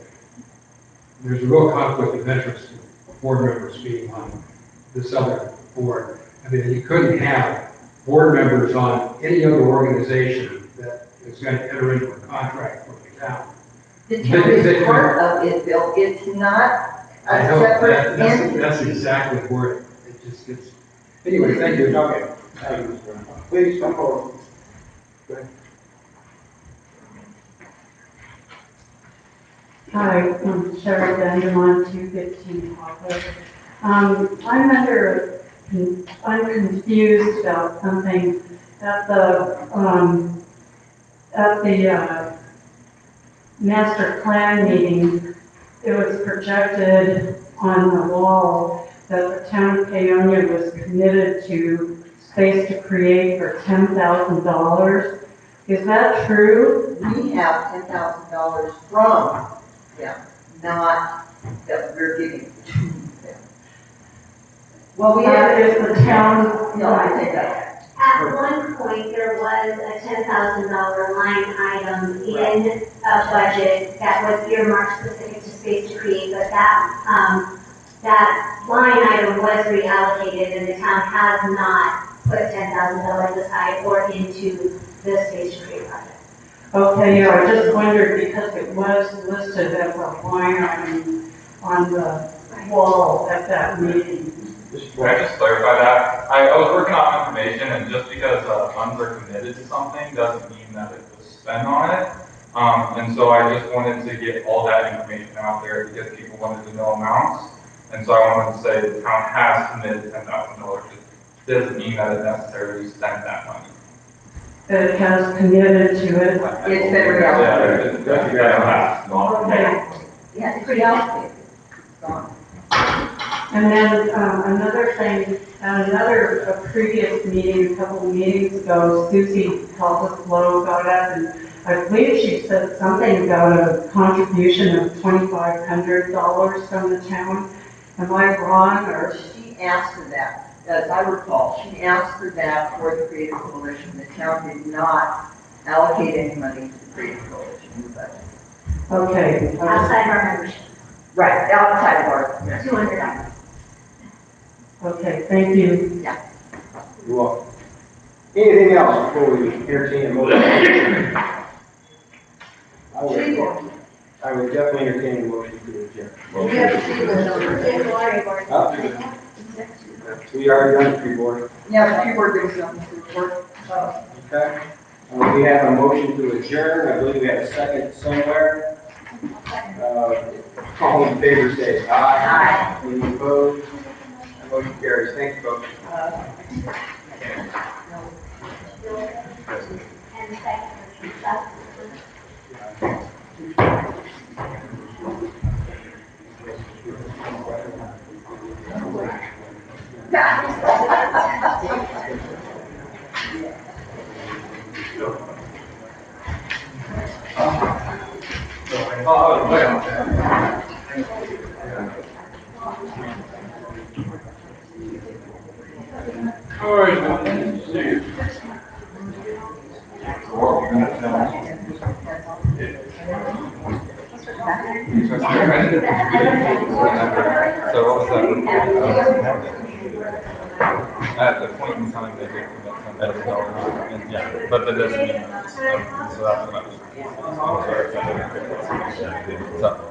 [SPEAKER 12] there's a real conflict of interest in board members being on this other board. I mean, you couldn't have board members on any other organization that is going to enter into a contract with the town.
[SPEAKER 7] The town is part of it, Bill, it's not
[SPEAKER 12] I
[SPEAKER 7] a
[SPEAKER 12] know,
[SPEAKER 7] separate entity.
[SPEAKER 12] that's exactly where it just gets, anyway, thank you.
[SPEAKER 1] Okay, thank you, Mr. Brown. Please come forward. Go ahead.
[SPEAKER 17] Hi, I'm Cheryl Vandermont, 215 Hawthorne. I'm confused about something at the master plan meeting. It was projected on the wall that the town of Paonia was committed to Space to Create for $10,000. Is that true?
[SPEAKER 7] We have $10,000 from them, not that we're giving to them. Well, we have,
[SPEAKER 17] Is the town?
[SPEAKER 7] no, I take that back.
[SPEAKER 2] At one point, there was a $10,000 line item in a budget that was earmarked specific to Space to Create, but that line item was reallocated and the town has not put $10,000 aside or into the Space to Create project.
[SPEAKER 17] Okay, yeah, I just wondered because it was listed as a line item on the wall at that meeting.
[SPEAKER 16] Can I just clarify that? I was working off information, and just because funds are committed to something doesn't mean that it was spent on it. And so I just wanted to get all that information out there because people wanted to know amounts. And so I wanted to say the town has committed $10,000. It doesn't mean that it necessarily spent that money.
[SPEAKER 17] It has committed to it.
[SPEAKER 7] It's been reallocated.
[SPEAKER 17] Okay.
[SPEAKER 7] Yeah, it's reallocated. It's gone.
[SPEAKER 17] And then another thing, at a previous meeting, a couple of meetings ago, Susie Lowe got up and I believe she said something about a contribution of $2,500 from the town. Am I wrong or?
[SPEAKER 7] She asked for that, as I recall, she asked for that for the Creative Coalition. The town did not allocate any money to the Creative Coalition in the budget.
[SPEAKER 17] Okay.
[SPEAKER 2] Outside of our membership,
[SPEAKER 7] Right, outside of our.
[SPEAKER 2] $200.
[SPEAKER 17] Okay, thank you.
[SPEAKER 7] Yeah.
[SPEAKER 1] You're welcome. Anything else before we entertain a motion? I would definitely entertain a motion to adjourn.
[SPEAKER 7] We have to see what's over there.
[SPEAKER 1] We already done the tree board.
[SPEAKER 7] Yeah, the tree board brings something to report.
[SPEAKER 1] Okay. We have a motion to adjourn. I believe we have a second somewhere. All in favor say aye. Aye. Any opposed? That motion carries. Thank you, folks.
[SPEAKER 2] And
[SPEAKER 15] All right, see you.
[SPEAKER 16] So what was that? At the point in time they did commit $10,000, and yeah, but that doesn't mean, so that's what I was. So,